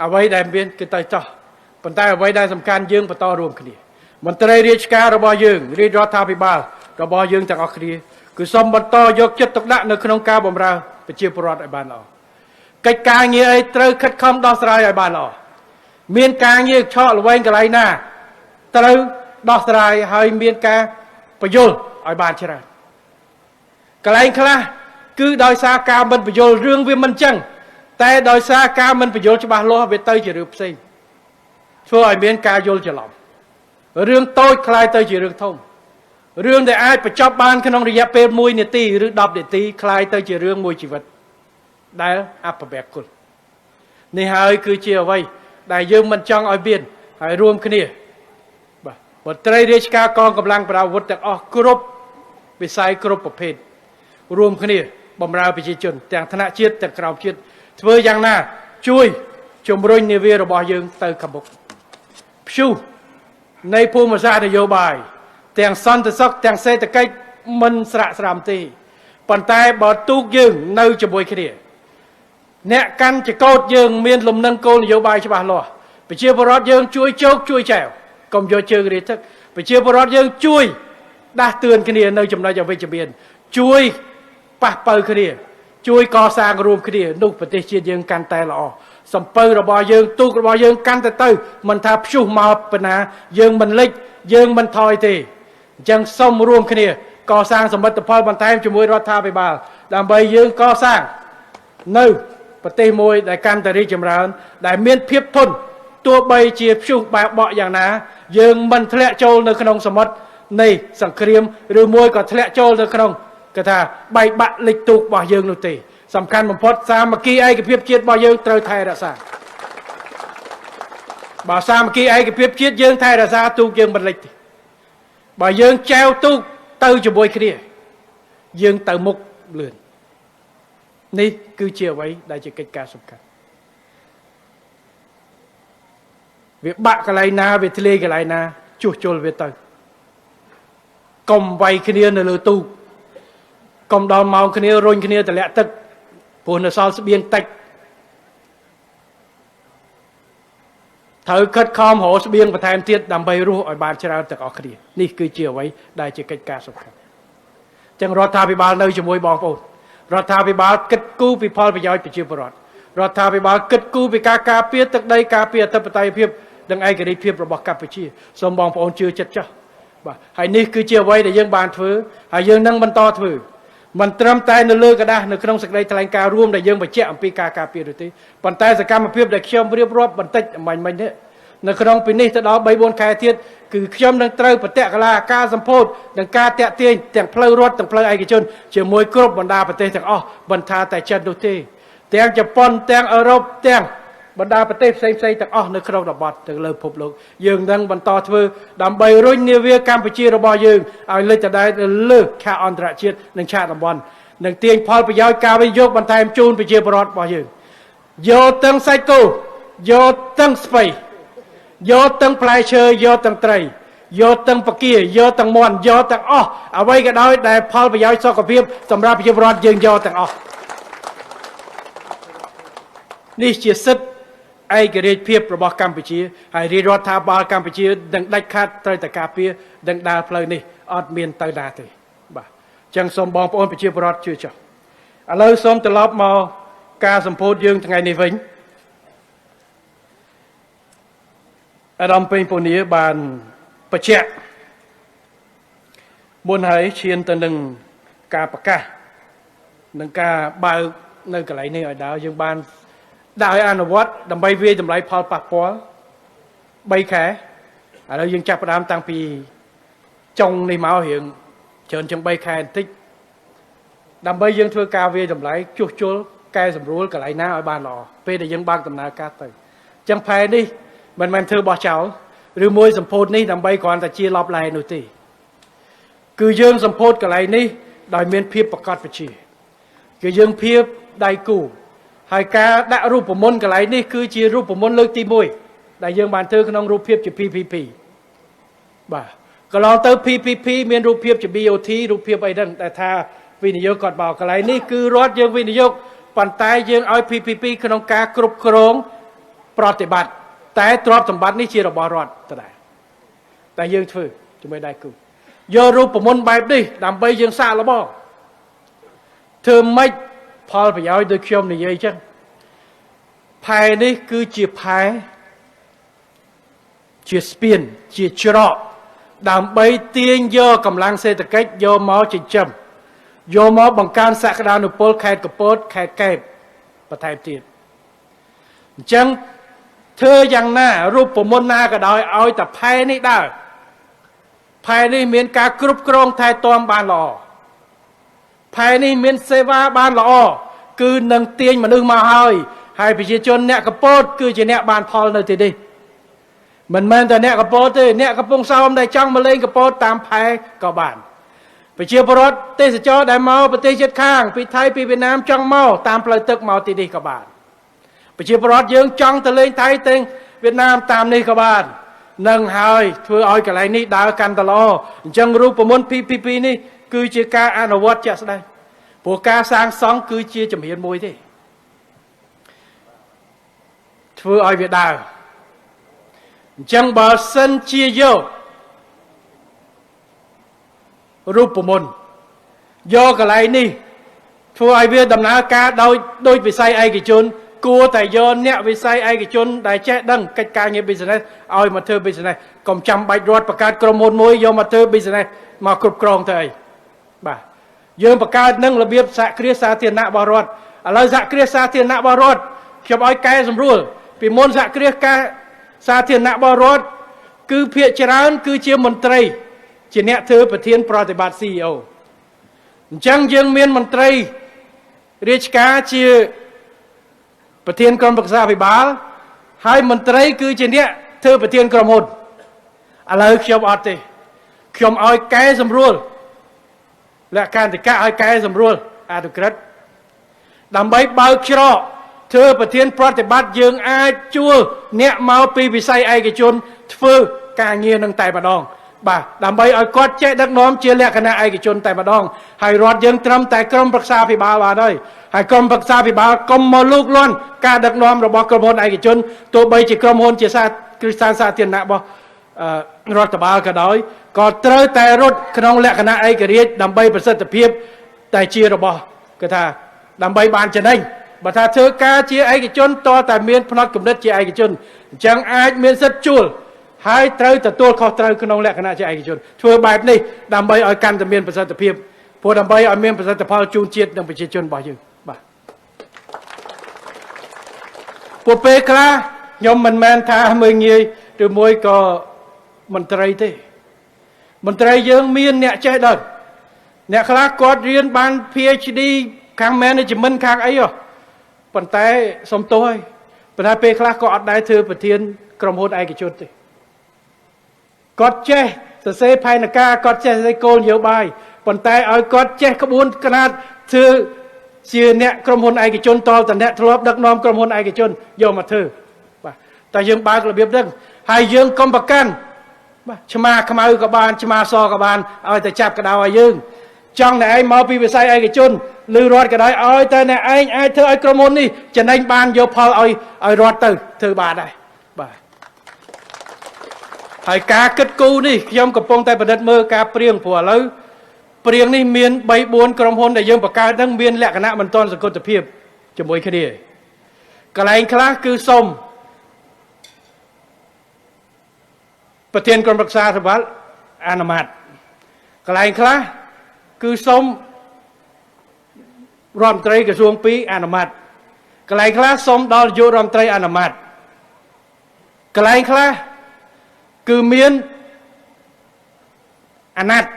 អ្វីដែលមានគឺទៅចោះប៉ុន្តែអ្វីដែលសំខាន់យើងបន្តរួមគ្នាមន្ត្រីរាជការរបស់យើងរាជរដ្ឋាភិបាលរបស់យើងទាំងអស់គ្នាគឺសូមបន្តយកចិត្តទុកដាក់នៅក្នុងការបម្រើប្រជាពលរដ្ឋឲ្យបានល្អកិច្ចការងារអីត្រូវខិតខំដោះស្រាយឲ្យបានល្អមានការងារឆក់ល្វែងកន្លែងណាត្រូវដោះស្រាយឲ្យមានការបញ្យល់ឲ្យបានច្រើនកន្លែងខ្លះគឺដោយសារការមិនបញ្យល់រឿងវាមិនចឹងតែដោយសារការមិនបញ្យល់ច្បាស់លាស់វាទៅជារឿងផ្សេងធ្វើឲ្យមានការយល់ច្រឡំរឿងតូចคล้ายទៅជារឿងធំរឿងដែលអាចបញ្ចប់បានក្នុងរយៈពេល1នាទីឬ10នាទីคล้ายទៅជារឿងមួយជីវិតដែលអពមង្គលនេះហើយគឺជាអ្វីដែលយើងមិនចង់ឲ្យមានហើយរួមគ្នាបាទមន្ត្រីរាជការកងកម្លាំងប្រដាប់អាវុធទាំងអស់គ្រប់វិស័យគ្រប់ប្រភេទរួមគ្នាបម្រើប្រជាជនទាំងថ្នាក់ជាតិទាំងក្រៅជាតិធ្វើយ៉ាងណាជួយជំរុញនាវារបស់យើងទៅខាងមុខព្យុះនៃភូមិសាស្ត្រនយោបាយ ទាំងសន្តិសុខទាំងសេដ្ឋកិច្ចមិនស្រាក់ស្រាំទេប៉ុន្តែបើទូកយើងនៅជាមួយគ្នាអ្នកកាន់ចកោតយើងមានលំនឹងគោលនយោបាយច្បាស់លាស់ប្រជាពលរដ្ឋយើងជួយជោគជួយចែវកុំយកជើងរាទឹកប្រជាពលរដ្ឋយើងជួយដាស់តឿនគ្នានៅចំណុចអវិជ្ជមានជួយប៉ះប៉ូវគ្នាជួយកសាងរួមគ្នានោះប្រទេសជាតិយើងកាន់តែល្អសំពៅរបស់យើងទូករបស់យើងកាន់តែទៅមិនថាព្យុះមកប៉ុណ្ណាយើងមិនលិចយើងមិនថយទេអញ្ចឹងសូមរួមគ្នាកសាងសមិទ្ធផលបន្ថែមជាមួយរដ្ឋាភិបាលដើម្បីយើងកសាងនៅប្រទេសមួយដែលកាន់តែរីកចម្រើនដែលមានភាពធន់ទោះបីជាព្យុះបែបបក់យ៉ាងណាយើងមិនធ្លាក់ចូលនៅក្នុងសមុទ្រនៃសង្គ្រាមឬមួយក៏ធ្លាក់ចូលនៅក្នុងគេថាបែកបាក់លិចទូករបស់យើងនោះទេសំខាន់បំផុតសាមគ្គីឯកភាពជាតិរបស់យើងត្រូវថែរក្សាបើសាមគ្គីឯកភាពជាតិយើងថែរក្សាទូកយើងមិនលិចទេបើយើងចែវទូកទៅជាមួយគ្នាយើងទៅមុខលឿននេះគឺជាអ្វីដែលជាកិច្ចការសំខាន់វាបាក់កន្លែងណាវាធ្លាយកន្លែងណាជួសជុលវាទៅកុំវាយគ្នានៅលើទូកកុំដល់ម៉ោងគ្នារុញគ្នាទម្លាក់ទឹកព្រោះនៅសល់ស្បៀងតិចត្រូវខិតខំរកស្បៀងបន្ថែមទៀតដើម្បីរស់ឲ្យបានច្រើនទាំងអស់គ្នានេះគឺជាអ្វីដែលជាកិច្ចការសំខាន់ចឹងរដ្ឋាភិបាលនៅជាមួយបងប្អូនរដ្ឋាភិបាលគិតគូរពីផលប្រយោជន៍ប្រជាពលរដ្ឋរដ្ឋាភិបាលគិតគូរពីការការពារទឹកដីការពារអធិបតេយ្យភាពនិងឯករាជ្យភាពរបស់កម្ពុជាសូមបងប្អូនជឿចិត្តចុះបាទហើយនេះគឺជាអ្វីដែលយើងបានធ្វើហើយយើងនឹងបន្តធ្វើមិនត្រឹមតែនៅលើกระดาษនៅក្នុងសេចក្តីថ្លែងការណ៍រួមដែលយើងបញ្ជាក់អំពីការការពារទេប៉ុន្តែសកម្មភាពដែលខ្ញុំរៀបរាប់បន្តិចមិញនេះនៅក្នុងពីនេះទៅដល់3 4 ខែទៀតគឺខ្ញុំនឹងត្រូវប្រតិកលាការសម្ពោធនិងការតាក់ទាញទាំងផ្លូវរដ្ឋទាំងផ្លូវឯកជនជាមួយគ្រប់បណ្ដាប្រទេសទាំងអស់មិនថាតែចិននោះទេទាំងជប៉ុនទាំងអឺរ៉ុបទាំងបណ្ដាប្រទេសផ្សេងៗទាំងអស់នៅក្នុងតំបន់ទាំងលើពិភពលោកយើងនឹងបន្តធ្វើដើម្បីរុញនាវាកម្ពុជារបស់យើងឲ្យលេចទៅដល់លើឆាកអន្តរជាតិនិងឆាកតំបន់និងទាញផលប្រយោជន៍ការវិនិយោគបន្ថែមជូនប្រជាពលរដ្ឋរបស់យើងយកទាំងសាច់គោយកទាំងស្ពៃយកទាំងផ្លែឈើយកទាំងត្រីយកទាំងបកាយកទាំងមាន់យកទាំងអស់អ្វីក៏ដោយដែលផលប្រយោជន៍សុខភាពសម្រាប់ប្រជាពលរដ្ឋយើងយកទាំងអស់នេះជាសិទ្ធិឯករាជ្យភាពរបស់កម្ពុជាហើយរាជរដ្ឋាភិបាលកម្ពុជានឹងដាច់ខាតត្រូវតែការពារនឹងដើរផ្លូវនេះអត់មានទៅណាទេបាទអញ្ចឹងសូមបងប្អូនប្រជាពលរដ្ឋជឿចុះឥឡូវសូមត្រឡប់មកការសម្ពោធយើងថ្ងៃនេះវិញអាដាមពេញពនីបានបញ្ជាក់មុនហើយឈានទៅនឹងការប្រកាសនឹងការបើកនៅកន្លែងនេះឲ្យដល់យើងបានដាក់ឲ្យអនុវត្តដើម្បីវាយតម្លៃផលប៉ះពាល់3 ខែឥឡូវយើងចាប់ផ្ដើមតាំងពីចុងនេះមករៀងច្រើនជាង3 ខែបន្តិចដើម្បីយើងធ្វើការវាយតម្លៃជួសជុលកែសម្រួលកន្លែងណាឲ្យបានល្អពេលដែលយើងបើកដំណើរការទៅអញ្ចឹងផែនេះមិនមែនធ្វើបោះចោលឬមួយសម្ពោធនេះដើម្បីគ្រាន់តែជាឡប់ឡែនោះទេគឺយើងសម្ពោធកន្លែងនេះដោយមានភាពប្រកបវិជ្ជាគឺយើងភាពដៃគូហើយការដាក់រូបមន្តកន្លែងនេះគឺជារូបមន្តលើកទី1ដែលយើងបានធ្វើក្នុងរូបភាពជា PPP បាទកន្លងទៅ PPP មានរូបភាពជា BOT រូបភាពអីហ្នឹងដែលថាវិនិយោគគាត់បោកកន្លែងនេះគឺរដ្ឋយើងវិនិយោគប៉ុន្តែយើងឲ្យ PPP ក្នុងការគ្រប់គ្រងប្រតិបត្តិតែទ្រព្យសម្បត្តិនេះជារបស់រដ្ឋដដែលតែយើងធ្វើជាមួយដៃគូយករូបមន្តបែបនេះដើម្បីយើងសាកល្បងធ្វើម៉េចផលប្រយោជន៍ដូចខ្ញុំនិយាយចឹងផែនេះគឺជាផែជាស្ពានជាច្រកដើម្បីទាញយកកម្លាំងសេដ្ឋកិច្ចយកមកចិញ្ចឹមយកមកបង្កើនសក្តានុពលខេត្តកំពតខេត្តកែបបន្ថែមទៀតអញ្ចឹងធ្វើយ៉ាងណារូបមន្តណាក៏ដោយឲ្យតែផែនេះដើរផែនេះមានការគ្រប់គ្រងថែទាំបានល្អផែនេះមានសេវាបានល្អគឺនឹងទាញមនុស្សមកហើយប្រជាជនអ្នកកំពតគឺជាអ្នកបានផលនៅទីនេះមិនមែនតែអ្នកកំពតទេអ្នកកំពង់សោមដែលចង់មកលេងកំពតតាមផែក៏បានប្រជាពលរដ្ឋទេសចរដែលមកប្រទេសជិតខាងពីថៃពីវៀតណាមចង់មកតាមផ្លូវទឹកមកទីនេះក៏បានប្រជាពលរដ្ឋយើងចង់ទៅលេងថៃទៅវៀតណាមតាមនេះក៏បាន នឹងហើយធ្វើឲ្យកន្លែងនេះដើរកាន់តល្អអញ្ចឹងរូបមន្ត PPP នេះគឺជាការអនុវត្តជាក់ស្ដែងព្រោះការសាងសង់គឺជាជំហានមួយទេធ្វើឲ្យវាដើរអញ្ចឹងបើសិនជាយករូបមន្តយកកន្លែងនេះធ្វើឲ្យវាដំណើរការដោយវិស័យឯកជនគួរតែយកអ្នកវិស័យឯកជនដែលចេះដឹងកិច្ចការងារ business ឲ្យមកធ្វើ business កុំចាំបាច់រដ្ឋបង្កើតក្រុមហ៊ុនមួយយកមកធ្វើ business មកគ្រប់គ្រងទៅអីបាទយើងបង្កើតនឹងរបៀបសហគ្រាសសាធារណៈរបស់រដ្ឋឥឡូវសហគ្រាសសាធារណៈរបស់រដ្ឋខ្ញុំឲ្យកែសម្រួលពីមុនសហគ្រាសការសាធារណៈរបស់រដ្ឋគឺភាគច្រើនគឺជាមន្ត្រីជាអ្នកធ្វើប្រធានប្រតិបត្តិ CEO អញ្ចឹងយើងមានមន្ត្រីរាជការជាប្រធានក្រុមប្រឹក្សាអភិបាលហើយមន្ត្រីគឺជាអ្នកធ្វើប្រធានក្រុមហ៊ុនឥឡូវខ្ញុំអត់ទេខ្ញុំឲ្យកែសម្រួលលក្ខន្តិកៈឲ្យកែសម្រួលអនុក្រឹត្យដើម្បីបើកច្រកធ្វើប្រធានប្រតិបត្តិយើងអាចជួលអ្នកមកពីវិស័យឯកជនធ្វើការងារនឹងតែម្ដងបាទដើម្បីឲ្យគាត់ចេះដឹកនាំជាលក្ខណៈឯកជនតែម្ដងហើយរដ្ឋយើងត្រឹមតែក្រុមប្រឹក្សាអភិបាលបានហើយក្រុមប្រឹក្សាអភិបាលកុំមកលូកលាន់ការដឹកនាំរបស់ក្រុមហ៊ុនឯកជនទោះបីជាក្រុមហ៊ុនជាគ្រឹះស្ថានសាធារណៈរបស់រដ្ឋបាលក៏ដោយក៏ត្រូវតែរត់ក្នុងលក្ខណៈឯករាជ្យដើម្បីប្រសិទ្ធភាពតែជារបស់គឺថាដើម្បីបានចំណេញបើថាធ្វើការជាឯកជនតតែមានផ្នត់គំនិតជាឯកជនអញ្ចឹងអាចមានសិទ្ធិជួលហើយត្រូវទទួលខុសត្រូវក្នុងលក្ខណៈជាឯកជនធ្វើបែបនេះដើម្បីឲ្យកាន់តែមានប្រសិទ្ធភាពព្រោះដើម្បីឲ្យមានប្រសិទ្ធផលជូនជាតិនិងប្រជាជនរបស់យើងបាទពួកពេលខ្លះខ្ញុំមិនមែនថាមើលងាយឬមួយក៏មន្ត្រីទេមន្ត្រីយើងមានអ្នកចេះដឹងអ្នកខ្លះគាត់រៀនបាន PhD ខាង management ខាងអីប៉ុន្តែសុំទោសហើយប៉ុន្តែពេលខ្លះក៏អត់ដែរធ្វើប្រធានក្រុមហ៊ុនឯកជនទេគាត់ចេះសរសេរផែនការគាត់ចេះសរសេរគោលនយោបាយប៉ុន្តែឲ្យគាត់ចេះក្បួនខ្នាតធ្វើជាអ្នកក្រុមហ៊ុនឯកជនតលតអ្នកធ្លាប់ដឹកនាំក្រុមហ៊ុនឯកជនយកមកធ្វើបាទតែយើងបើករបៀបហ្នឹងហើយយើងកុំប្រកាន់បាទឆ្មាខ្មៅក៏បានឆ្មាសក៏បានឲ្យតែចាប់កដៅឲ្យយើងចង់តែឯងមកពីវិស័យឯកជនឬរដ្ឋក៏ដោយឲ្យតែអ្នកឯងអាចធ្វើឲ្យក្រុមហ៊ុននេះចំណេញបានយកផលឲ្យរដ្ឋទៅធ្វើបានដែរបាទហើយការគិតគូរនេះខ្ញុំកំពុងតែពិនិត្យមើលការព្រៀងព្រោះឥឡូវព្រៀងនេះមាន 3-4 ក្រុមហ៊ុនដែលយើងបង្កើតហ្នឹងមានលក្ខណៈមិនទាន់សង្កត់ភាពជាមួយគ្នាកន្លែងខ្លះគឺសុំប្រធានក្រុមប្រឹក្សាសវលអនុម័តកន្លែងខ្លះគឺសុំរដ្ឋមន្ត្រីក្រសួង2អនុម័តកន្លែងខ្លះសុំដល់នាយករដ្ឋមន្ត្រីអនុម័តកន្លែងខ្លះគឺមានអាណត្តិ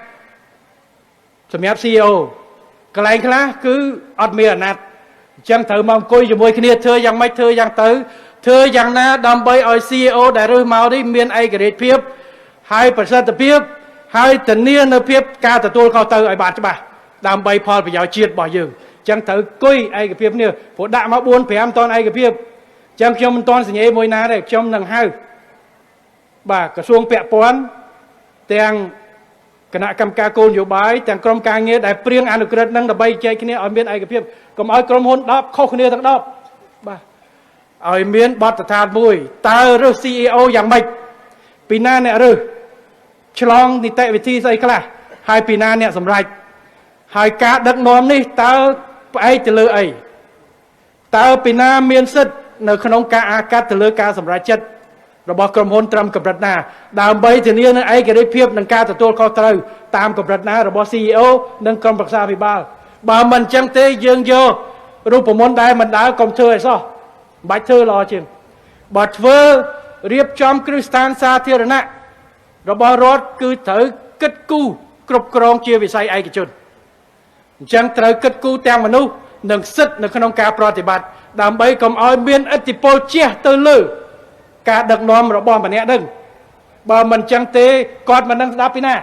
សម្រាប់ CEO កន្លែងខ្លះគឺអត់មានអាណត្តិអញ្ចឹងត្រូវមកអង្គុយជាមួយគ្នាធ្វើយ៉ាងម៉េចធ្វើយ៉ាងទៅធ្វើយ៉ាងណាដើម្បីឲ្យ CEO ដែលរើសមកនេះមានឯករាជ្យភាពហើយប្រសិទ្ធភាពហើយធានានៅភាពការទទួលខុសត្រូវឲ្យបានច្បាស់ដើម្បីផលប្រយោជន៍ជាតិរបស់យើងអញ្ចឹងត្រូវគួយឯកភាពនេះព្រោះដាក់មក 4-5 តនឯកភាពអញ្ចឹងខ្ញុំមិនតន់សញ្ញេមួយណាទេខ្ញុំនឹងហៅបាទក្រសួងពាក់ព័ន្ធទាំងគណៈកម្មការគោលនយោបាយទាំងក្រុមការងារដែលព្រៀងអនុក្រឹត្យនឹងដើម្បីចែកគ្នាឲ្យមានឯកភាពកុំឲ្យក្រុមហ៊ុន10ខុសគ្នាទាំង10បាទឲ្យមានបទដ្ឋានមួយតើរើស CEO យ៉ាងម៉េចពីណាអ្នករើសឆ្លងនីតិវិធីស្អីខ្លះហើយពីណាអ្នកសម្រេចហើយការដឹកនាំនេះតើផ្អែកទៅលើអីតើពីណាមានសិទ្ធិនៅក្នុងការអាកាត់ទៅលើការសម្រេចចិត្តរបស់ក្រុមហ៊ុនត្រឹមកម្រិតណាដើម្បីធានានូវឯករាជ្យភាពនិងការទទួលខុសត្រូវតាមកម្រិតណារបស់ CEO និងក្រុមប្រឹក្សាអភិបាលបើមិនអញ្ចឹងទេយើងយករូបមន្តដែលមិនដើរកុំធ្វើឲ្យសោះមិនបាច់ធ្វើល្អជាងបើធ្វើរៀបចំគ្រឹះស្ថានសាធារណៈរបស់រដ្ឋគឺត្រូវគិតគូរគ្រប់គ្រងជាវិស័យឯកជនអញ្ចឹងត្រូវគិតគូរទាំងមនុស្សនិងសិទ្ធិនៅក្នុងការប្រតិបត្តិដើម្បីកុំឲ្យមានឥទ្ធិពលជះទៅលើការដឹកនាំរបស់ម្នាក់នឹងបើមិនអញ្ចឹងទេគាត់មិននឹងស្ដាប់ពីណា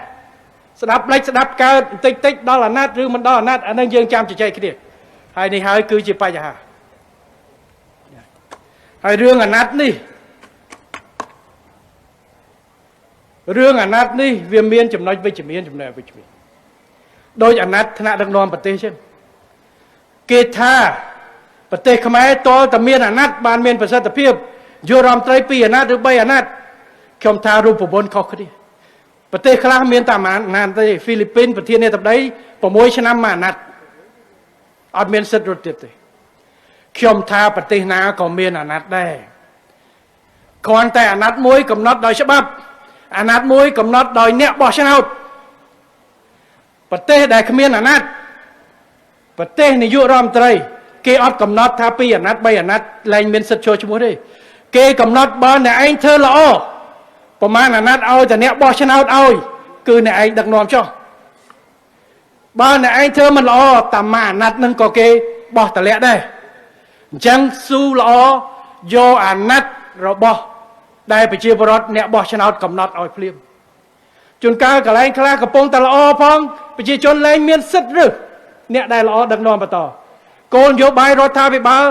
ស្ដាប់ផ្លេចស្ដាប់កើតបន្តិចតិចដល់អាណត្តិឬមិនដល់អាណត្តិអានឹងយើងចាំជជែកគ្នាហើយនេះហើយគឺជាបញ្ហាហើយរឿងអាណត្តិនេះ រឿងអាណត្តិនេះវាមានចំណុចវិជ្ជមានចំណុចអវិជ្ជមានដោយអាណត្តិថ្នាក់ដឹកនាំប្រទេសចឹងគេថាប្រទេសខ្មែរតលតែមានអាណត្តិបានមានប្រសិទ្ធភាពយុរដ្ឋមន្ត្រី2អាណត្តិឬ3អាណត្តិខ្ញុំថារូបមន្តខុសគ្នាប្រទេសខ្លះមានតែអាណត្តិទេហ្វីលីពីនប្រធានាធិបតី6ឆ្នាំមួយអាណត្តិអត់មានសិទ្ធិរត់ទៀតទេខ្ញុំថាប្រទេសណាក៏មានអាណត្តិដែរគ្រាន់តែអាណត្តិមួយកំណត់ដោយច្បាប់អាណត្តិមួយកំណត់ដោយអ្នកបោះឆ្នោតប្រទេសដែលគ្មានអាណត្តិប្រទេសនាយករដ្ឋមន្ត្រីគេអត់កំណត់ថា2អាណត្តិ3អាណត្តិលែងមានសិទ្ធិចូលឈ្មោះទេគេកំណត់បើអ្នកឯងធ្វើល្អប្រមាណអាណត្តិឲ្យតែអ្នកបោះឆ្នោតឲ្យគឺអ្នកឯងដឹកនាំចុះបើអ្នកឯងធ្វើមិនល្អតាមអាណត្តិនឹងក៏គេបោះតម្លាក់ដែរអញ្ចឹងស៊ូល្អយកអាណត្តិរបស់ដែលប្រជាពលរដ្ឋអ្នកបោះឆ្នោតកំណត់ឲ្យភ្លាមជួនកាលកន្លែងខ្លះកំពុងតែល្អផងប្រជាជនលែងមានសិទ្ធិឬអ្នកដែលល្អដឹកនាំបន្តគោលនយោបាយរដ្ឋាភិបាល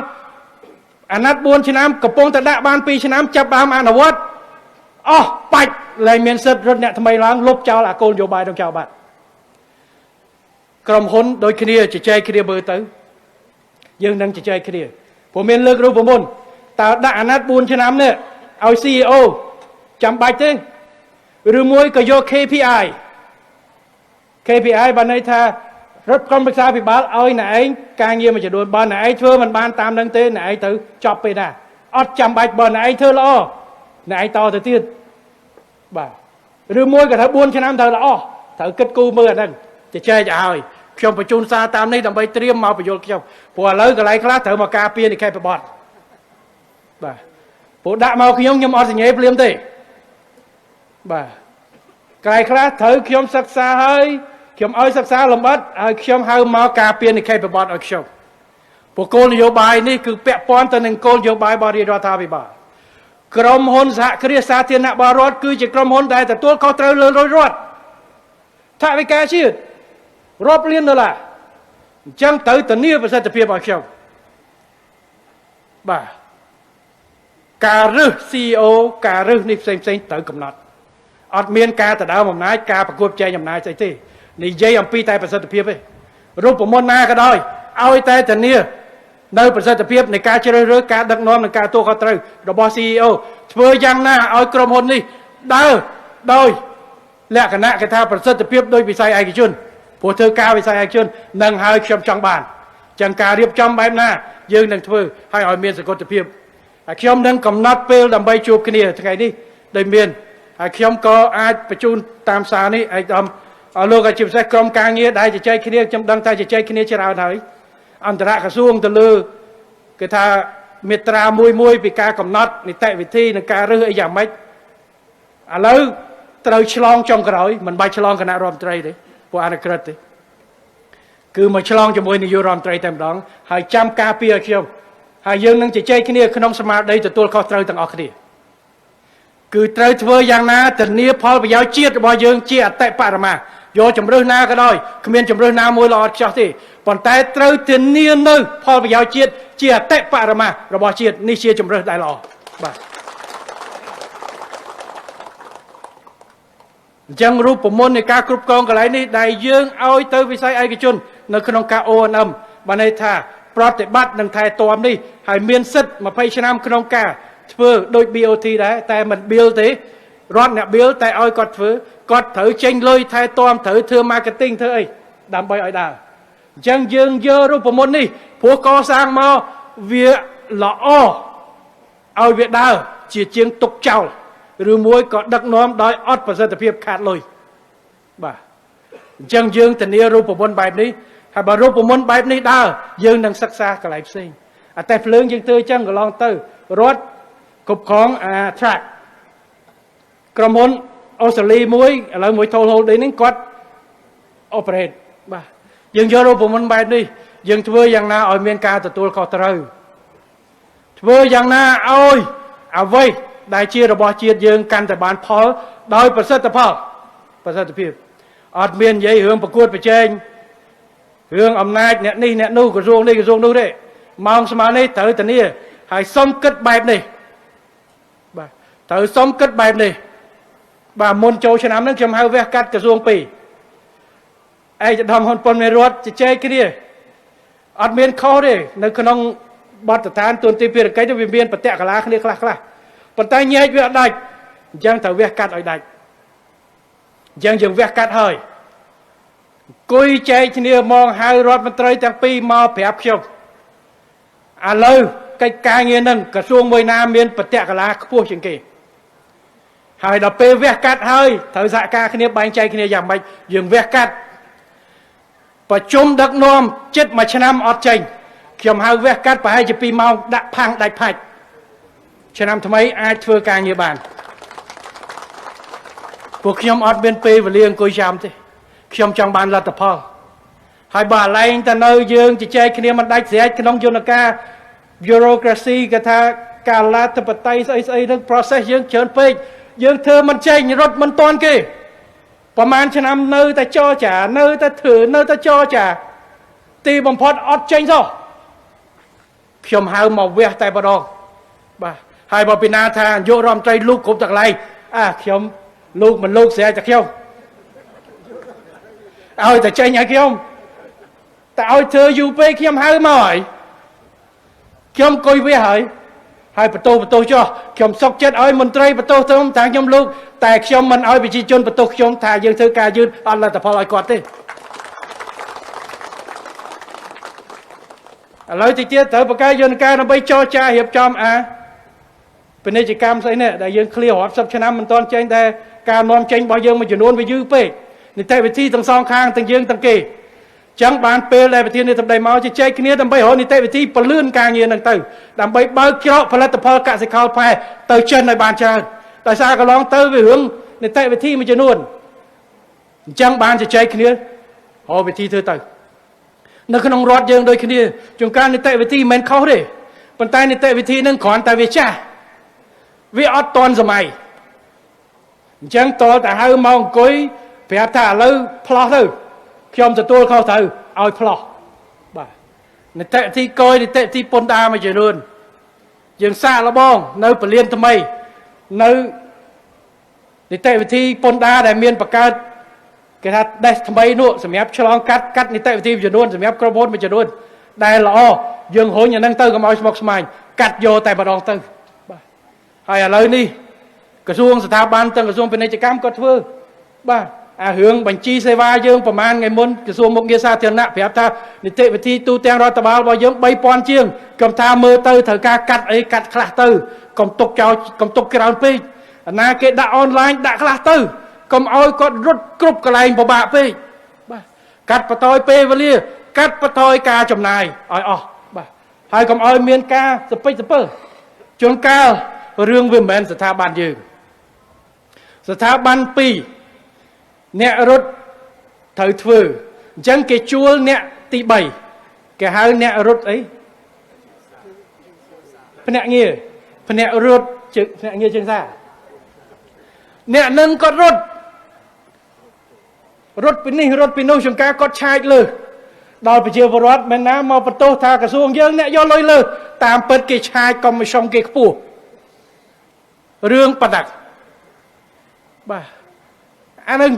អាណត្តិ4ឆ្នាំកំពុងតែដាក់បាន2ឆ្នាំចាប់បានអនុវត្តអស់បាច់លែងមានសិទ្ធិរត់អ្នកថ្មីឡើងលុបចោលអាគោលនយោបាយនឹងចោលបាត់ក្រុមហ៊ុនដូចគ្នាជជែកគ្នាមើលទៅយើងនឹងជជែកគ្នាព្រោះមានលើករូបមន្តតើដាក់អាណត្តិ4ឆ្នាំនេះឲ្យ CEO ចាំបាច់ទេឬមួយក៏យក KPI បានន័យថារដ្ឋក្រុមប្រឹក្សាពិបាលឲ្យអ្នកឯងការងារមួយចំនួនបើអ្នកឯងធ្វើមិនបានតាមនឹងទេអ្នកឯងទៅចប់ពេលណាអត់ចាំបាច់បើអ្នកឯងធ្វើល្អអ្នកឯងតទៅទៀតបាទឬមួយក៏ថា4ឆ្នាំត្រូវល្អត្រូវគិតគូរមើលអាហ្នឹងជជែកឲ្យខ្ញុំបញ្ជូនសារតាមនេះដើម្បីត្រៀមមកបញ្យល់ខ្ញុំព្រោះឥឡូវកន្លែងខ្លះត្រូវមកការពារនិកាយប្រវត្តិបាទព្រោះដាក់មកខ្ញុំអត់សញ្ញេភ្លាមទេបាទកន្លែងខ្លះត្រូវខ្ញុំសិក្សាហើយខ្ញុំឲ្យសិក្សាលម្អិតហើយខ្ញុំហៅមកការពារនិកាយប្រវត្តិឲ្យខ្ញុំព្រោះគោលនយោបាយនេះគឺពាក់ព័ន្ធទៅនឹងគោលនយោបាយរបស់រដ្ឋាភិបាលក្រុមហ៊ុនសហគ្រាសសាធារណៈបរដ្ឋគឺជាក្រុមហ៊ុនដែលទទួលខុសត្រូវលើរដ្ឋថវិកាជាតិរាប់លានដុល្លារអញ្ចឹងត្រូវធានាប្រសិទ្ធភាពឲ្យខ្ញុំបាទការរើស CEO ការរើសនេះផ្សេងត្រូវកំណត់អត់មានការដណ្ដើមអំណាចការប្រកួតប្រជែងអំណាចស្អីទេនិយាយអំពីតែប្រសិទ្ធភាពទេរូបមន្តណាក៏ដោយឲ្យតែធានានៅប្រសិទ្ធភាពនៃការជ្រើសរើសការដឹកនាំនិងការទទួលខុសត្រូវរបស់ CEO ធ្វើយ៉ាងណាឲ្យក្រុមហ៊ុននេះដើរដោយលក្ខណៈគេថាប្រសិទ្ធភាពដោយវិស័យឯកជនព្រោះធ្វើការវិស័យឯកជននឹងហើយខ្ញុំចង់បានចឹងការរៀបចំបែបណាយើងនឹងធ្វើឲ្យមានសកលភាពហើយខ្ញុំនឹងកំណត់ពេលដើម្បីជួបគ្នាថ្ងៃនេះដោយមានហើយខ្ញុំក៏អាចបញ្ជូនតាមសារនេះឯកឧត្តមលោកជាពិសេសក្រុមការងារដែលជជែកគ្នាខ្ញុំដឹងថាជជែកគ្នាច្រើនហើយអន្តរក្រសួងទៅលើគេថាមាត្រាមួយពីការកំណត់នីតិវិធីនិងការរើសអីយ៉ាងម៉េចឥឡូវត្រូវឆ្លងចុងក្រោយមិនបាច់ឆ្លងគណៈរដ្ឋមន្ត្រីទេពួកអនុក្រឹត្យទេគឺមកឆ្លងជាមួយនាយករដ្ឋមន្ត្រីតែម្ដងហើយចាំការពារឲ្យខ្ញុំហើយយើងនឹងជជែកគ្នាក្នុងស្មារតីទទួលខុសត្រូវទាំងអស់គ្នាគឺត្រូវធ្វើយ៉ាងណាធានាផលប្រយោជន៍ជាតិរបស់យើងជាអតិបរមាយកជំរឿសណាក៏ដោយគ្មានជំរឿសណាមួយល្អឥតខ្ចោះទេប៉ុន្តែត្រូវធានានៅផលប្រយោជន៍ជាតិជាអតិបរមារបស់ជាតិនេះជាជំរឿសដែលល្អបាទអញ្ចឹងរូបមន្តនៃការគ្រប់គ្រងកន្លែងនេះដែលយើងឲ្យទៅវិស័យឯកជននៅក្នុងការ O&M បានន័យថាប្រតិបត្តិនឹងថែទាំនេះហើយមានសិទ្ធិ20ឆ្នាំក្នុងការធ្វើដូច BOT ដែរតែមិន bill ទេរដ្ឋអ្នក bill តែឲ្យគាត់ធ្វើគាត់ត្រូវចេញលុយថែទាំត្រូវធ្វើ marketing ធ្វើអីដើម្បីឲ្យដើរអញ្ចឹងយើងយករូបមន្តនេះព្រោះកសាងមកវាល្អឲ្យវាដើរជាជាងទុកចោលឬមួយក៏ដឹកនាំដោយអត់ប្រសិទ្ធភាពខាតលុយបាទអញ្ចឹងយើងធានារូបមន្តបែបនេះហើយបើរូបមន្តបែបនេះដើរយើងនឹងសិក្សាកន្លែងផ្សេងអតែភ្លើងយើងធ្វើអញ្ចឹងកន្លងទៅរដ្ឋគ្រប់គ្រងtrack ក្រុមហ៊ុនអូស្ត្រាលីមួយឥឡូវមួយ toll holding នេះគាត់ operate បាទយើងយករូបមន្តបែបនេះយើងធ្វើយ៉ាងណាឲ្យមានការទទួលខុសត្រូវធ្វើយ៉ាងណាឲ្យអ្វីដែលជារបស់ជាតិយើងកាន់តែបានផលដោយប្រសិទ្ធភាពអត់មាននិយាយរឿងប្រកួតប្រជែងរឿងអំណាចអ្នកនេះអ្នកនោះក្រសួងនេះក្រសួងនោះទេម៉ោងស្មើនេះត្រូវធានាហើយសុំគិតបែបនេះបាទត្រូវសុំគិតបែបនេះ bà môn châu cho nắm nước chấm hai ve cắt cả xuông pì aiจะทำคนปนในรถจะเจ๊กันดิอัดเมียนเขาดิในขนมบัตรฐานตัวตีเปียกไก่จะเวียนปะเตะกะลาคนนี้คลาคลาปะไตเงี้ยเวียได้ยังแต่เวียกัดเอาได้ยังเวียกัดเฮ้ยกุยใจชนีมองหารถมันเตยจากปีมาแผลเพียบเลยไก่กายเงี้ยนั่นกระทรวงมวยน้ำเมียนปะเตะกะลาพวกชิงกี้หายดับเปเวียกัดเฮ้ยเธอสะกาคนนี้ใบใจคนนี้อย่างไรยังเวียกัดประชุมดักนอมจิตมาชนะอดใจขยมหาเวกกัดไปให้จะปีเมาดักพังได้พัดชนะทำไมอาจเฟื่อการเยบานพวกขยมอดเป็นปีเลี้ยงกุยชามสิขยมจังบานรัตพอให้บาไลน์แต่เนยยืงจะใจคนนี้มันได้เสียขนมยุนกาบิโรคราซีกระทาการลาตปไตไอ้ทั้ง process ยืงเชิญไปยืงเธอมันใจรถมันตอนกี่ประมาณชนะเนื้อแต่จ่อจ่าเนื้อแต่ถือเนื้อแต่จ่อจ่าตีบอมพอดอดเจงซ้อขยมหาหมอเวียแต่บดองบ่าให้บอปินาทางโยรอมใจลูกขบจากไรขยมลูกมันลูกเสียจากขยมเอาแต่ใจยังขยมแต่เอาเธออยู่ไปขยมหามาหอยขยมกุยเวียหอยให้ประตูจ่อขยมซอกเจ็ดเอามนตรีประตูเติมทางขยมลูกแต่ขยมมันเอาไปจีจนประตูขยมถ่ายยืนเธอการยืนอันละแต่พอลอยกอดดิแล้วที่เจี๊ยบเธอประกาศยืนการเราไปจ่อจ่าเหียบจอมเป็นนิจกรรมใช่เนี่ยแต่ยืนเคลียร์หอบสับชนะมันตอนเจงแต่การนอนเจงบ่ยืนมันจะนวลไปยื้อเป้ในแต่วิธีทั้งสองข้างทั้งยืนทั้งกีจังบานเปรย์ไปที่นี่ทำได้มาจะใจขี้เนี้ยทำไปหอในแต่วิธีปลื่นการยืนต่างๆทำไปเบิกเจาะผลิตภัณฑ์กสิกรแพร่เตยเชนในบานเชิญแต่ซาก็ลองเตยไปหึงในแต่วิธีมันจะนวลจังบานจะใจขี้เนี้ยหอวิธีเธอเตยในขนมรถยังโดยขี้เนี้ยจงการในแต่วิธีเหม็นเขาดิปัญไตในแต่วิธีนั่งขอนแต่วิชาวิอดตอนสมัยจังต่อแต่ให้มองกุยเพียบท่าเลยพลอเลยขยมจะตัวเขาเถอะเอาพลอบ่าในแต่ที่กุยในแต่ที่ปนดาไม่เจริญยังซาละบ้องในเปลี่ยนทำไมในแต่วิธีปนดาได้เมียนประกาศกระทัดได้ทำไมนู่นสมัยฉลองกัดในแต่วิธีจะนู่นสมัยกระโบนไม่จะนู่นได้ละอ้อยังโหยอย่างนั่งเตอร์ก็มาสมองสมัยกัดโยแต่บดองเตอร์ให้อะไรนี่กระทรวงสถาบันตั้งกระทรวงเป็นกิจกรรมก็เพื่อบ้าเหืองบัญชีเสวาเยื่อประมาณไงมุนกระทรวงมุกเกียรติเทียนนะเพียบท่านิเทศวิธีตูเตียงรัฐบาลว่าเยื่อใบปอนเชียงกำท่ามือเตอร์เถกากัดกัดคลาเตอร์กำตกเจ้ากำตกกระดานปีนาเกดออนไลน์ด่าคลาเตอร์กำเอาก็รถกรุบกระไรบ่บะปีกัดปะตอยเปวลีกัดปะตอยกาจำนายอ๋อบ้าให้กำเอาเมียนกาสเปสเปอร์จนกาเรื่องวิมแมนสถาบันยืนสถาบันปีเนี่ยรถเถิดฟื้จังเกจูลเนี่ยตีใบแกหาเนี่ยรถไอ้พนักเงี้ยพนักรถจึงพนักเงี้ยจึงซ่าเนี่ยนั่งก็รถเป็นนี่รถเป็นโนชงกาก็ใช้เลยดอยไปเจอรถแม่น้ำมาประตูทากระทรวงเยอะเนี่ยย่อเลยตามเปิดเกชายกรมชงเกปูเรื่องประดักบ้าอันนั้น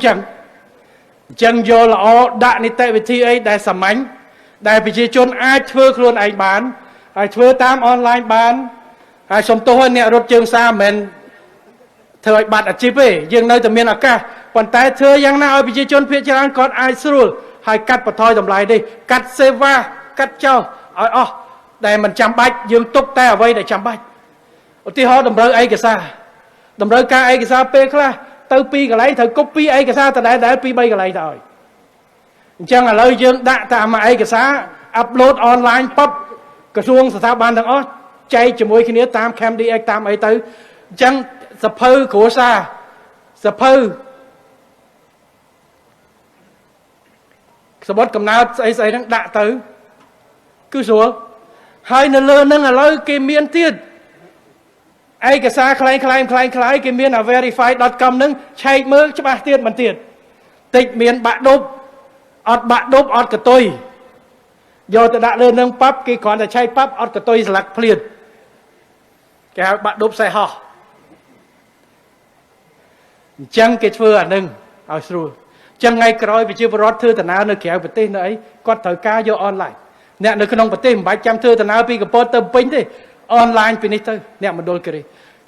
จังโยละอด่าในแต่วิธีไอ้ได้สมัยได้ไปเจอจนไอ้เชื่อครัวไอ้บ้านไอ้เชื่อตามออนไลน์บ้านไอ้สมตัวเนี่ยรถเจิงซาเหม็นเธอบัตรอาชีพยังในแต่เมียนอากาปันแต่เธอยังน่าเอาไปเจอจนเพียรจารก่อนไอ้สู้ให้กัดปะทอยทำลายดิกัดเซวากัดเจ้าอ๋อได้มันจำใบยังตกแต่ไว้ได้จำใบที่họ đầm rơi ai cái sao đầm rơi ca ai cái sao pe khla từ pi cái lấy thử copy ai cái sao từ để pi bay cái lấy rồi chẳng là lời dương đã tạm mà ai cái sao upload online pop cái xuông sao ban thằng ó chạy chỉ mỗi khi nữa tam cam đi ai tam ai tới chẳng sập hư của xa sập hư sập bớt cầm nào ai đang đã tới cứ xuống hai nửa lơ nâng là lời kia miên tiếtไอ้กระซาคลายกินเมียนverify.com นึงใช้มือใช่ปะเตียนมันเตียนติดเมียนบะดุบอดบะดุบอดกระตุยโยตดะเลื่อนนึงปั๊บกี่ก่อนจะใช้ปั๊บอดกระตุยสลักเพลียนแกบะดุบใส่ห่อ ចឹងគេធ្វើអានឹងឲ្យស្រួលចឹងថ្ងៃក្រោយប្រជាពលរដ្ឋធ្វើដំណើរនៅក្រៅប្រទេសនៅអីគាត់ត្រូវការយកអនឡាញអ្នកនៅក្នុងប្រទេសមិនបាច់ចាំធ្វើដំណើរពីកំពតទៅពេញទេអនឡាញពីនេះទៅអ្នកមណ្ឌលគិរី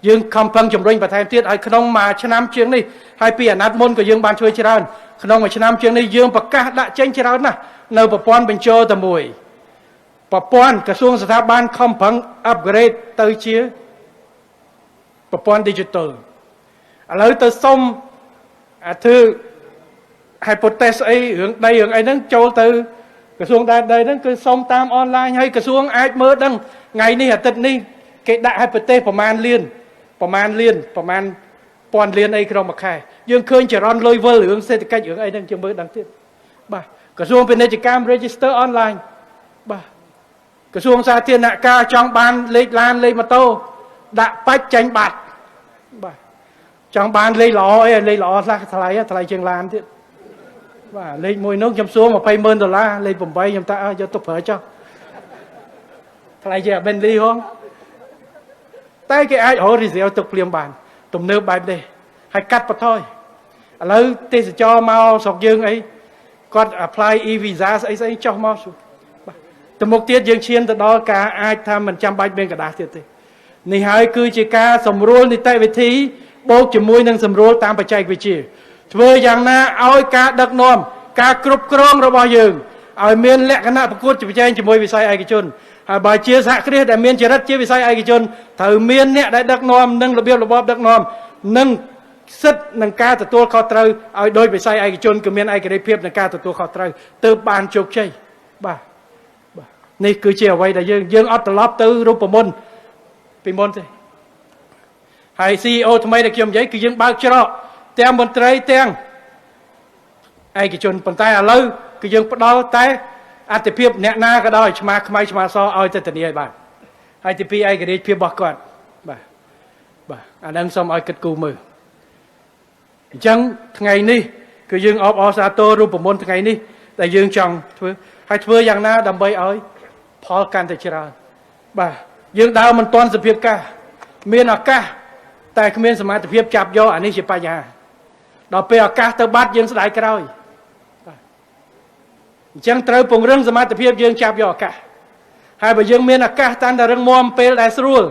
យើងខំប្រឹងជំរុញបន្ថែមទៀតឲ្យក្នុងមួយឆ្នាំជាងនេះហើយពីអាណត្តិមុនក៏យើងបានជួយច្រើនក្នុងមួយឆ្នាំជាងនេះយើងប្រកាសដាក់ចេញច្រើនណាស់នៅប្រព័ន្ធបញ្ចូលតែមួយប្រព័ន្ធក្រសួងស្ថាប័នខំប្រឹង upgrade ទៅជាប្រព័ន្ធ digital ឥឡូវទៅសុំអាធ្វើ hypothesis អីរឿងដីរឿងអីហ្នឹងចូលទៅក្រសួងដែនដីហ្នឹងគឺសុំតាមអនឡាញហើយក្រសួងអាចមើលដឹងថ្ងៃនេះអាទិត្យនេះគេដាក់ hypothesis ប្រមាណលានពាន់លានអីក្នុងមួយខែយើងឃើញចរន្តលុយវិលរឿងសេដ្ឋកិច្ចរឿងអីហ្នឹងជាមើលដឹងទៀតបាទក្រសួងពាណិជ្ជកម្ម register online បាទក្រសួងសាធារណការចង់បានលេខឡានលេខម៉ូតូដាក់បាច់ចាញ់បាត់បាទចង់បានលេខល្អអីលេខល្អខ្លះថ្លៃជាងឡានទៀតបាទលេខមួយនោះខ្ញុំសួរ$200,000លេខ8ខ្ញុំថាយកទៅប្រើចុះថ្លៃជាង Bentley ហងតែគេអាចរក result ទុកភ្លាមបានទំនើបបែបនេះហើយកាត់បន្ថយឥឡូវទេសចរមកស្រុកយើងអីគាត់ apply e-visa ស្អីចុះមកបាទទៅមុខទៀតយើងឈានទៅដល់ការអាចថាមិនចាំបាច់មានកដាស់ទៀតទេនេះហើយគឺជាការសម្រួលនីតិវិធីបូកជាមួយនឹងសម្រួលតាមបច្ចេកវិទ្យាធ្វើយ៉ាងណាឲ្យការដឹកនាំការគ្រប់គ្រងរបស់យើងឲ្យមានលក្ខណៈប្រកួតប្រជែងជាមួយវិស័យឯកជនហើយបើជាសហគ្រាសដែលមានចរិតជាវិស័យឯកជនត្រូវមានអ្នកដែលដឹកនាំនិងរបៀបរបបដឹកនាំនិងសិទ្ធិនឹងការទទួលខុសត្រូវឲ្យដោយវិស័យឯកជនគឺមានឯករាជ្យភាពនឹងការទទួលខុសត្រូវទើបបានជោគជ័យបាទនេះគឺជាអ្វីដែលយើងអត់ត្រឡប់ទៅរូបមន្តពីមុនទេហើយ CEO ថ្មីដែលខ្ញុំនិយាយគឺយើងបើកច្រកទាំងមន្ត្រីទាំងឯកជនប៉ុន្តែឥឡូវគឺយើងផ្ដល់តែអត្ថិភាពអ្នកណាក៏ដោយឆ្មាខ្មៅឆ្មាសឲ្យទៅធានាឲ្យបានហើយទីពីរឯករាជ្យភាពរបស់គាត់បាទអានឹងសូមឲ្យគិតគូរមើលអញ្ចឹងថ្ងៃនេះគឺយើងអបអរសាទររូបមន្តថ្ងៃនេះដែលយើងចង់ធ្វើហើយធ្វើយ៉ាងណាដើម្បីឲ្យផលកាន់តែច្រើនបាទយើងដើរមិនទាន់សភាពកាសមានឱកាសតែគ្មានសមត្ថភាពចាប់យកអានេះជាបញ្ហាដល់ពេលឱកាសទៅបាត់យើងស្ដាយក្រោយបាទអញ្ចឹងត្រូវពង្រឹងសមត្ថភាពយើងចាប់យកឱកាសហើយបើយើងមានឱកាសតាំងតែរឹងមាំពេលដែលស្រួល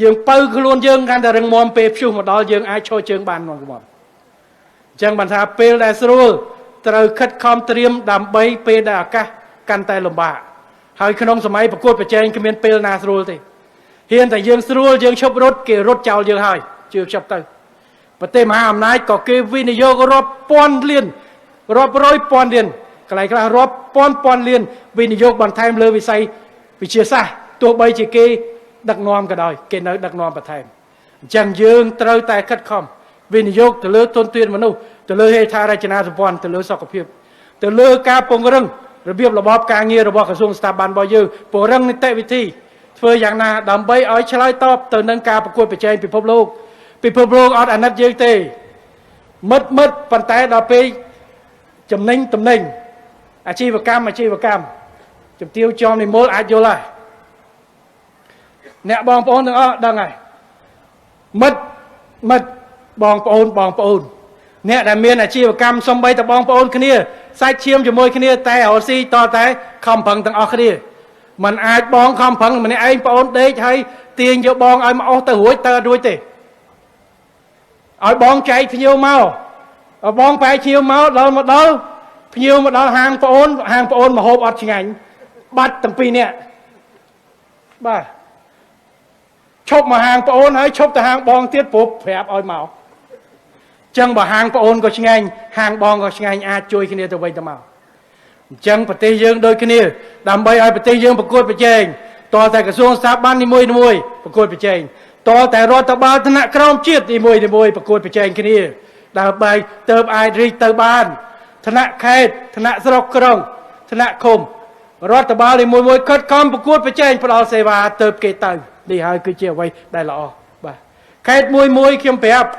យើងបើខ្លួនយើងកាន់តែរឹងមាំពេលព្យុះមកដល់យើងអាចឈរជើងបានមកអញ្ចឹងបានថាពេលដែលស្រួលត្រូវខិតខំត្រៀមដើម្បីពេលដែលឱកាសកាន់តែលំបាកហើយក្នុងសម័យប្រកួតប្រជែងគ្មានពេលណាស្រួលទេហ៊ានតែយើងស្រួលយើងឈប់រត់គេរត់ចោលយើងហើយជឿខ្ចប់ទៅប្រទេសមហាអំណាចក៏គេវិនិយោគរាប់ពាន់លានរាប់រយពាន់លានកន្លែងខ្លះរាប់ពាន់លានវិនិយោគបន្ថែមលើវិស័យវិទ្យាសាស្ត្រទោះបីជាគេដឹកនាំក៏ដោយគេនៅដឹកនាំបន្ថែមអញ្ចឹងយើងត្រូវតែខិតខំវិនិយោគទៅលើទុនធានមនុស្សទៅលើហេដ្ឋារចនាសម្ព័ន្ធទៅលើសុខភាពទៅលើការពង្រឹងរបៀបរបបការងាររបស់ក្រសួងស្ថាប័នរបស់យើងពង្រឹងនីតិវិធីធ្វើយ៉ាងណាដើម្បីឲ្យឆ្លើយតបទៅនឹងការប្រកួតប្រជែងពិភពលោកអត់អាណិតយើងទេមិត្តប៉ុន្តែដល់ពេលចំណេញតំណែងអាជីវកម្មជំទាវចំនិមលអាចយល់ហើយអ្នកបងប្អូនទាំងអស់ដឹងហើយមិត្តបងប្អូនអ្នកដែលមានអាជីវកម្មសំបីតបងប្អូនគ្នាសាច់ឈាមជាមួយគ្នាតែរស់ស៊ីតតែខំប្រឹងទាំងអស់គ្នាมันអាចបងខំប្រឹងម្នាក់ឯងប្អូនដេកហើយទាញយកបងឲ្យមកអស់ទៅរួចទៅអត់រួចទេឲ្យបងចែកភ្ញៀវមកបងបែកភ្ញៀវមកដល់ភ្ញៀវមកដល់ហាងប្អូនមកហូបអត់ឆ្ងាញ់បាត់ទាំងពីរនាក់បាទឈប់មកហាងប្អូនហើយឈប់ទៅហាងបងទៀតព្រោះប្រាប់ឲ្យមកចឹងបើហាងប្អូនក៏ឆ្ងាញ់ហាងបងក៏ឆ្ងាញ់អាចជួយគ្នាទៅវិញទៅមកអញ្ចឹងប្រទេសយើងដូចគ្នាដើម្បីឲ្យប្រទេសយើងប្រកួតប្រជែងតតែក្រសួងស្ថាប័ននីមួយប្រកួតប្រជែងតតែរដ្ឋបាលថ្នាក់ក្រោមជាតិនីមួយប្រកួតប្រជែងគ្នាដើម្បីទៅអាចរីកទៅបានថ្នាក់ខេត្តថ្នាក់ស្រុកក្រុងថ្នាក់ឃុំរដ្ឋបាលនីមួយខិតខំប្រកួតប្រជែងផ្ដល់សេវាទៅគេទៅនេះហើយគឺជាអ្វីដែលល្អបាទខេត្តមួយខ្ញុំប្រាប់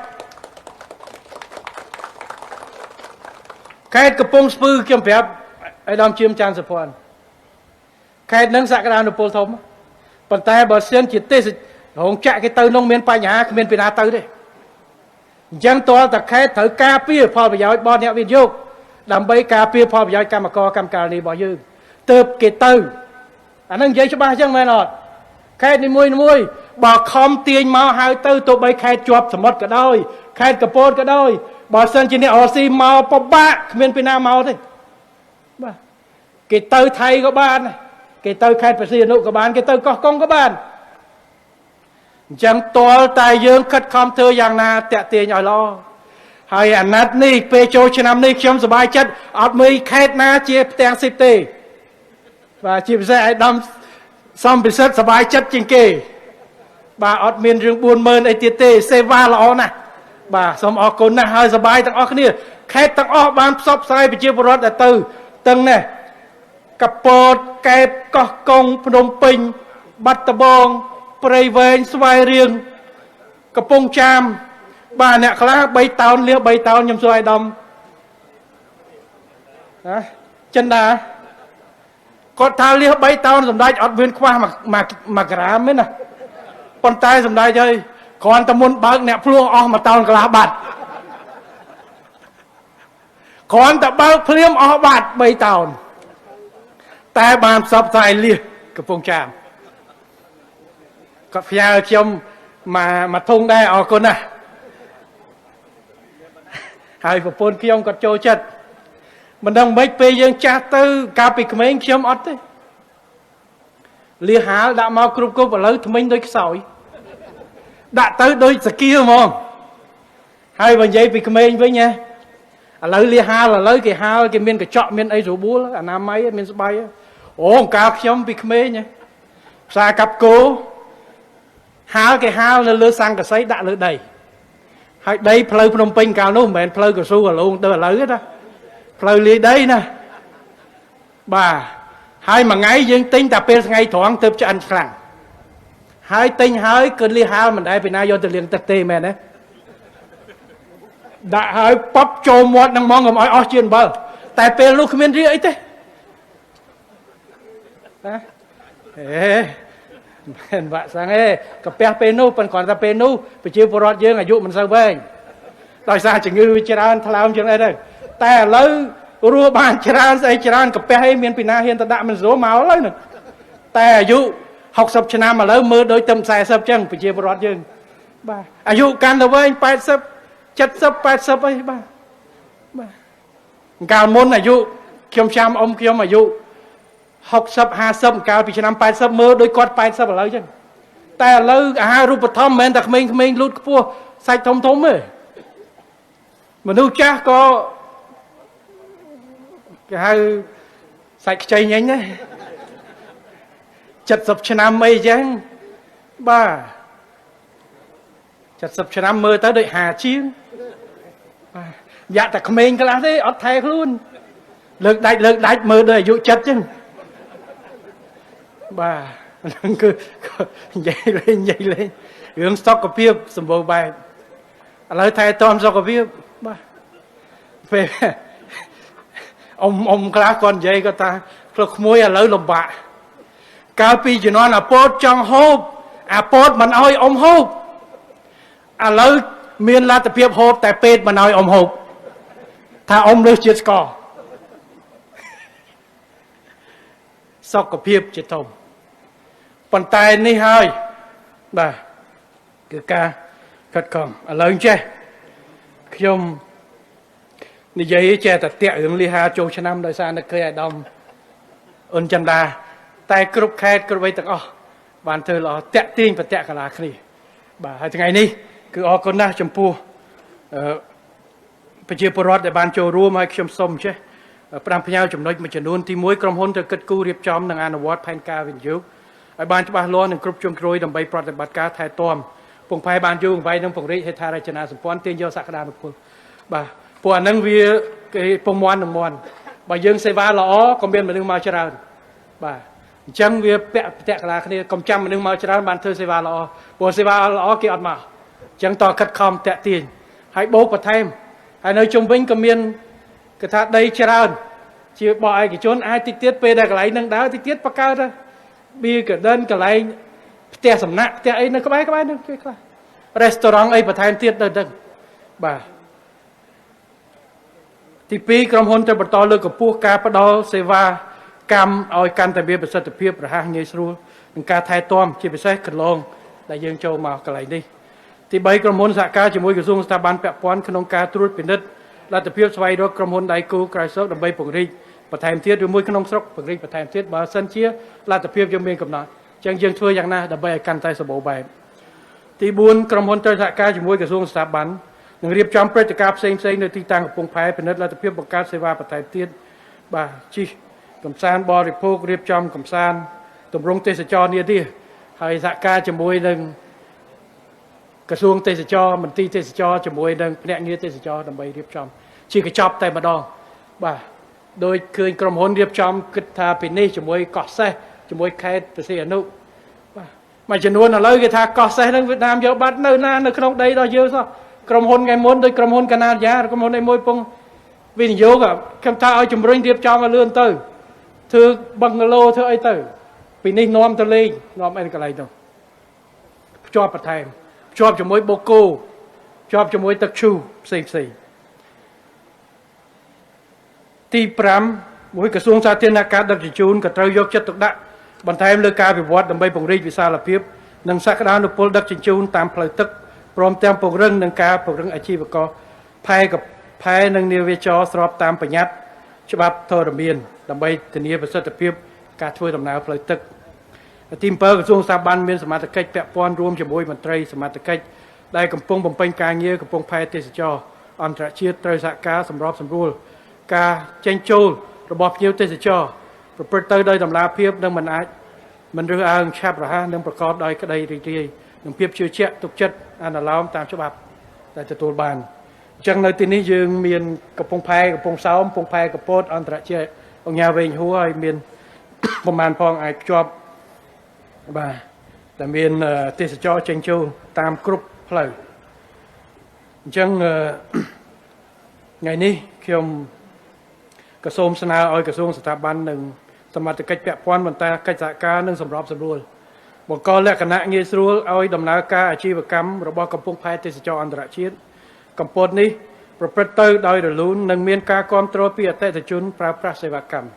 ខេត្តកំពង់ស្ពឺខ្ញុំប្រាប់ឯកឧត្តមជាមច័ន្ទសុភ័ណ្ឌខេត្តនឹងសក្តានុពលធំប៉ុន្តែបើសិនជាទេសរោងចក្រគេទៅនោះមានបញ្ហាគ្មានពីណាទៅទេ chẳng to ta khét thử ca pia phò bây giờ bọn nhẹ viên dục làm bấy ca pia phò bây giờ cam mà co cam cà đi bỏ dư tớp kê tư anh nâng dây cho ba chẳng mẹ nọt khét đi mùi bỏ khom tiền mau hai tư tụi bay khét chuột sầm mất cả đôi khét cả pôn cả đôi bỏ sân trên này ở xi mau bỏ bạ miền Việt Nam mau thế cái tư thay có ban này cái tư khét phải xi nụ có ban cái tư có công có ban chẳng to tài dương khất khom thưaយ៉ាងណាតាក់ទាញឲ្យល្អហើយអាណត្តិនេះពេលចូលឆ្នាំនេះខ្ញុំសប្បាយចិត្តអត់មានខេត្តណាជាផ្ទាំងសិបទេបាទជាពិសេសឲ្យដំសំពិសិដ្ឋសប្បាយចិត្តជាងគេបាទអត់មានរឿង 40000 អីទៀតទេសេវាល្អណាស់បាទសូមអរគុណណាស់ហើយសប្បាយទាំងអស់គ្នាខេត្តទាំងអស់បានផ្សព្វផ្សាយប្រជាពលរដ្ឋទៅទាំងនេះកពតកែបកោះកុងភ្នំពេញបាត់ដំបងព្រៃវែងស្វាយរៀងកំពង់ចាមបាទអ្នកខ្លះ3តោនលះ3តោនខ្ញុំសួរអាយដាមណាចិនដាគាត់ថាលះ3តោនសម្ដេចអត់មានខ្វះមួយក្រាមទេណាប៉ុន្តែសម្ដេចហើយគ្រាន់តែមុនបើកអ្នកភ្លោះអស់1តោនកន្លះបាត់គ្រាន់តែបើកភ្លាមអស់បាត់3តោនតែបានផ្សព្វផ្សាយលះកំពង់ចាមក៏ផ្ញើខ្ញុំមកធុងដែរអរគុណណាស់ហើយប្រពន្ធខ្ញុំក៏ចូលចិត្តមិនដឹងមិនពេលយើងចាស់ទៅកាលពីក្មេងខ្ញុំអត់ទេលះហាលដាក់មកគ្រប់ឥឡូវថ្មិញដូចខ្សោយដាក់ទៅដូចសាគៀហ្មងហើយបើនិយាយពីក្មេងវិញណាឥឡូវលះហាលឥឡូវគេហាលគេមានកញ្ចក់មានអីស្រួលអនាម័យមានស្បៃអូកាលខ្ញុំពីក្មេងណាផ្សារកាប់គោហាលគេហាលនៅលើសង្កសីដាក់លើដីហើយដីផ្លូវភ្នំពេញកាលនោះមិនមែនផ្លូវកស៊ូកលងទៅឥឡូវទេណាផ្លូវលាយដីណាបាទហើយមួយថ្ងៃយើងទិញតែពេលថ្ងៃត្រង់ទៅឆ្អិនខ្លាំងហើយទិញហើយគឺលះហាលមិនដែរពីណាយកទៅលាងទឹកទេមែនទេដាក់ហើយប៉ប់ចូលមាត់នឹងហ្មងកុំឲ្យអស់ជាអំបិលតែពេលនោះគ្មានរីអីទេណាមិនបាក់សាំងទេកាពះពេលនោះប៉ុន្តែគ្រាន់តែពេលនោះប្រជាពលរដ្ឋយើងអាយុមិនសូវវែងដោយសារជំងឺវាច្រើនថ្លើមជាងអីទៅតែឥឡូវរស់បានច្រើនស្អីច្រើនកាពះឯងមានពីណាហ៊ានទៅដាក់មិនស្រួលមកឥឡូវហ្នឹងតែអាយុ60ឆ្នាំឥឡូវមើលដូចទៅ40ចឹងប្រជាពលរដ្ឋយើងបាទអាយុកាន់ទៅវែង80 70 80អីបាទកាលមុនអាយុខ្ញុំចាំអ៊ំខ្ញុំអាយុ60 50កាលពីឆ្នាំ80មើលដូចគាត់80ឥឡូវចឹងតែឥឡូវអាហាររូបត្ថម្ភមិនមែនតែក្មេងៗលូតខ្ពស់សាច់ធំទេមនុស្សចាស់ក៏គេហៅសាច់ខ្ចីញញដែរ70ឆ្នាំអីចឹងបាទ70ឆ្នាំមើលទៅដូច50ជាងបាទយ៉ាក់តែក្មេងខ្លះទេអត់ថែខ្លួនលើកដាច់មើលដូចអាយុ70ចឹងបាទហ្នឹងគឺនិយាយលេងរឿងសុខភាពសម្បូរបែបឥឡូវថែទាំសុខភាពបាទពេលអ៊ំខ្លះគាត់និយាយគាត់ថាផ្លុកក្មួយឥឡូវលំបាកកាលពីជំនាន់អាពតចង់ហូបអាពតមិនអោយអ៊ំហូបឥឡូវមានលទ្ធភាពហូបតែពេទ្យមិនអោយអ៊ំហូបថាអ៊ំលើសជាតិស្ករសុខភាពជាធំប៉ុន្តែនេះហើយបាទគឺការខិតខំឥឡូវចេះខ្ញុំនិយាយចេះតែតាក់រឿងលិហាចូលឆ្នាំដោយសារនឹកឃើញអាដាមអ៊ុនចន្ទាតែគ្រប់ខេត្តគ្រប់អ្វីទាំងអស់បានធ្វើល្អតាក់ទាញប្រតិកលាគ្នាបាទហើយថ្ងៃនេះគឺអរគុណណាស់ចំពោះប្រជាពលរដ្ឋដែលបានចូលរួមហើយខ្ញុំសូមចេះប្រាំផ្ញើចំណុចមួយចំនួនទី1ក្រុមហ៊ុនត្រូវគិតគូររៀបចំនិងអនុវត្តផែនការវិនិយោគឲ្យបានច្បាស់លាស់និងគ្រប់ជ្រុងជ្រោយដើម្បីប្រតិបត្តិការថែទាំពងផែបានយូរអង្វែងនិងពង្រីកហេដ្ឋារចនាសម្ព័ន្ធទាញយកសក្តានុពលបាទព្រោះអានឹងវាគេពងមន់នឹងមន់បើយើងសេវាល្អក៏មានមនុស្សមកច្រើនបាទអញ្ចឹងវាពាក់ប្រតិកលាគ្នាកុំចាំមនុស្សមកច្រើនបានធ្វើសេវាល្អព្រោះសេវាល្អគេអត់មកអញ្ចឹងតខិតខំតាក់ទាញហើយបោកបន្ថែមហើយនៅជុំវិញក៏មានគេថាដីច្រើនជាបោឯកជនអាចតិចទៀតពេលដែលកន្លែងនឹងដើរតិចទៀតបកកើតបៀកដិនកន្លែងផ្ទះសំណាក់ផ្ទះអីនៅក្បែរនឹងគេខ្លះរេស្តូរ៉ង់អីបន្ថែមទៀតទៅដឹង បាទទី2ក្រុមហ៊ុនត្រូវបន្តលើកកម្ពស់ការផ្ដល់សេវាកម្មឲ្យកាន់តែមានប្រសិទ្ធភាពរហ័សងាយស្រួលនិងការថែទាំជាពិសេសកន្លងដែលយើងចូលមកកន្លែងនេះទី3ក្រុមហ៊ុនសហការជាមួយក្រសួងស្ថាប័នពាក់ព័ន្ធក្នុងការត្រួតពិនិត្យលទ្ធភាពស្វែងរកក្រុមហ៊ុនដៃគូក្រៅស្រុកដើម្បីពង្រីកបន្ថែមទៀតឬមួយក្នុងស្រុកពង្រីកបន្ថែមទៀតបើសិនជាលទ្ធភាពយើងមានកំណត់អញ្ចឹងយើងធ្វើយ៉ាងណាដើម្បីឲ្យកាន់តែសម្បូរបែបទី4ក្រុមហ៊ុនត្រូវសហការជាមួយក្រសួងស្ថាប័ននិងរៀបចំព្រឹត្តិការណ៍ផ្សេងៗនៅទីតាំងកំពង់ផែពិនិត្យលទ្ធភាពបង្កើតសេវាបន្ថែមទៀតបាទជិះកំសាន្តបរិភោគរៀបចំកំសាន្តទម្រង់ទេសចរនានាហើយសហការជាមួយនឹងក្រសួងទេសចរមន្ទីរទេសចរជាមួយនឹងភ្នាក់ងារទេសចរដើម្បីរៀបចំជាកញ្ចប់តែម្ដងបាទដោយឃើញក្រុមហ៊ុនរៀបចំគិតថាពីនេះជាមួយកោះសេះជាមួយខេត្តព្រះសីហនុបាទមួយចំនួនឥឡូវគេថាកោះសេះនឹងវៀតណាមយកបាត់នៅណានៅក្នុងដីរបស់យើងសោះក្រុមហ៊ុនថ្ងៃមុនដោយក្រុមហ៊ុនកាណាឌាក្រុមហ៊ុនឯមួយពងវិនិយោគខ្ញុំថាឲ្យជំរុញរៀបចំឲ្យលឿនទៅធ្វើបឹងគីឡូធ្វើអីទៅពីនេះនាំទៅលេងនាំអីកន្លែងទៅភ្ជាប់បន្ថែមភ្ជាប់ជាមួយបូកូភ្ជាប់ជាមួយទឹកឈូផ្សេងទី5មួយក្រសួងសាធារណការដឹកជញ្ជូនក៏ត្រូវយកចិត្តទុកដាក់បន្ថែមលើការវិវត្តដើម្បីពង្រីកវិសាលភាពនិងសក្តានុពលដឹកជញ្ជូនតាមផ្លូវទឹកព្រមទាំងពង្រឹងនឹងការពង្រឹងអាជីវករផែនិងនាវាចរស្របតាមបញ្ញត្តិច្បាប់ធរមានដើម្បីធានាប្រសិទ្ធភាពការធ្វើដំណើរផ្លូវទឹកទី7ក្រសួងស្ថាប័នមានសមត្ថកិច្ចពាក់ព័ន្ធរួមជាមួយមន្ត្រីសមត្ថកិច្ចដែលកំពុងបំពេញការងារកំពុងផែទេសចរអន្តរជាតិត្រូវសហការសម្របសម្រួលការចេញចូលរបស់ភ្ញៀវទេសចរប្រព្រឹត្តទៅដោយតម្លាភាពនិងមិនរើសអើងឆាប់រហ័សនិងប្រកបដោយក្តីរីករាយនិងភាពជឿជាក់ទុកចិត្តអនុលោមតាមច្បាប់ដែលទទួលបានអញ្ចឹងនៅទីនេះយើងមានកំពង់ផែកំពង់សោមកំពង់ផែកពតអន្តរជាតិអង្គការវែងហួរហើយមានប្រមាណផងអាចភ្ជាប់បាទតែមានទេសចរចេញចូលតាមគ្រប់ផ្លូវអញ្ចឹងថ្ងៃនេះខ្ញុំក៏សូមស្នើឲ្យក្រសួងស្ថាប័ននិងសមត្ថកិច្ចពាក់ព័ន្ធបន្តកិច្ចសហការនិងសម្របសម្រួលបង្កលក្ខណៈងាយស្រួលឲ្យដំណើរការអាជីវកម្មរបស់កំពង់ផែទេសចរអន្តរជាតិកម្ពុជានេះប្រព្រឹត្តទៅដោយរលូននិងមានការគ្រប់គ្រងពីអតិថិជនប្រើប្រាស់សេវាកម្ម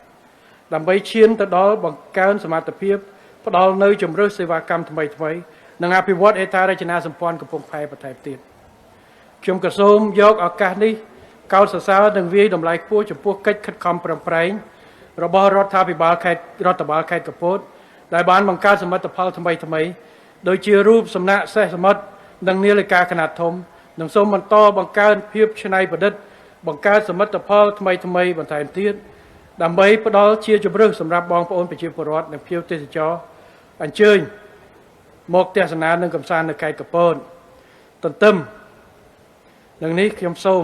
ដើម្បីឈានទៅដល់បង្កើនសមត្ថភាពផ្ដល់នូវជំរើសសេវាកម្មថ្មីនិងអភិវឌ្ឍហេដ្ឋារចនាសម្ព័ន្ធកំពង់ផែបន្ថែមទៀតខ្ញុំក៏សូមយកឱកាសនេះកោតសរសើរនិងវាយតម្លៃខ្ពស់ចំពោះកិច្ចខិតខំប្រឹងប្រែងរបស់រដ្ឋាភិបាលខេត្តកំពតដែលបានបង្កើតសមិទ្ធផលថ្មីដូចជារូបសំណាកសេះសមុទ្រនិងនាឡិកាខ្នាតធំនិងសូមបន្តបង្កើនភាពច្នៃប្រឌិតបង្កើតសមិទ្ធផលថ្មីបន្ថែមទៀតដើម្បីផ្ដល់ជាជម្រើសសម្រាប់បងប្អូនប្រជាពលរដ្ឋនិងភ្ញៀវទេសចរអញ្ជើញមកទស្សនានិងកម្សាន្តនៅខេត្តកំពតទន្ទឹមនឹងនេះខ្ញុំសូម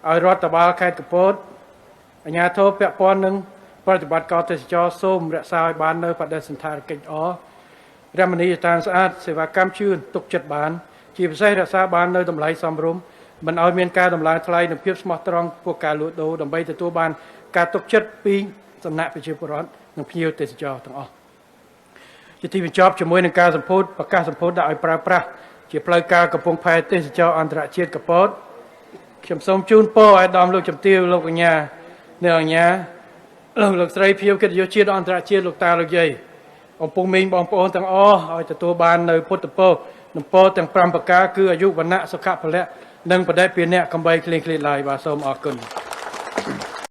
ឲ្យរដ្ឋបាលខេត្តកំពតអាជ្ញាធរពាក់ព័ន្ធនឹងប្រតិបត្តិការទេសចរសូមរក្សាឲ្យបាននៅបដិសណ្ឋារកិច្ចរមណីយដ្ឋានស្អាតសេវាកម្មជឿនទុកចិត្តបានជាពិសេសរក្សាបាននៅតម្លៃសមរម្យមិនឲ្យមានការដំឡើងថ្លៃនិងភាពស្មោះត្រង់ពួកការលក់ដូរដើម្បីទទួលបានការទុកចិត្តពីសំណាក់ប្រជាពលរដ្ឋនិងភ្ញៀវទេសចរទាំងអស់ជាទីបញ្ចប់ជាមួយនឹងការសម្ពោធប្រកាសសម្ពោធដាក់ឲ្យប្រើប្រាស់ជាផ្លូវការកំពង់ផែទេសចរអន្តរជាតិកំពតខ្ញុំសូមជូនពរឲ្យដំលោកជំទាវលោកកញ្ញាអ្នកកញ្ញាលោកស្រីភ្ញៀវកិត្តិយសជាតិអន្តរជាតិលោកតាលោកយាយអំពុងមីងបងប្អូនទាំងអស់ឲ្យទទួលបាននៅពុទ្ធពរនិងពរទាំង5ប្រការគឺអាយុវណ្ណៈសុខៈពលៈនិងបដិពានៈកំបីគ្លៀងគ្លាតឡើយបាទសូមអរគុណ